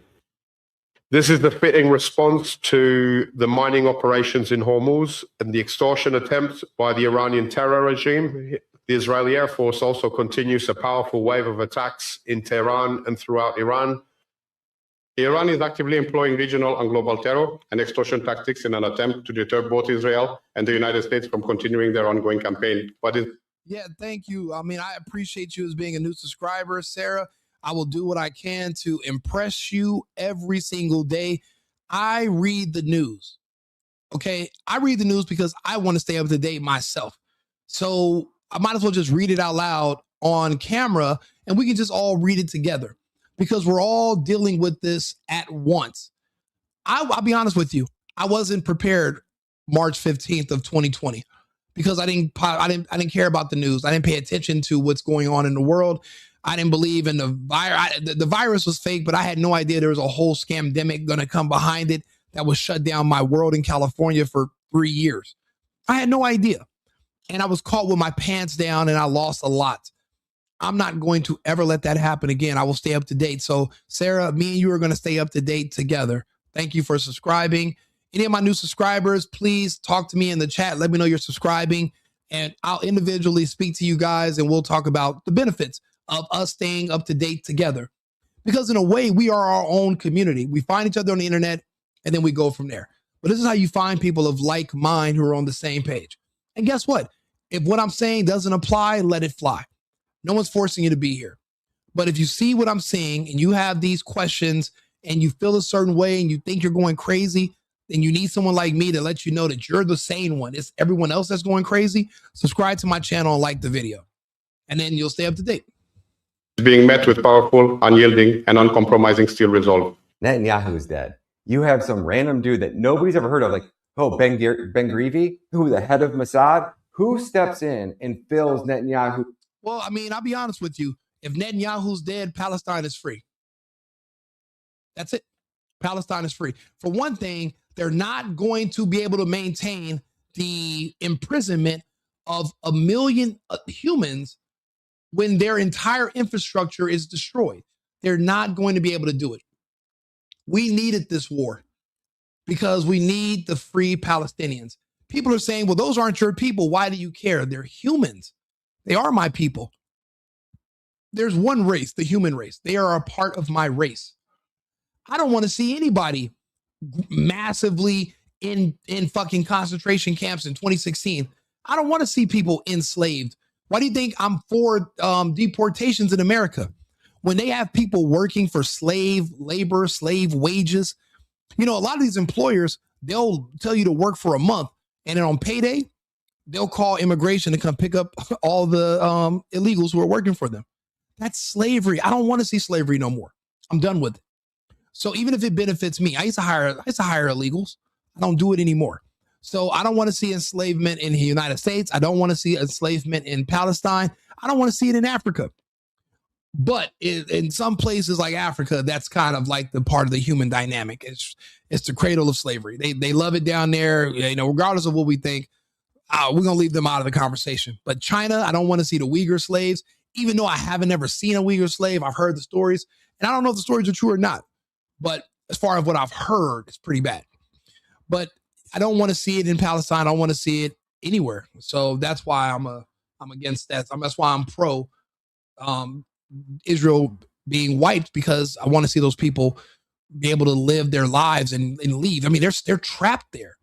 This is the fitting response to the mining operations in Hormuz and the extortion attempts by the Iranian terror regime. The Israeli Air Force also continues a powerful wave of attacks in Tehran and throughout Iran. Iran is actively employing regional and global terror and extortion tactics in an attempt to deter both Israel and the United States from continuing their ongoing campaign. Yeah, thank you. I mean, I appreciate you as being a new subscriber, Sarah. I will do what I can to impress you every single day. I read the news. Okay, I read the news because I want to stay up to date myself. So I might as well just read it out loud on camera and we can just all read it together because we're all dealing with this at once. I'll be honest with you. I wasn't prepared March 15th of 2020 because I didn't care about the news. I didn't pay attention to what's going on in the world. I didn't believe in the virus. The virus was fake, but I had no idea there was a whole scamdemic going to come behind it that would shut down my world in California for 3 years. I had no idea. And I was caught with my pants down and I lost a lot. I'm not going to ever let that happen again. I will stay up to date. So Sarah, me and you are going to stay up to date together. Thank you for subscribing. Any of my new subscribers, please talk to me in the chat. Let me know you're subscribing and I'll individually speak to you guys and we'll talk about the benefits of us staying up to date together. Because in a way, we are our own community. We find each other on the internet and then we go from there. But this is how you find people of like mind who are on the same page. And guess what? If what I'm saying doesn't apply, let it fly. No one's forcing you to be here. But if you see what I'm saying and you have these questions and you feel a certain way and you think you're going crazy, then you need someone like me to let you know that you're the sane one. It's everyone else that's going crazy. Subscribe to my channel and like the video. And then you'll stay up to date. Being met with powerful, unyielding, and uncompromising steel resolve. Netanyahu is dead. You have some random dude that nobody's ever heard of, like, Ben Grievy, who the head of Mossad, who steps in and fills Netanyahu. Well, I mean, I'll be honest with you. If Netanyahu's dead, Palestine is free. That's it. Palestine is free. For one thing, they're not going to be able to maintain the imprisonment of 1 million humans when their entire infrastructure is destroyed. They're not going to be able to do it. We needed this war because we need the free Palestinians. People are saying, well, those aren't your people. Why do you care? They're humans. They are my people. There's one race, the human race. They are a part of my race. I don't want to see anybody massively in fucking concentration camps in 2016. I don't want to see people enslaved. Why do you think I'm for deportations in America? When they have people working for slave labor, slave wages, you know, a lot of these employers, they'll tell you to work for a month and then on payday, they'll call immigration to come pick up all the illegals who are working for them. That's slavery. I don't want to see slavery no more. I'm done with it. So even if it benefits me, I used to hire illegals. I don't do it anymore. So I don't want to see enslavement in the United States. I don't want to see enslavement in Palestine. I don't want to see it in Africa. But in some places like Africa, that's kind of like the part of the human dynamic. It's the cradle of slavery. They love it down there. You know, regardless of what we think, we're gonna leave them out of the conversation. But China, I don't want to see the Uyghur slaves, even though I haven't ever seen a Uyghur slave. I've heard the stories, and I don't know if the stories are true or not. But as far as what I've heard, it's pretty bad. But I don't want to see it in Palestine. I don't want to see it anywhere. So that's why I'm against that. That's why I'm pro Israel being wiped, because I want to see those people be able to live their lives and leave. I mean, they're trapped there.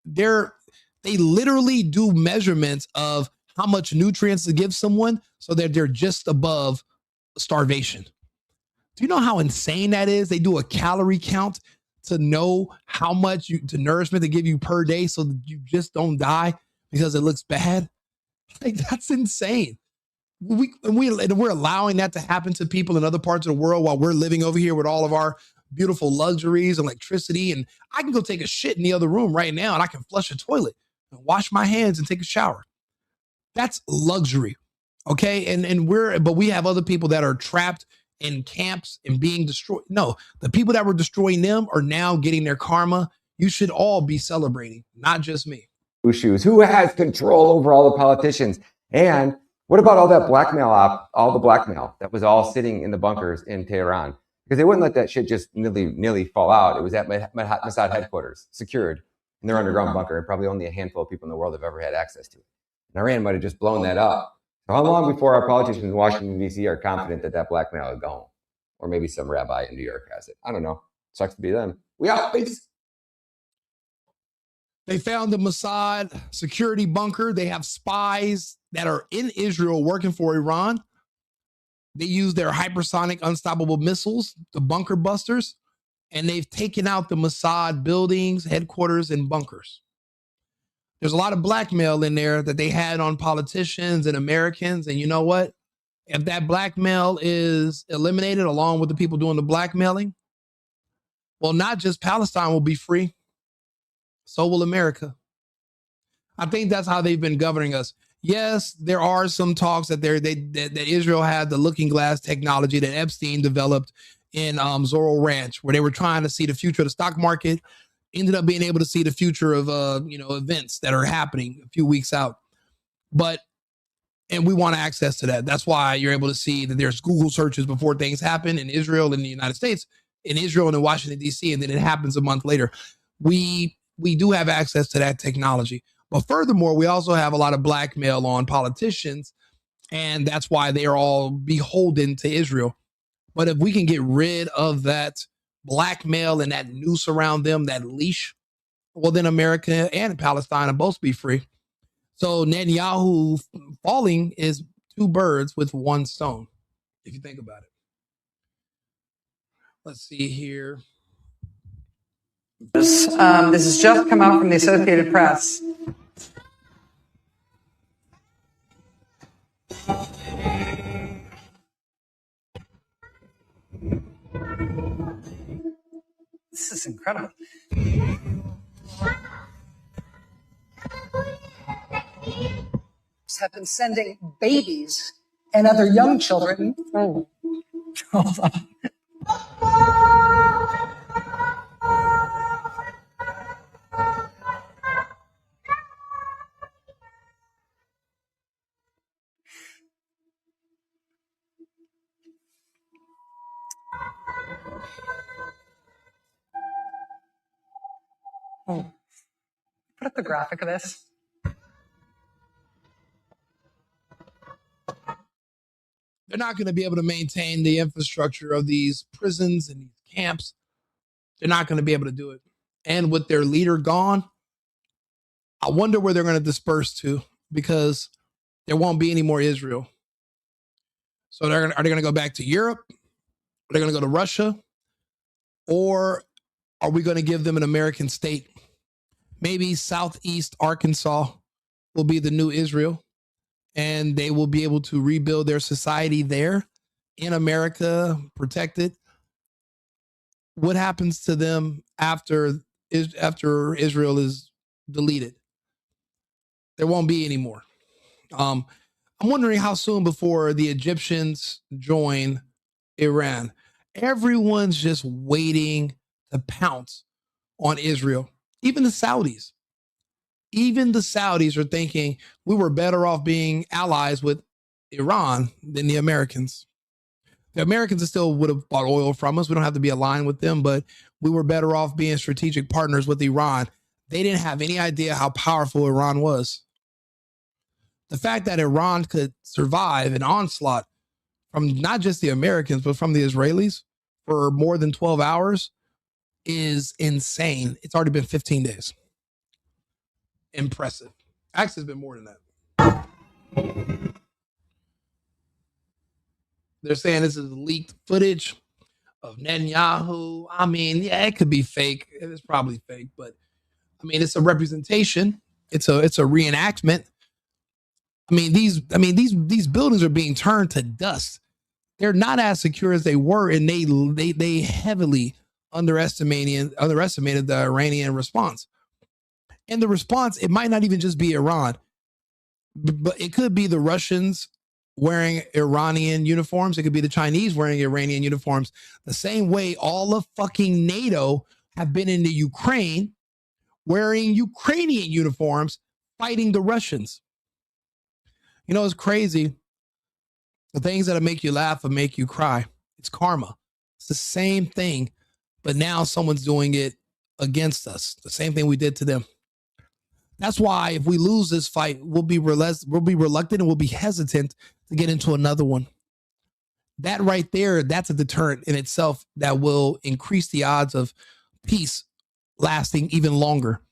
They literally do measurements of how much nutrients to give someone so that they're just above starvation. Do you know how insane that is? They do a calorie count to know how much nourishment to give you per day so that you just don't die because it looks bad. Like, that's insane. We're allowing that to happen to people in other parts of the world while we're living over here with all of our beautiful luxuries, electricity, and I can go take a shit in the other room right now and I can flush a toilet and wash my hands and take a shower. That's luxury. Okay. But we have other people that are trapped in camps and being destroyed. No, the people that were destroying them are now getting their karma. You should all be celebrating, not just me. Who has control over all the politicians? And what about all that blackmail all the blackmail that was all sitting in the bunkers in Tehran? Because they wouldn't let that shit just nearly fall out. It was at Mossad headquarters, secured in their underground bunker, and probably only a handful of people in the world have ever had access to it. And Iran might have just blown that up. So how long before our politicians in Washington, D.C. are confident that blackmail is gone? Or maybe some rabbi in New York has it. I don't know. Sucks to be them. We out, peace. They found the Mossad security bunker. They have spies that are in Israel working for Iran. They use their hypersonic unstoppable missiles, the bunker busters, and they've taken out the Mossad buildings, headquarters, and bunkers. There's a lot of blackmail in there that they had on politicians and Americans. And you know what? If that blackmail is eliminated along with the people doing the blackmailing, well, not just Palestine will be free, so will America. I think that's how they've been governing us. Yes, there are some talks that Israel had the looking glass technology that Epstein developed in Zorro Ranch, where they were trying to see the future of the stock market, ended up being able to see the future of events that are happening a few weeks out. And we want access to that. That's why you're able to see that there's Google searches before things happen in Israel and the United States, in Israel and in Washington, D.C., and then it happens a month later. We do have access to that technology. But furthermore, we also have a lot of blackmail on politicians, and that's why they are all beholden to Israel. But if we can get rid of that blackmail and that noose around them, that leash, well, then America and Palestine will both be free. So Netanyahu falling is two birds with one stone, if you think about it. Let's see here. This has just come out from the Associated Press. This is incredible. Have been sending babies and other young children. Oh, hold on. Put up the graphic of this. They're not going to be able to maintain the infrastructure of these prisons and these camps. They're not going to be able to do it. And with their leader gone, I wonder where they're going to disperse to, because there won't be any more Israel. So are they going to go back to Europe? Are they going to go to Russia? Or are we going to give them an American state? Maybe Southeast Arkansas, will be the new Israel, and they will be able to rebuild their society there in America, protected. What happens to them after Israel is deleted? There won't be any more. I'm wondering how soon before the Egyptians join Iran. Everyone's just waiting to pounce on Israel. Even the Saudis. Even the Saudis are thinking we were better off being allies with Iran than the Americans. The Americans still would have bought oil from us. We don't have to be aligned with them, but we were better off being strategic partners with Iran. They didn't have any idea how powerful Iran was. The fact that Iran could survive an onslaught from not just the Americans, but from the Israelis for more than 12 hours is insane. It's already been 15 days. Impressive. Actually, it's been more than that. They're saying this is leaked footage of Netanyahu. I mean, yeah, it could be fake. It's probably fake, but I mean, it's a representation. It's a reenactment. These buildings are being turned to dust. They're not as secure as they were, and they heavily underestimated the Iranian response. And the response, it might not even just be Iran, but it could be the Russians wearing Iranian uniforms. It could be the Chinese wearing Iranian uniforms. The same way all of fucking NATO have been in the Ukraine wearing Ukrainian uniforms, fighting the Russians. You know, it's crazy. The things that make you laugh will make you cry. It's karma. It's the same thing, but now someone's doing it against us. The same thing we did to them. That's why if we lose this fight, we'll be reluctant and we'll be hesitant to get into another one. That right there, that's a deterrent in itself that will increase the odds of peace lasting even longer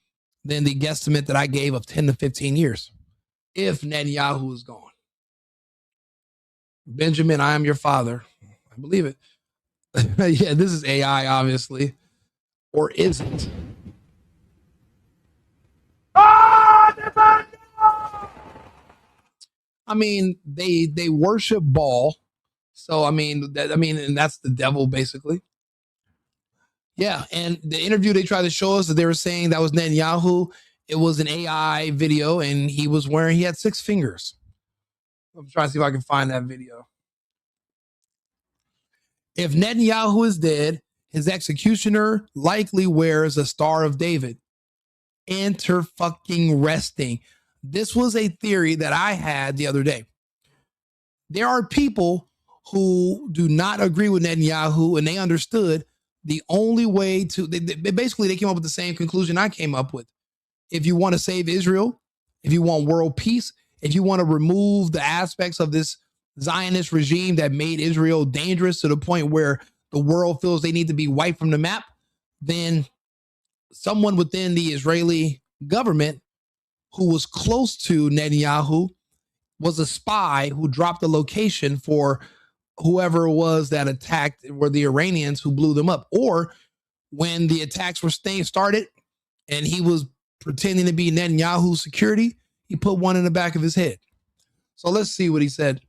than the guesstimate that I gave of 10 to 15 years. If Netanyahu is gone. Benjamin, I am your father. I believe it. Yeah, this is AI, obviously. Or is it? I mean, they worship Baal. So and that's the devil, basically. Yeah, and the interview they tried to show us that they were saying that was Netanyahu. It was an AI video, and he had 6 fingers. I'm trying to see if I can find that video. If Netanyahu is dead, his executioner likely wears a Star of David. Enter fucking resting. This was a theory that I had the other day. There are people who do not agree with Netanyahu, and they understood the only way to, they came up with the same conclusion I came up with. If you want to save Israel, if you want world peace, if you want to remove the aspects of this Zionist regime that made Israel dangerous to the point where the world feels they need to be wiped from the map, then someone within the Israeli government who was close to Netanyahu was a spy who dropped the location for whoever it was that attacked were the Iranians who blew them up. Or when the attacks were started and he was pretending to be Netanyahu's security, he put one in the back of his head. So let's see what he said.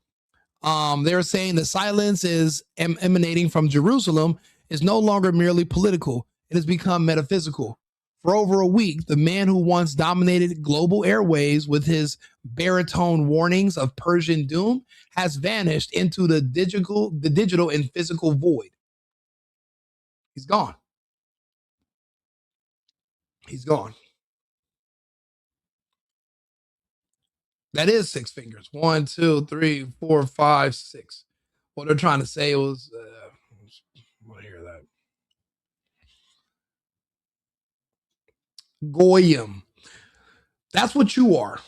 They're saying the silence is emanating from Jerusalem is no longer merely political. It has become metaphysical. For over a week, the man who once dominated global airways with his baritone warnings of Persian doom has vanished into the digital and physical void. He's gone. He's gone. That is 6 fingers. 1, 2, 3, 4, 5, 6. What they're trying to say was, I want to hear that. Goyim. That's what you are.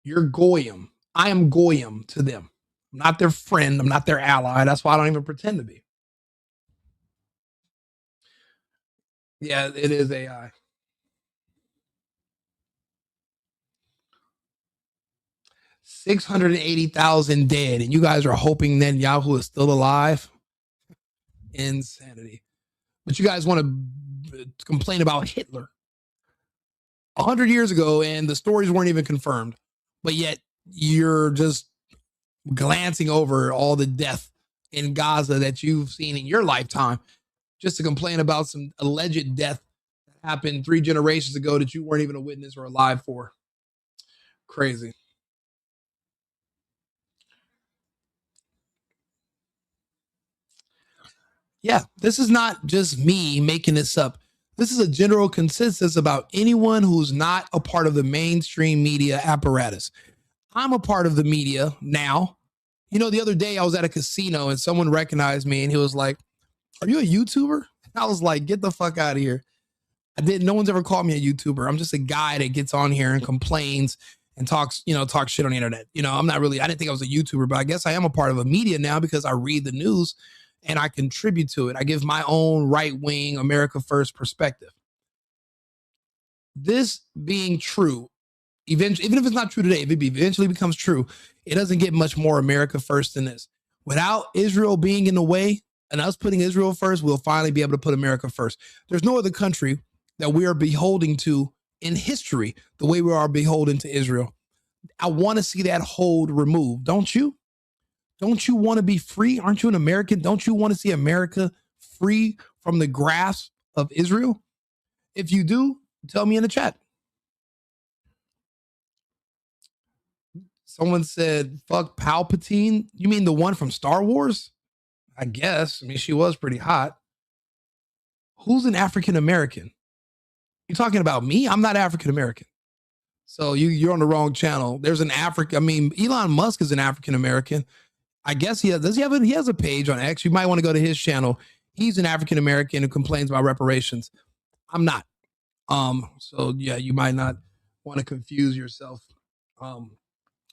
You're Goyim. I am Goyim to them. I'm not their friend. I'm not their ally. That's why I don't even pretend to be. Yeah, it is AI. $680,000 dead, and you guys are hoping Netanyahu is still alive? Insanity. But you guys want to complain about Hitler. 100 years ago, and the stories weren't even confirmed. But yet you're just glancing over all the death in Gaza that you've seen in your lifetime just to complain about some alleged death that happened 3 generations ago that you weren't even a witness or alive for. Crazy. Yeah, this is not just me making this up. This is a general consensus about anyone who's not a part of the mainstream media apparatus. I'm a part of the media now. You know, the other day I was at a casino and someone recognized me and he was like, "Are you a YouTuber?" And I was like, "Get the fuck out of here." No one's ever called me a YouTuber. I'm just a guy that gets on here and complains and talks shit on the internet. I didn't think I was a YouTuber, but I guess I am a part of a media now because I read the news and I contribute to it. I give my own right-wing America First perspective. This being true, even if it's not true today, if it eventually becomes true, it doesn't get much more America First than this. Without Israel being in the way and us putting Israel first, we'll finally be able to put America first. There's no other country that we are beholden to in history the way we are beholden to Israel. I want to see that hold removed. Don't you? Don't you want to be free? Aren't you an American? Don't you want to see America free from the grasp of Israel? If you do, tell me in the chat. Someone said, fuck Palpatine. You mean the one from Star Wars? I guess. I mean, she was pretty hot. Who's an African American? You talking about me? I'm not African American. So you're on the wrong channel. There's an Elon Musk is an African American. I guess he has a page on X. You might want to go to his channel. He's an African American who complains about reparations. I'm not. So yeah, you might not want to confuse yourself.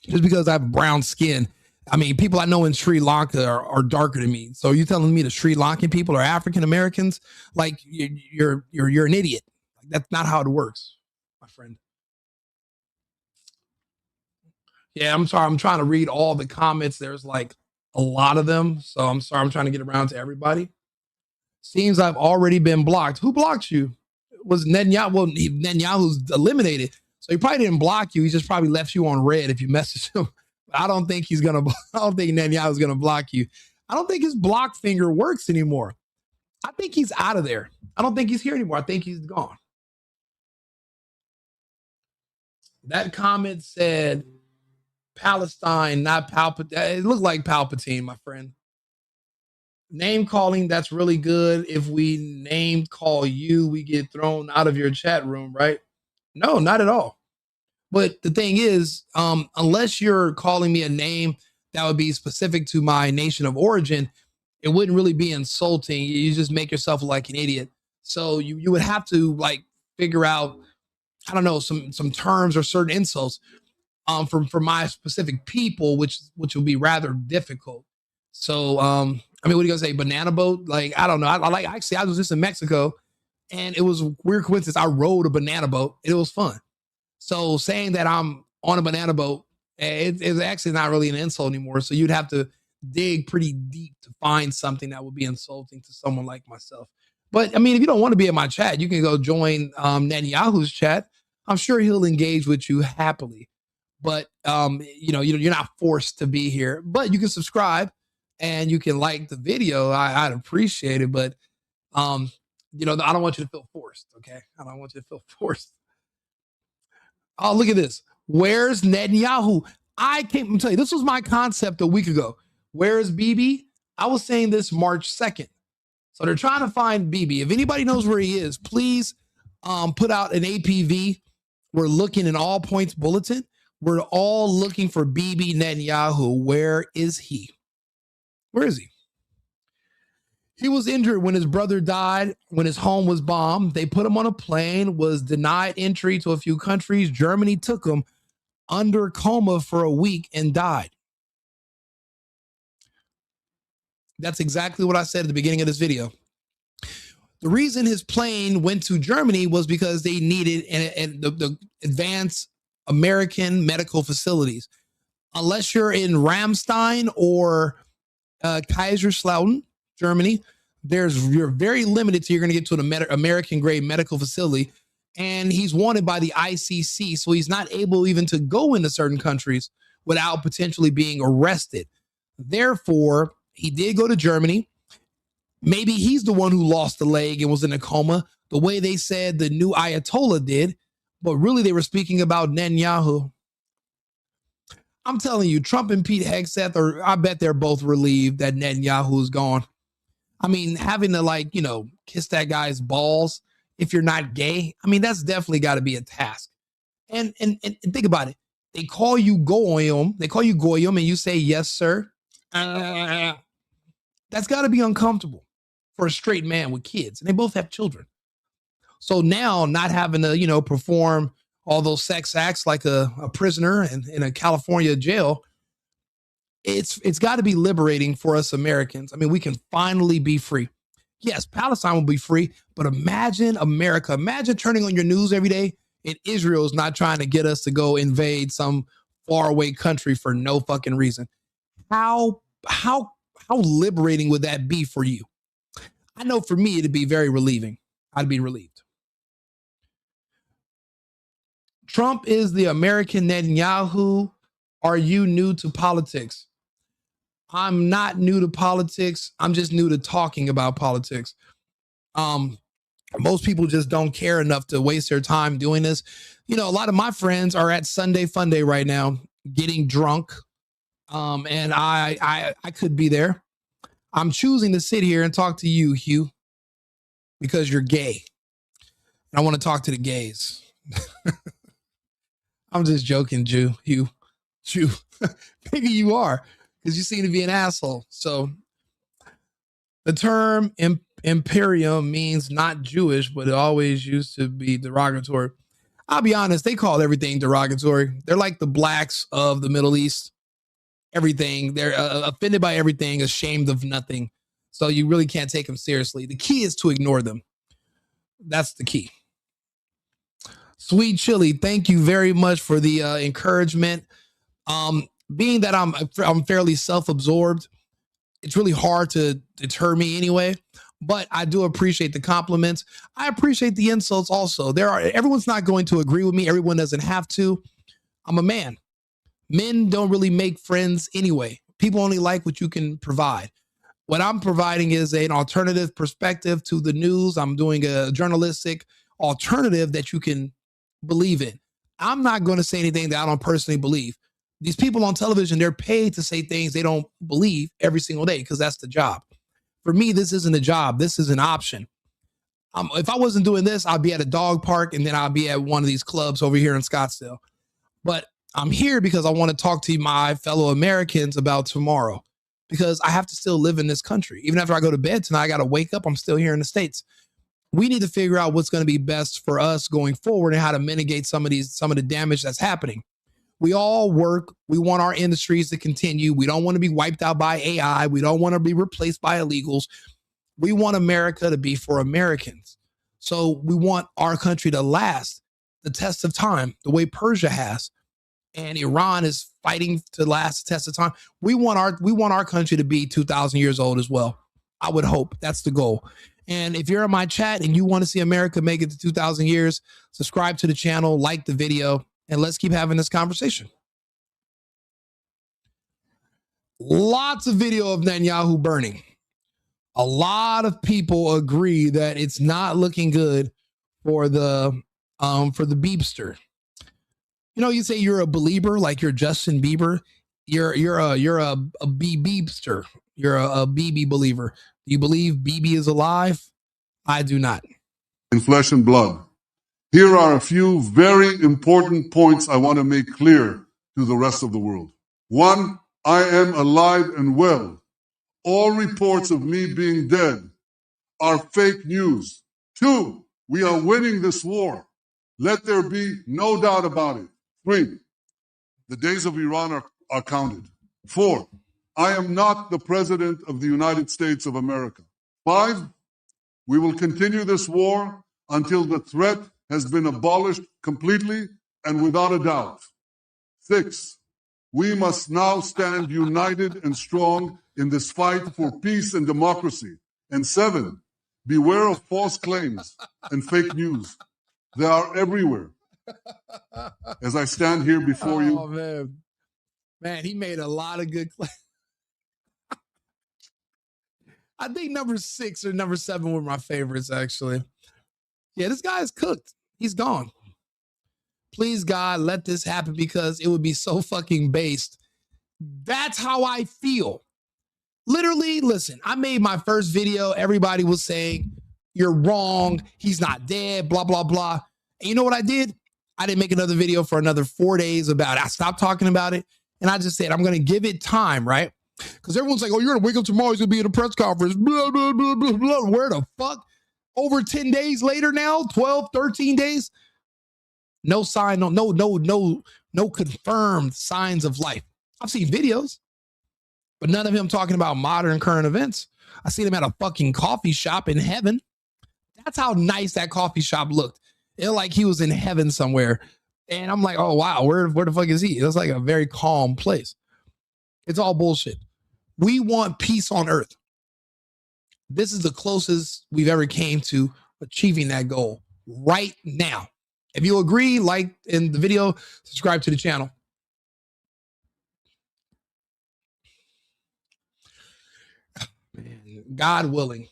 Just because I have brown skin. I mean, people I know in Sri Lanka are darker than me. So you telling me the Sri Lankan people are African Americans? Like you're an idiot. That's not how it works, my friend. Yeah, I'm sorry. I'm trying to read all the comments. There's like a lot of them. So I'm sorry. I'm trying to get around to everybody. Seems I've already been blocked. Who blocked you? Was Netanyahu? Well, Netanyahu's eliminated. So he probably didn't block you. He just probably left you on red if you messaged him. I don't think Netanyahu's gonna block you. I don't think his block finger works anymore. I think he's out of there. I don't think he's here anymore. I think he's gone. That comment said Palestine, not Palpatine. It looked like Palpatine, my friend. Name calling, that's really good. If we name call you, we get thrown out of your chat room, right? No, not at all. But the thing is, unless you're calling me a name that would be specific to my nation of origin, it wouldn't really be insulting. You just make yourself like an idiot. So you would have to like figure out, I don't know, some terms or certain insults for my specific people, which will be rather difficult. So I mean, what are you gonna say? Banana boat? Like, I don't know. I was just in Mexico and it was a weird coincidence. I rode a banana boat and it was fun. So saying that I'm on a banana boat, it's actually not really an insult anymore. So you'd have to dig pretty deep to find something that would be insulting to someone like myself. But I mean, if you don't want to be in my chat, you can go join Netanyahu's chat. I'm sure he'll engage with you happily. But you're not forced to be here. But you can subscribe and you can like the video. I'd appreciate it. But I don't want you to feel forced. Okay, I don't want you to feel forced. Oh, look at this. Where's Netanyahu? I can't tell you, this was my concept a week ago. Where's Bibi? I was saying this March 2nd. So they're trying to find Bibi. If anybody knows where he is, please put out an APV. We're looking in all points bulletin. We're all looking for Bibi Netanyahu. Where is he? Where is he? He was injured when his brother died, when his home was bombed. They put him on a plane, was denied entry to a few countries. Germany took him under coma for a week and died. That's exactly what I said at the beginning of this video. The reason his plane went to Germany was because they needed the advanced American medical facilities. Unless you're in Ramstein or Kaiserslautern, Germany, you're very limited to you're going to get to an American grade medical facility. and he's wanted by the ICC. So he's not able even to go into certain countries without potentially being arrested. Therefore, he did go to Germany. Maybe he's the one who lost the leg and was in a coma, the way they said the new Ayatollah did, but really they were speaking about Netanyahu. I'm telling you, Trump and Pete Hegseth, I bet they're both relieved that Netanyahu is gone. I mean, having to kiss that guy's balls if you're not gay, I mean, that's definitely got to be a task. And think about it. They call you Goyim. They call you Goyim and you say, yes, sir. That's got to be uncomfortable for a straight man with kids. And they both have children. So now not having to, perform all those sex acts like a prisoner in a California jail, it's got to be liberating for us Americans. I mean, we can finally be free. Yes, Palestine will be free, but imagine America. Imagine turning on your news every day and Israel is not trying to get us to go invade some faraway country for no fucking reason. How liberating would that be for you? I know for me, it'd be very relieving. I'd be relieved. Trump is the American Netanyahu. Are you new to politics? I'm not new to politics. I'm just new to talking about politics. Most people just don't care enough to waste their time doing this. A lot of my friends are at Sunday Fun Day right now, getting drunk. And I could be there. I'm choosing to sit here and talk to you, Hugh, because you're gay. And I want to talk to the gays. I'm just joking, Hugh. Maybe you are, because you seem to be an asshole. So the term imperium means not Jewish, but it always used to be derogatory. I'll be honest, they call everything derogatory. They're like the blacks of the Middle East. Everything. They're offended by everything, ashamed of nothing. So you really can't take them seriously. The key is to ignore them. That's the key. Sweet Chili, thank you very much for the encouragement. Being that I'm fairly self-absorbed, it's really hard to deter me anyway, but I do appreciate the compliments. I appreciate the insults also. Everyone's not going to agree with me. Everyone doesn't have to. I'm a man. Men don't really make friends anyway. People only like what you can provide. What I'm providing is an alternative perspective to the news. I'm doing a journalistic alternative that you can believe in. I'm not going to say anything that I don't personally believe. These people on television, they're paid to say things they don't believe every single day because that's the job. For me, this isn't a job. This is an option. If I wasn't doing this, I'd be at a dog park and then I'll be at one of these clubs over here in Scottsdale. But I'm here because I want to talk to my fellow Americans about tomorrow, because I have to still live in this country. Even after I go to bed tonight, I got to wake up. I'm still here in the States. We need to figure out what's going to be best for us going forward and how to mitigate some of the damage that's happening. We all work. We want our industries to continue. We don't want to be wiped out by AI. We don't want to be replaced by illegals. We want America to be for Americans. So we want our country to last the test of time, the way Persia has. And Iran is fighting to last the test of time. We want our country to be 2,000 years old as well. I would hope that's the goal. And if you're in my chat and you want to see America make it to 2,000 years, subscribe to the channel, like the video, and let's keep having this conversation. Lots of video of Netanyahu burning. A lot of people agree that it's not looking good for the Beepster. You say you're a believer, like you're Justin Bieber. You're a Beepster. You're a BB believer. Do you believe BB is alive? I do not. In flesh and blood. Here are a few very important points I want to make clear to the rest of the world. 1, I am alive and well. All reports of me being dead are fake news. 2, we are winning this war. Let there be no doubt about it. 3, the days of Iran are counted. 4, I am not the president of the United States of America. 5, we will continue this war until the threat has been abolished completely and without a doubt. 6, we must now stand united and strong in this fight for peace and democracy. And 7, beware of false claims and fake news. They are everywhere. As I stand here before you. Oh, man. Man, he made a lot of good I think number 6 or number 7 were my favorites, actually. Yeah, this guy is cooked. He's gone. Please, God, let this happen because it would be so fucking based. That's how I feel. Literally, listen, I made my first video. Everybody was saying, you're wrong. He's not dead, blah, blah, blah. And you know what I did? I didn't make another video for another 4 days about it. I stopped talking about it. And I just said, I'm going to give it time, right? Because everyone's like, oh, you're going to wake up tomorrow. He's going to be in a press conference. Blah, blah, blah, blah, blah. Where the fuck? Over 10 days later now, 12, 13 days. No sign, no confirmed signs of life. I've seen videos, but none of him talking about modern current events. I seen him at a fucking coffee shop in heaven. That's how nice that coffee shop looked. It looked like he was in heaven somewhere. And I'm like, oh, wow, where the fuck is he? It was like a very calm place. It's all bullshit. We want peace on earth. This is the closest we've ever came to achieving that goal right now. If you agree, like in the video, subscribe to the channel. Man, God willing.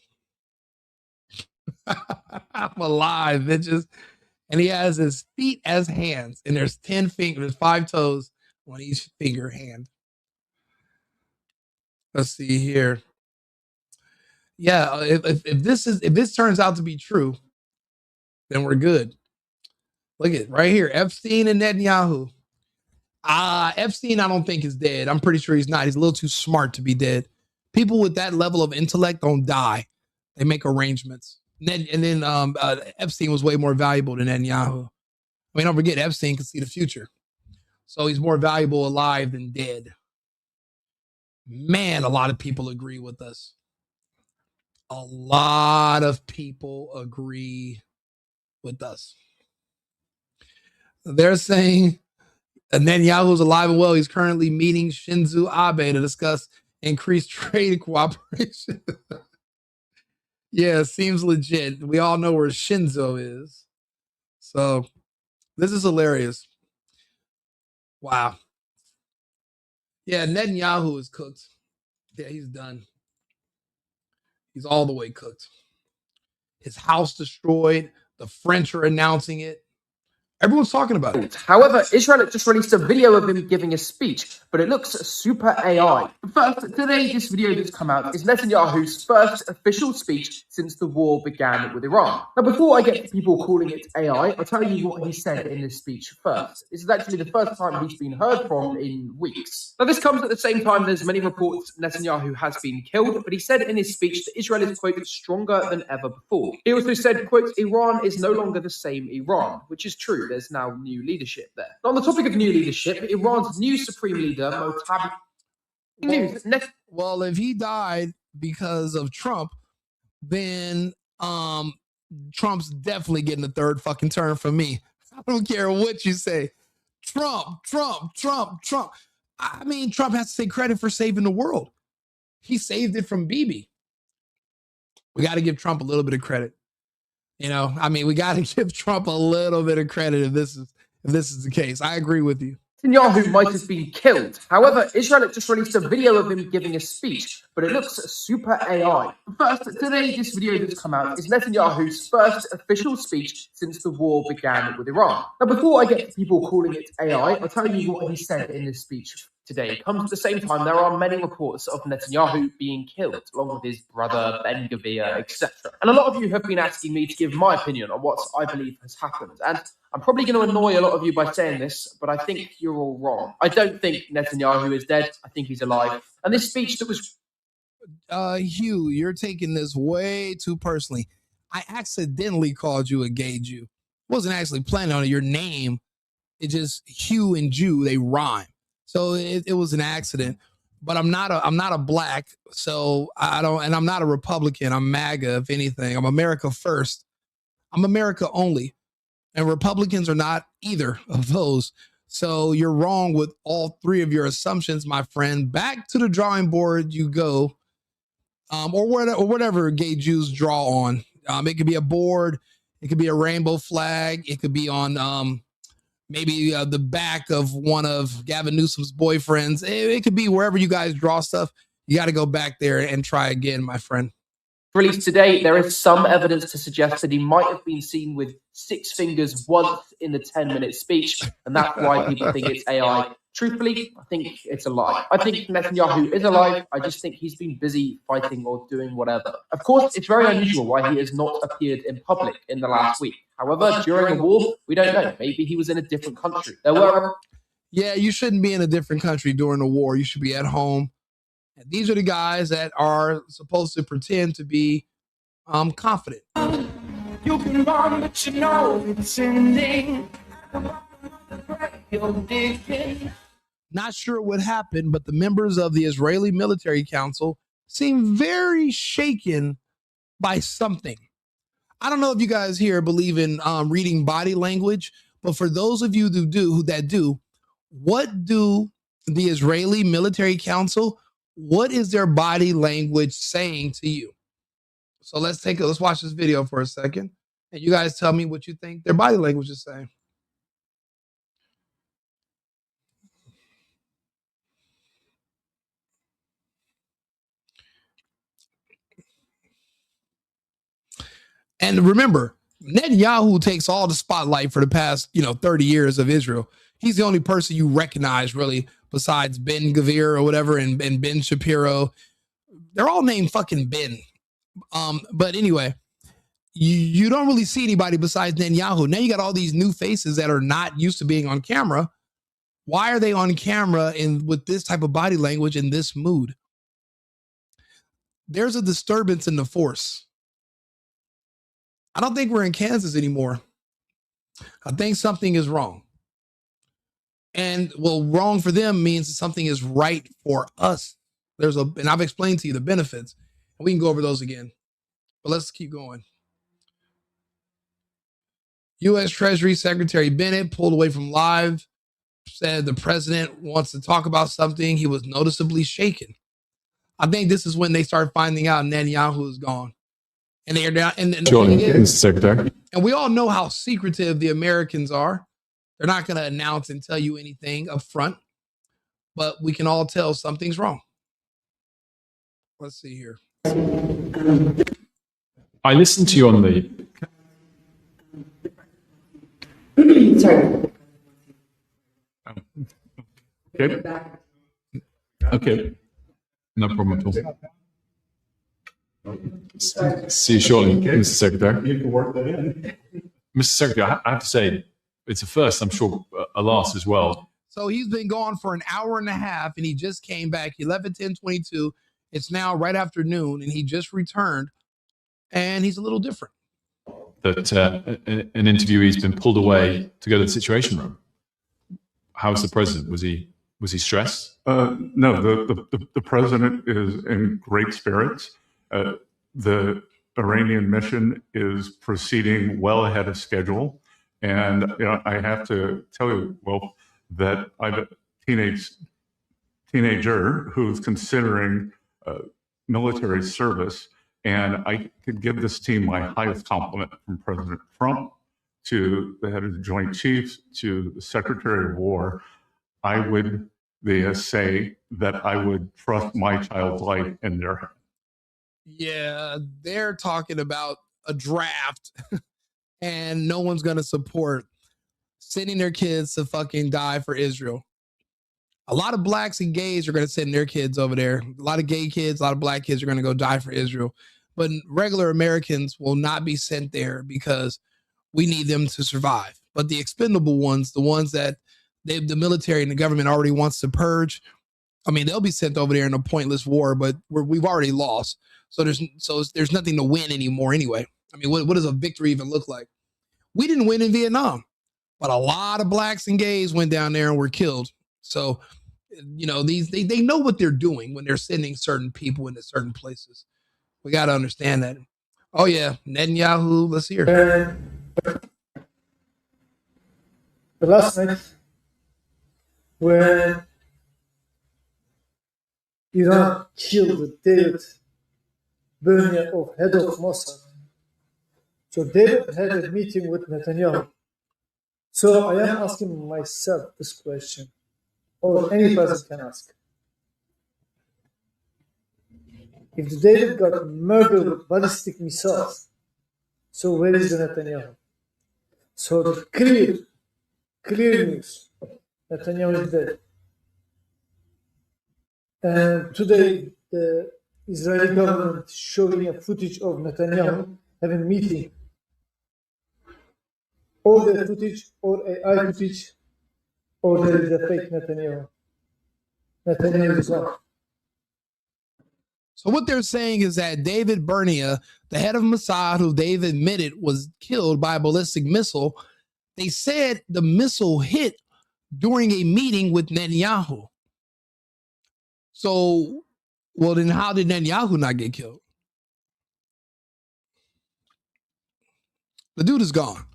I'm alive, bitches. And he has his feet as hands, and there's 10 fingers, 5 toes on each finger hand. Let's see here. Yeah, if this turns out to be true, then we're good. Look at right here, Epstein and Netanyahu. Epstein, I don't think is dead. I'm pretty sure he's not. He's a little too smart to be dead. People with that level of intellect don't die. They make arrangements. And then Epstein was way more valuable than Netanyahu. I mean, don't forget, Epstein could see the future. So he's more valuable alive than dead. Man, a lot of people agree with us. A lot of people agree with us. They're saying Netanyahu's alive and well. He's currently meeting Shinzo Abe to discuss increased trade cooperation. Yeah, seems legit. We all know where Shinzo is. So this is hilarious. Wow. Yeah, Netanyahu is cooked. Yeah, he's done. He's all the way cooked. His house destroyed. The French are announcing it. Everyone's talking about it. However, Israel just released a video of him giving a speech, but it looks super AI. First, today, this video that's come out is Netanyahu's first official speech since the war began with Iran. Now, before I get to people calling it AI, I'll tell you what he said in this speech first. This is actually the first time he's been heard from in weeks. Now, this comes at the same time there's many reports Netanyahu has been killed, but he said in his speech that Israel is, quote, stronger than ever before. He also said, quote, Iran is no longer the same Iran, which is true. There's now new leadership there. Now, on the topic of new leadership, Iran's new supreme leader, Well, if he died because of Trump, then Trump's definitely getting the third fucking term from me. I don't care what you say. Trump. I mean, Trump has to take credit for saving the world. He saved it from Bibi. We got to give Trump a little bit of credit. You know, I mean, we got to give Trump a little bit of credit if this is the case. I agree with you. Netanyahu might have been killed. However, Israel just released a video of him giving a speech, but it looks super AI. First, today, this video that's come out is Netanyahu's first official speech since the war began with Iran. Now, before I get to people calling it AI, I'll tell you what he said in this speech today. It comes at the same time there are many reports of Netanyahu being killed, along with his brother, Ben Gvir, etc. And a lot of you have been asking me to give my opinion on what I believe has happened. And I'm probably going to annoy a lot of you by saying this, but I think you're all wrong. I don't think Netanyahu is dead. I think he's alive. And this speech that was... Hugh, you're taking this way too personally. I accidentally called you a gay Jew. Wasn't actually planning on it. Your name, it just Hugh and Jew, they rhyme. So it was an accident. But I'm not a black, so I don't, and I'm not a Republican. I'm MAGA, if anything. I'm America first. I'm America only. And Republicans are not either of those. So you're wrong with all three of your assumptions, my friend. Back to the drawing board you go, or whatever gay Jews draw on. It could be a board. It could be a rainbow flag. It could be on maybe the back of one of Gavin Newsom's boyfriends. It could be wherever you guys draw stuff. You got to go back there and try again, my friend. Released today, there is some evidence to suggest that he might have been seen with 6 fingers once in the 10-minute speech, and that's why people think it's AI. Truthfully, I think it's a lie. I think Netanyahu is alive. I just think he's been busy fighting or doing whatever. Of course, it's very unusual why he has not appeared in public in the last week. However, during a war, we don't know. Maybe he was in a different country. There were... Yeah, you shouldn't be in a different country during the war. You should be at home. And these are the guys that are supposed to pretend to be confident. You can run, but you know it's ending. Not sure what happened, but the members of the Israeli Military Council seem very shaken by something. I don't know if you guys here believe in reading body language, but for those of you who do, what do the Israeli Military Council, what is their body language saying to you? So let's watch this video for a second, and you guys tell me what you think their body language is saying. And remember, Netanyahu takes all the spotlight for the past, 30 years of Israel. He's the only person you recognize, really, besides Ben Gvir or whatever, and Ben Shapiro. They're all named fucking Ben. But anyway, you don't really see anybody besides Netanyahu. Now you got all these new faces that are not used to being on camera. Why are they on camera with this type of body language in this mood? There's a disturbance in the force. I don't think we're in Kansas anymore. I think something is wrong. And wrong for them means something is right for us. And I've explained to you the benefits. And we can go over those again. But let's keep going. U.S. Treasury Secretary Bennett pulled away from live, said the president wants to talk about something. He was noticeably shaken. I think this is when they start finding out Netanyahu is gone. And they are down. Mr. Secretary. And we all know how secretive the Americans are. They're not going to announce and tell you anything up front, but we can all tell something's wrong. Let's see here. I listened to you on the... Sorry. Okay. No problem at all. See you shortly, Mr. Secretary. You can work that in. Mr. Secretary, I have to say, it's a first, I'm sure, a last as well. So he's been gone for an hour and a half, and he just came back. He left at 10:22. It's now right after noon, and he just returned, and he's a little different. That an interviewee's been pulled away to go to the Situation Room. How's the president? Was he stressed? No, the president is in great spirits. The Iranian mission is proceeding well ahead of schedule. And I have to tell you, that I have a teenager who's considering military service. And I could give this team my highest compliment, from President Trump to the head of the Joint Chiefs to the Secretary of War. I would say that I would trust my child's life in their hands. Yeah, they're talking about a draft and no one's going to support sending their kids to fucking die for Israel. A lot of blacks and gays are going to send their kids over there. A lot of gay kids, a lot of black kids are going to go die for Israel. But regular Americans will not be sent there because we need them to survive. But the expendable ones, the ones that the military and the government already wants to purge, I mean, they'll be sent over there in a pointless war, but we've already lost. So there's nothing to win anymore anyway. I mean, what does a victory even look like? We didn't win in Vietnam, but a lot of blacks and gays went down there and were killed. So, they know what they're doing when they're sending certain people into certain places. We got to understand that. Oh, yeah. Netanyahu, let's hear. The last night, when Iran killed David Bernier of head of Mossad, So David had a meeting with Netanyahu. So I am asking myself this question, or any person can ask. If David got murdered with ballistic missiles, so where is the Netanyahu? So the clear news, Netanyahu is dead. And today, the Israeli government showing a footage of Netanyahu having a meeting. All the footage, or AI footage, or there is a fake Netanyahu. Netanyahu is gone. So what they're saying is that David Bernia, the head of Mossad, who they've admitted was killed by a ballistic missile, they said the missile hit during a meeting with Netanyahu. So, well, then how did Netanyahu not get killed? The dude is gone.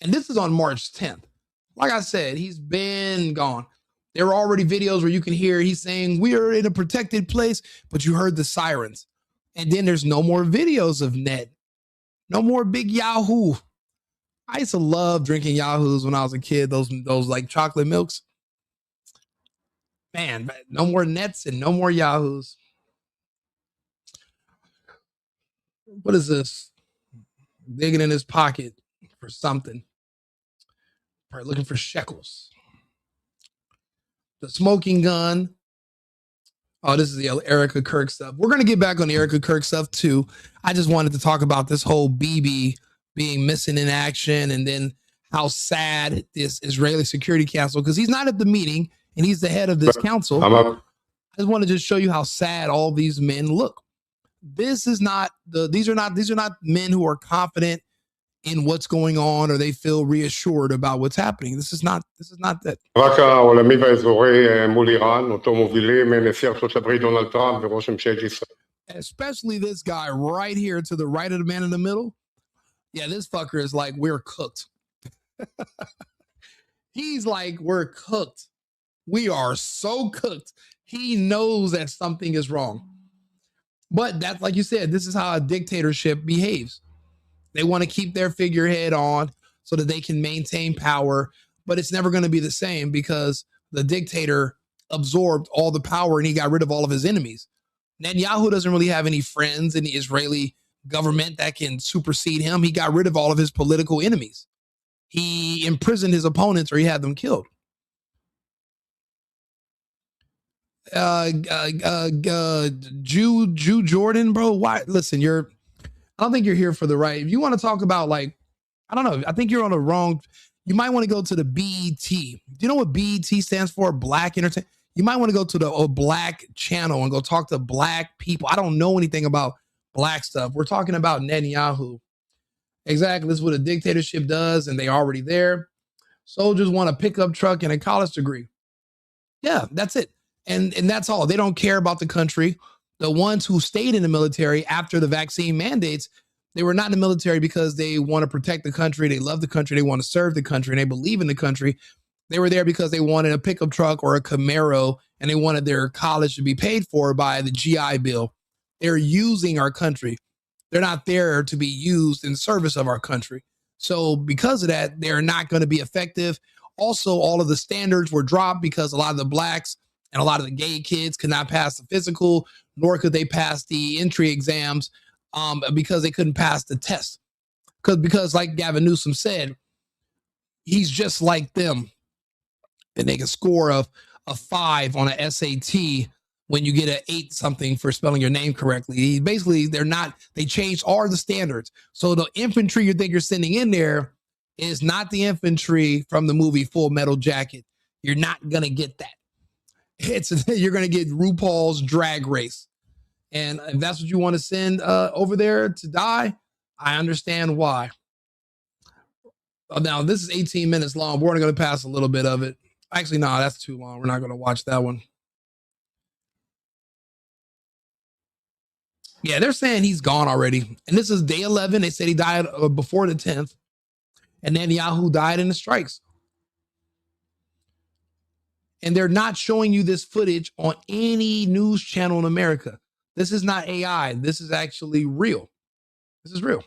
And this is on March 10th. Like I said, he's been gone. There are already videos where you can hear he's saying, we are in a protected place, but you heard the sirens. And then there's no more videos of Ned. No more big Yahoo. I used to love drinking Yahoos when I was a kid, those like chocolate milks. Man, no more Nets and no more Yahoos. What is this? Digging in his pocket for something. Probably looking for shekels. The smoking gun. Oh, this is the Erica Kirk stuff. We're going to get back on the Erica Kirk stuff too. I just wanted to talk about this whole Bibi being missing in action, and then how sad this Israeli Security Council, because he's not at the meeting and he's the head of this council. I just want to just show you how sad all these men look. These are not men who are confident in what's going on, or they feel reassured about what's happening. This is not that. רק העולמי והאזורי מול איראן, אותו מובילים נשיא ארצות הברית דונלד טראמפ וראש ממשלת ישראל. Especially this guy right here to the right of the man in the middle. Yeah, this fucker is like, we're cooked. He's like, we're cooked. We are so cooked. He knows that something is wrong. But that's, like you said, this is how a dictatorship behaves. They want to keep their figurehead on so that they can maintain power, but it's never going to be the same because the dictator absorbed all the power and he got rid of all of his enemies. Netanyahu doesn't really have any friends in the Israeli government that can supersede him. He got rid of all of his political enemies. He imprisoned his opponents or he had them killed. Jew Jordan, bro. Why? Listen, I don't think you're here for the right. If you want to talk about, like, I don't know, I think you're on the wrong. You might want to go to the BET. Do you know what BET stands for? Black Entertainment. You might want to go to the black channel and go talk to black people. I don't know anything about black stuff. We're talking about Netanyahu. Exactly. This is what a dictatorship does, and they're already there. Soldiers want a pickup truck and a college degree. Yeah, that's it. And that's all. They don't care about the country. The ones who stayed in the military after the vaccine mandates, they were not in the military because they want to protect the country. They love the country. They want to serve the country, and they believe in the country. They were there because they wanted a pickup truck or a Camaro, and they wanted their college to be paid for by the GI Bill. They're using our country. They're not there to be used in service of our country. So because of that, they're not going to be effective. Also, all of the standards were dropped because a lot of the blacks and a lot of the gay kids could not pass the physical, nor could they pass the entry exams because they couldn't pass the test. Because like Gavin Newsom said, he's just like them. And they can score a 5 on an SAT when you get an 8 something for spelling your name correctly. Basically, they changed all the standards. So the infantry you think you're sending in there is not the infantry from the movie Full Metal Jacket. You're not going to get that. You're going to get RuPaul's Drag Race. And if that's what you want to send over there to die, I understand why. Now, this is 18 minutes long. We're only going to pass a little bit of it. Actually, no, that's too long. We're not going to watch that one. Yeah, they're saying he's gone already. And this is day 11. They said he died before the 10th. And Netanyahu died in the strikes. And they're not showing you this footage on any news channel in America. This is not AI. This is actually real. This is real.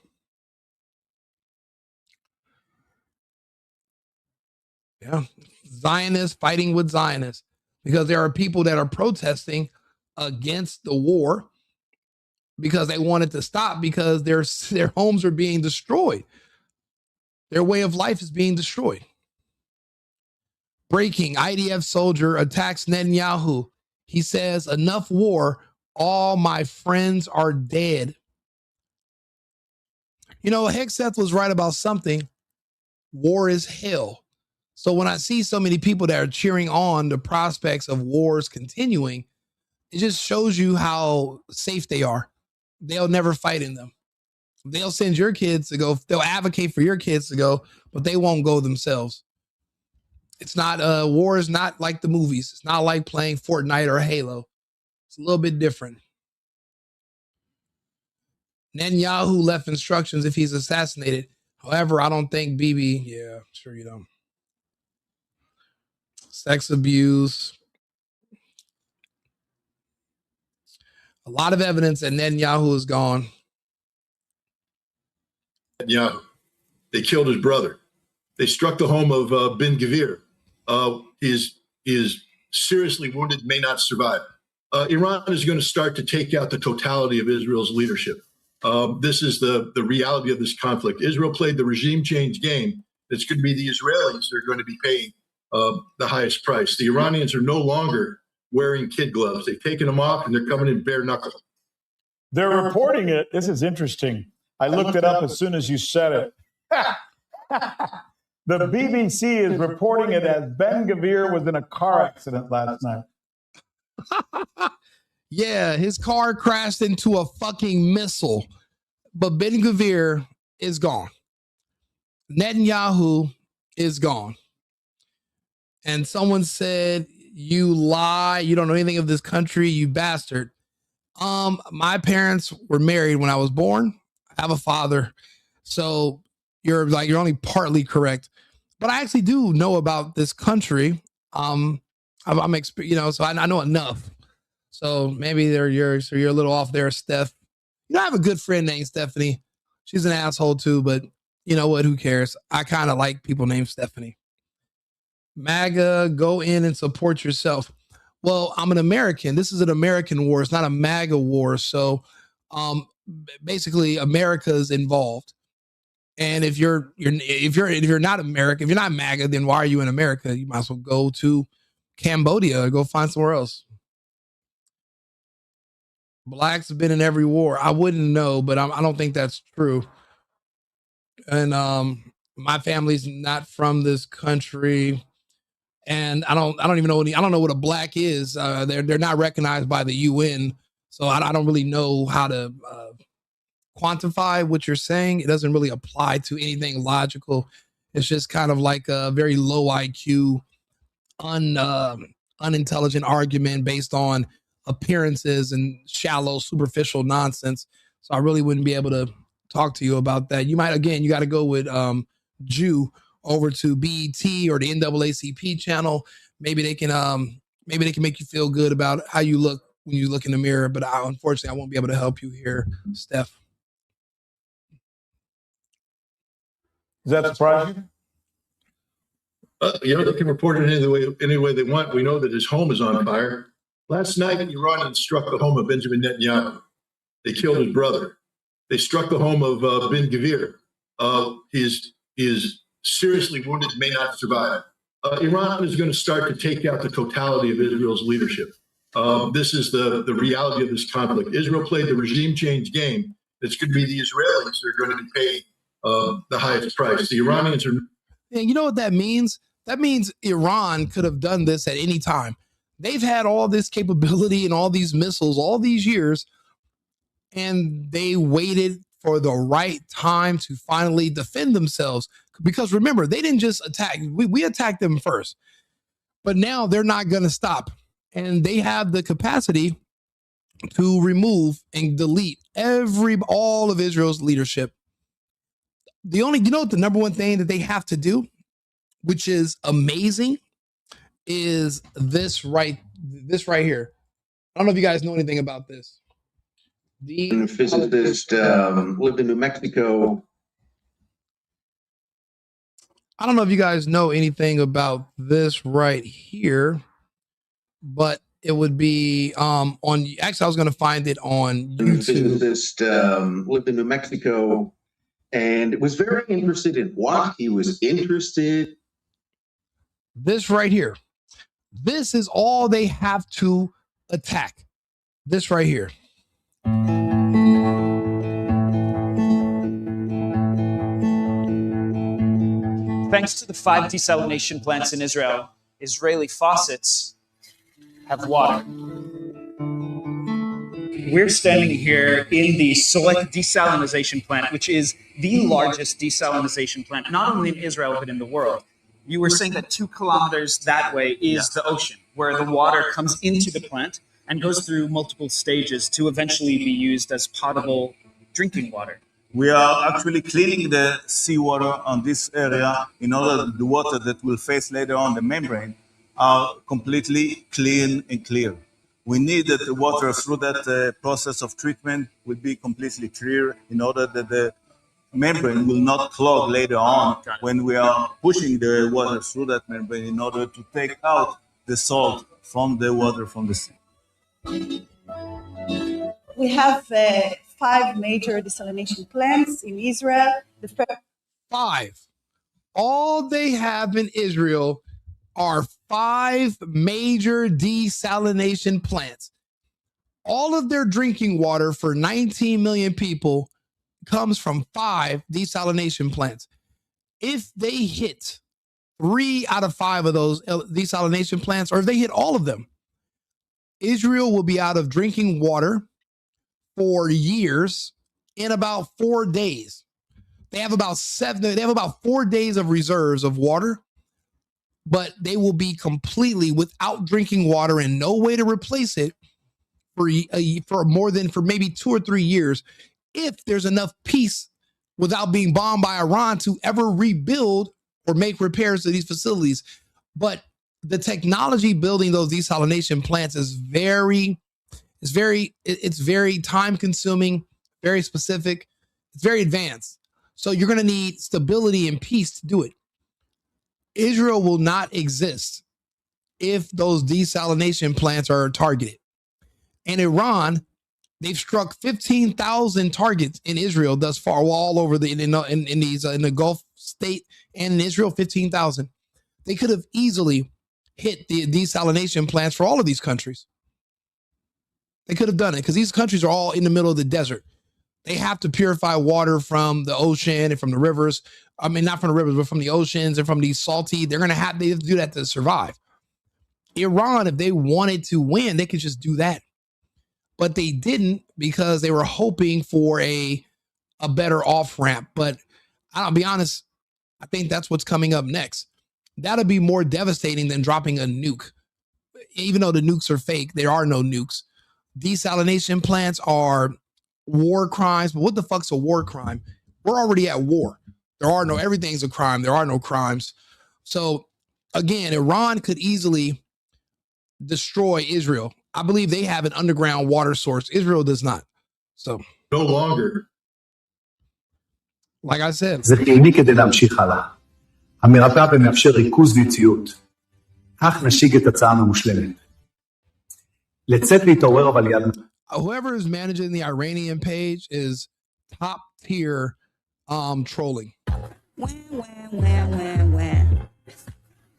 Yeah. Zionists fighting with Zionists, because there are people that are protesting against the war because they want it to stop, because their homes are being destroyed. Their way of life is being destroyed. Breaking: IDF soldier attacks Netanyahu. He says, enough war. All my friends are dead. You know, Hegseth was right about something. War is hell. So when I see so many people that are cheering on the prospects of wars continuing, it just shows you how safe they are. They'll never fight in them. They'll send your kids to go. They'll advocate for your kids to go, but they won't go themselves. It's not, war is not like the movies. It's not like playing Fortnite or Halo. It's a little bit different. Netanyahu left instructions if he's assassinated. However, I don't think Bibi, yeah, sure you don't. Sex abuse. A lot of evidence that Netanyahu is gone. Netanyahu. They killed his brother. They struck the home of Ben Gvir. He is seriously wounded, may not survive. Iran is going to start to take out the totality of Israel's leadership. This is the reality of this conflict. Israel played the regime change game. It's going to be the Israelis that are going to be paying the highest price. The Iranians are no longer wearing kid gloves. They've taken them off and they're coming in bare knuckle. They're reporting it. This is interesting. I looked it up as soon as you said it. The BBC is reporting it as Ben Gvir was in a car accident last night. Yeah, his car crashed into a fucking missile. But Ben Gvir is gone. Netanyahu is gone. And someone said, you lie, you don't know anything of this country, you bastard. My parents were married when I was born. I have a father. So you're only partly correct. But I actually do know about this country. So I know enough. So maybe you're a little off there, Steph. You know, I have a good friend named Stephanie. She's an asshole too, but you know what? Who cares? I kind of like people named Stephanie. MAGA, go in and support yourself. Well, I'm an American. This is an American war. It's not a MAGA war. So basically America's involved. And if you're not American, if you're not MAGA, then why are you in America? You might as well go to Cambodia or go find somewhere else. Blacks have been in every war. I wouldn't know, but I don't think that's true. And my family's not from this country, and I don't even know I don't know what a black is. They're not recognized by the UN, so I don't really know how to quantify what you're saying. It doesn't really apply to anything logical. It's just kind of like a very low IQ, unintelligent argument based on appearances and shallow, superficial nonsense. So I really wouldn't be able to talk to you about that. You got to go with Jew over to BET or the NAACP channel. Maybe they can make you feel good about how you look when you look in the mirror. But unfortunately, I won't be able to help you here, Steph. Does that surprise you? They can report it any way they want. We know that his home is on fire. Last night, the Iranians struck the home of Benjamin Netanyahu. They killed his brother. They struck the home of Ben Gvir. He is seriously wounded, may not survive. Iran is going to start to take out the totality of Israel's leadership. This is the reality of this conflict. Israel played the regime change game. It's going to be the Israelis that are going to be paying the highest price. The Iranians are... And you know what that means? That means Iran could have done this at any time. They've had all this capability and all these missiles all these years, and they waited for the right time to finally defend themselves. Because remember, they didn't just attack. We attacked them first, but now they're not going to stop. And they have the capacity to remove and delete all of Israel's leadership. The number one thing that they have to do, which is amazing, is this right here. I don't know if you guys know anything about this. The physicist lived in New Mexico. I don't know if you guys know anything about this right here, but it would be on. Actually, I was going to find it on YouTube. Physicist lived in New Mexico and was very interested in what he was interested. This right here. This is all they have to attack. This right here. Thanks to the 5 desalination plants in Israel, Israeli faucets have water. We're standing here in the Select desalination plant, which is the largest desalination plant, not only in Israel, but in the world. You were saying that 2 kilometers that way is the ocean, where the water comes into the plant and goes through multiple stages to eventually be used as potable drinking water. We are actually cleaning the seawater on this area in order that the water that will face later on the membrane are completely clean and clear. We need that the water through that process of treatment will be completely clear in order that the membrane will not clog later on when we are pushing the water through that membrane in order to take out the salt from the water from the sea. We have 5 major desalination plants in Israel. The first 5. All they have in Israel are 5 major desalination plants. All of their drinking water for 19 million people comes from 5 desalination plants. If they hit 3 out of 5 of those desalination plants, or if they hit all of them, Israel will be out of drinking water for years in about 4 days. They have about 4 days of reserves of water, but they will be completely without drinking water and no way to replace it for maybe 2 or 3 years, if there's enough peace without being bombed by Iran to ever rebuild or make repairs to these facilities. But the technology building those desalination plants is very time consuming, very specific, it's very advanced. So you're going to need stability and peace to do it. Israel will not exist if those desalination plants are targeted. And Iran, they've struck 15,000 targets in Israel thus far, all over in the Gulf state and in Israel, 15,000. They could have easily hit the desalination plants for all of these countries. They could have done it because these countries are all in the middle of the desert. They have to purify water from the ocean and from the rivers. I mean, not from the rivers, but from the oceans and from these salty. They have to do that to survive. Iran, if they wanted to win, they could just do that. But they didn't because they were hoping for a better off-ramp. But I'll be honest, I think that's what's coming up next. That'll be more devastating than dropping a nuke. Even though the nukes are fake, there are no nukes. Desalination plants are war crimes. But what the fuck's a war crime? We're already at war. Everything's a crime. There are no crimes. So again, Iran could easily destroy Israel. I believe they have an underground water source. Israel does not. So no longer. Like I said. זה חיוני כדי להמשיך הלאה. המרפא ומאפשר ריכוז ויציאות. כך נשיג את הצעה המושלמת. לצאת להתעורר אבל יד. Whoever is managing the Iranian page is top tier trolling. When.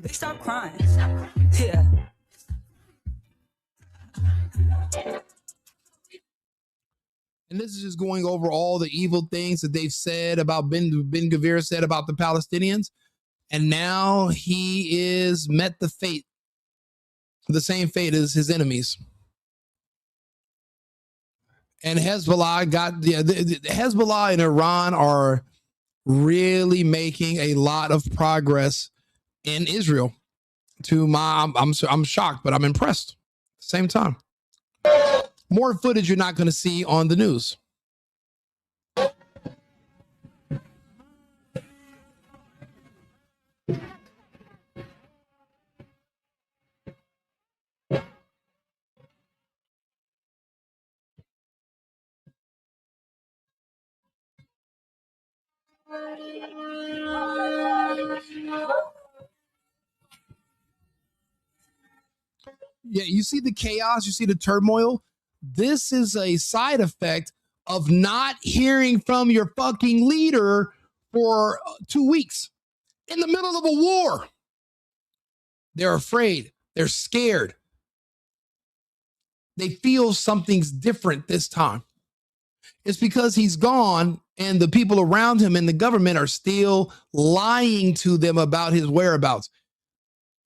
They stop crying. Yeah. And this is just going over all the evil things that they've said about Ben Gvir said about the Palestinians. And now he is met the same fate as his enemies. And Hezbollah Hezbollah and Iran are really making a lot of progress in Israel. I'm shocked, but I'm impressed at the same time. More footage you're not going to see on the news. Yeah, you see the chaos, you see the turmoil. This is a side effect of not hearing from your fucking leader for 2 weeks in the middle of a war. They're afraid. They're scared. They feel something's different this time. It's because he's gone and the people around him and the government are still lying to them about his whereabouts.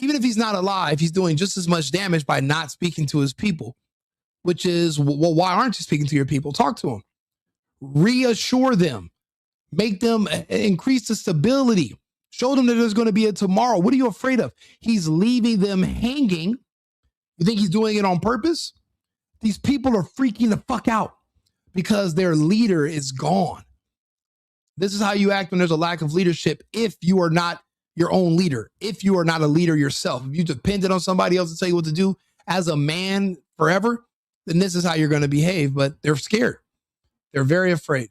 Even if he's not alive, he's doing just as much damage by not speaking to his people, which is, well, why aren't you speaking to your people? Talk to them. Reassure them. Make them increase the stability. Show them that there's going to be a tomorrow. What are you afraid of? He's leaving them hanging. You think he's doing it on purpose? These people are freaking the fuck out because their leader is gone. This is how you act when there's a lack of leadership if you are not your own leader, if you are not a leader yourself. If you depended on somebody else to tell you what to do as a man forever, then this is how you're going to behave. But they're scared. They're very afraid.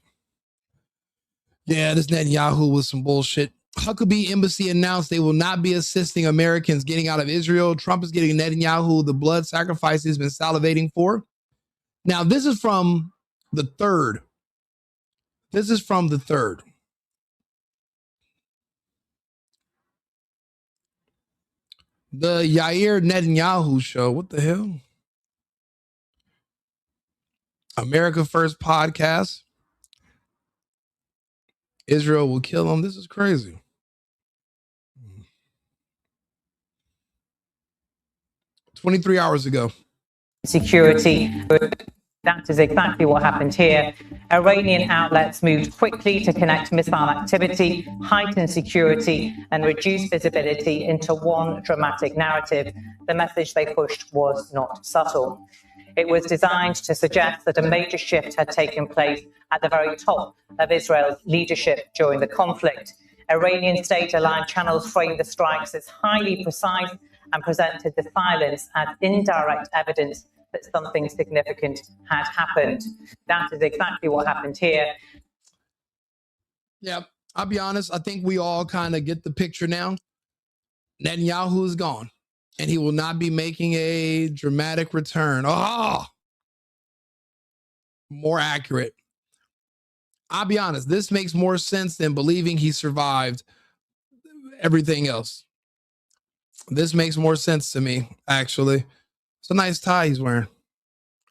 Yeah, this Netanyahu was some bullshit. Huckabee Embassy announced they will not be assisting Americans getting out of Israel. Trump is getting Netanyahu the blood sacrifice he's been salivating for. Now, this is from the 3rd. This is from the 3rd. The Yair Netanyahu show. What the hell? America First podcast. Israel will kill him. This is crazy. "23 hours ago. Security. That is exactly what happened here. Iranian outlets moved quickly to connect missile activity, heighten security, and reduce visibility into one dramatic narrative. The message they pushed was not subtle. It was designed to suggest that a major shift had taken place at the very top of Israel's leadership during the conflict. Iranian state-aligned channels framed the strikes as highly precise and presented the silence as indirect evidence that something significant had happened. That is exactly what happened here. Yeah, I'll be honest. I think we all kind of get the picture now. Netanyahu is gone, and he will not be making a dramatic return. Oh, more accurate. I'll be honest. This makes more sense than believing he survived everything else. This makes more sense to me, actually. It's a nice tie he's wearing.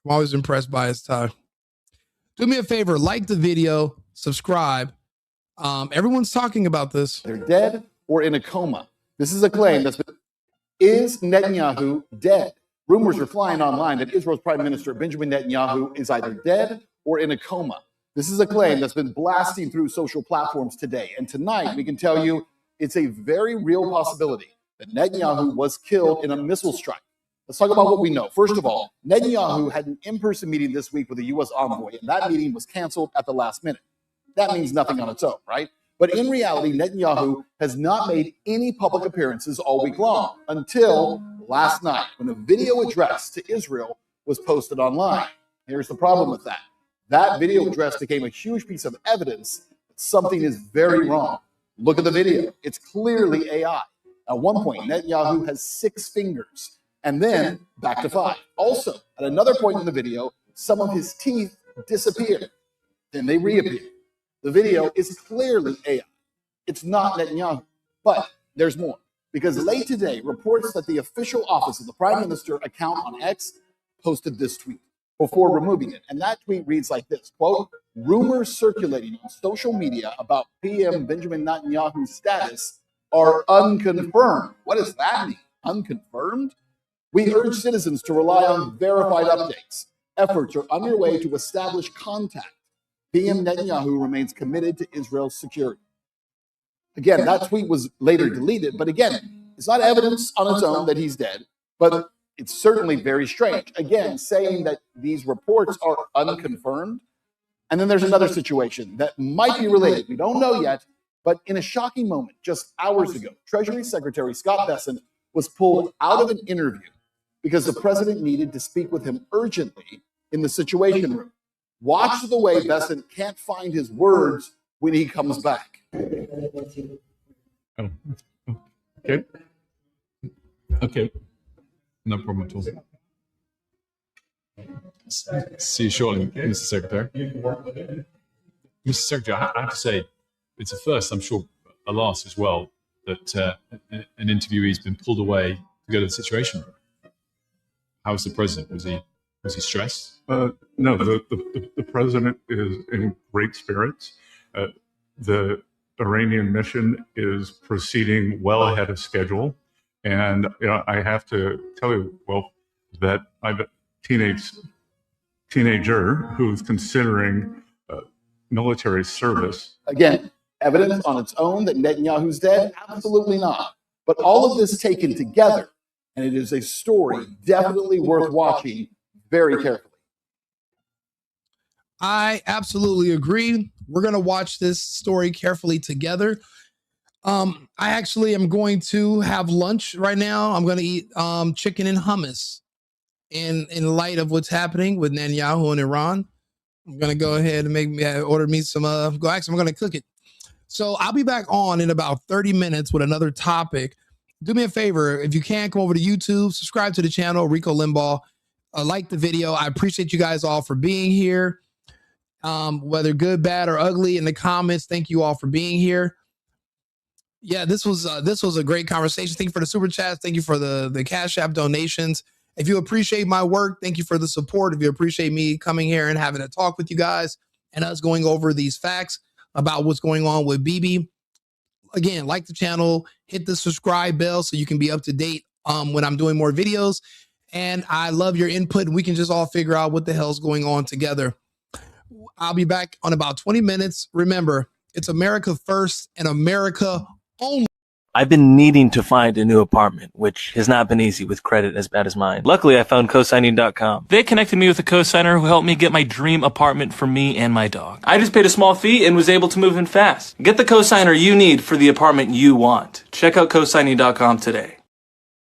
I'm always impressed by his tie. Do me a favor, like the video, subscribe. Everyone's talking about this. They're dead or in a coma. This is a claim that's been... Is Netanyahu dead? Rumors are flying online that Israel's Prime Minister Benjamin Netanyahu is either dead or in a coma. This is a claim that's been blasting through social platforms today. And tonight, we can tell you it's a very real possibility that Netanyahu was killed in a missile strike. Let's talk about what we know. First of all, Netanyahu had an in-person meeting this week with a U.S. envoy, and that meeting was canceled at the last minute. That means nothing on its own, right? But in reality, Netanyahu has not made any public appearances all week long until last night when a video address to Israel was posted online. Here's the problem with that. That video address became a huge piece of evidence that something is very wrong. Look at the video. It's clearly AI. At one point, Netanyahu has 6 fingers, and then back to 5. Also, at another point in the video, some of his teeth disappear. Then they reappear. The video is clearly AI. It's not Netanyahu. But there's more. Because late today, reports that the official office of the Prime Minister account on X posted this tweet before removing it. And that tweet reads like this, quote, "Rumors circulating on social media about PM Benjamin Netanyahu's status are unconfirmed." What does that mean? Unconfirmed? We urge citizens to rely on verified updates. Efforts are underway to establish contact. PM Netanyahu remains committed to Israel's security. Again, that tweet was later deleted, but again, it's not evidence on its own that he's dead, but it's certainly very strange. Again, saying that these reports are unconfirmed. And then there's another situation that might be related. We don't know yet, but in a shocking moment just hours ago, Treasury Secretary Scott Bessent was pulled out of an interview because the president needed to speak with him urgently in the Situation Room. Watch the way Bessent can't find his words when he comes back. Okay. No problem at all. See you shortly, Mr. Secretary. Mr. Secretary, I have to say, it's a first, I'm sure a last as well, that an interviewee's been pulled away to go to the Situation Room. How was the president? Was he stressed? No, the president is in great spirits. The Iranian mission is proceeding well ahead of schedule. And I have to tell you, that I have a teenager who's considering military service. Again, evidence on its own that Netanyahu's dead? Absolutely not. But all of this taken together, and it is a story definitely worth watching very carefully. I absolutely agree. We're going to watch this story carefully together. I actually am going to have lunch right now. I'm going to eat chicken and hummus in light of what's happening with Netanyahu and Iran. I'm going to go ahead and order me some, I'm going to cook it. So I'll be back on in about 30 minutes with another topic. Do me a favor. If you can, come over to YouTube, subscribe to the channel, Rico Limbaugh, like the video. I appreciate you guys all for being here. Whether good, bad, or ugly in the comments, thank you all for being here. Yeah, this was a great conversation. Thank you for the super chats. Thank you for the Cash App donations. If you appreciate my work, thank you for the support. If you appreciate me coming here and having a talk with you guys and us going over these facts about what's going on with Bibi, again, like the channel, hit the subscribe bell so you can be up to date when I'm doing more videos. And I love your input. We can just all figure out what the hell's going on together. I'll be back on about 20 minutes. Remember, it's America first and America only. I've been needing to find a new apartment, which has not been easy with credit as bad as mine. Luckily, I found cosigning.com. They connected me with a cosigner who helped me get my dream apartment for me and my dog. I just paid a small fee and was able to move in fast. Get the cosigner you need for the apartment you want. Check out cosigning.com today.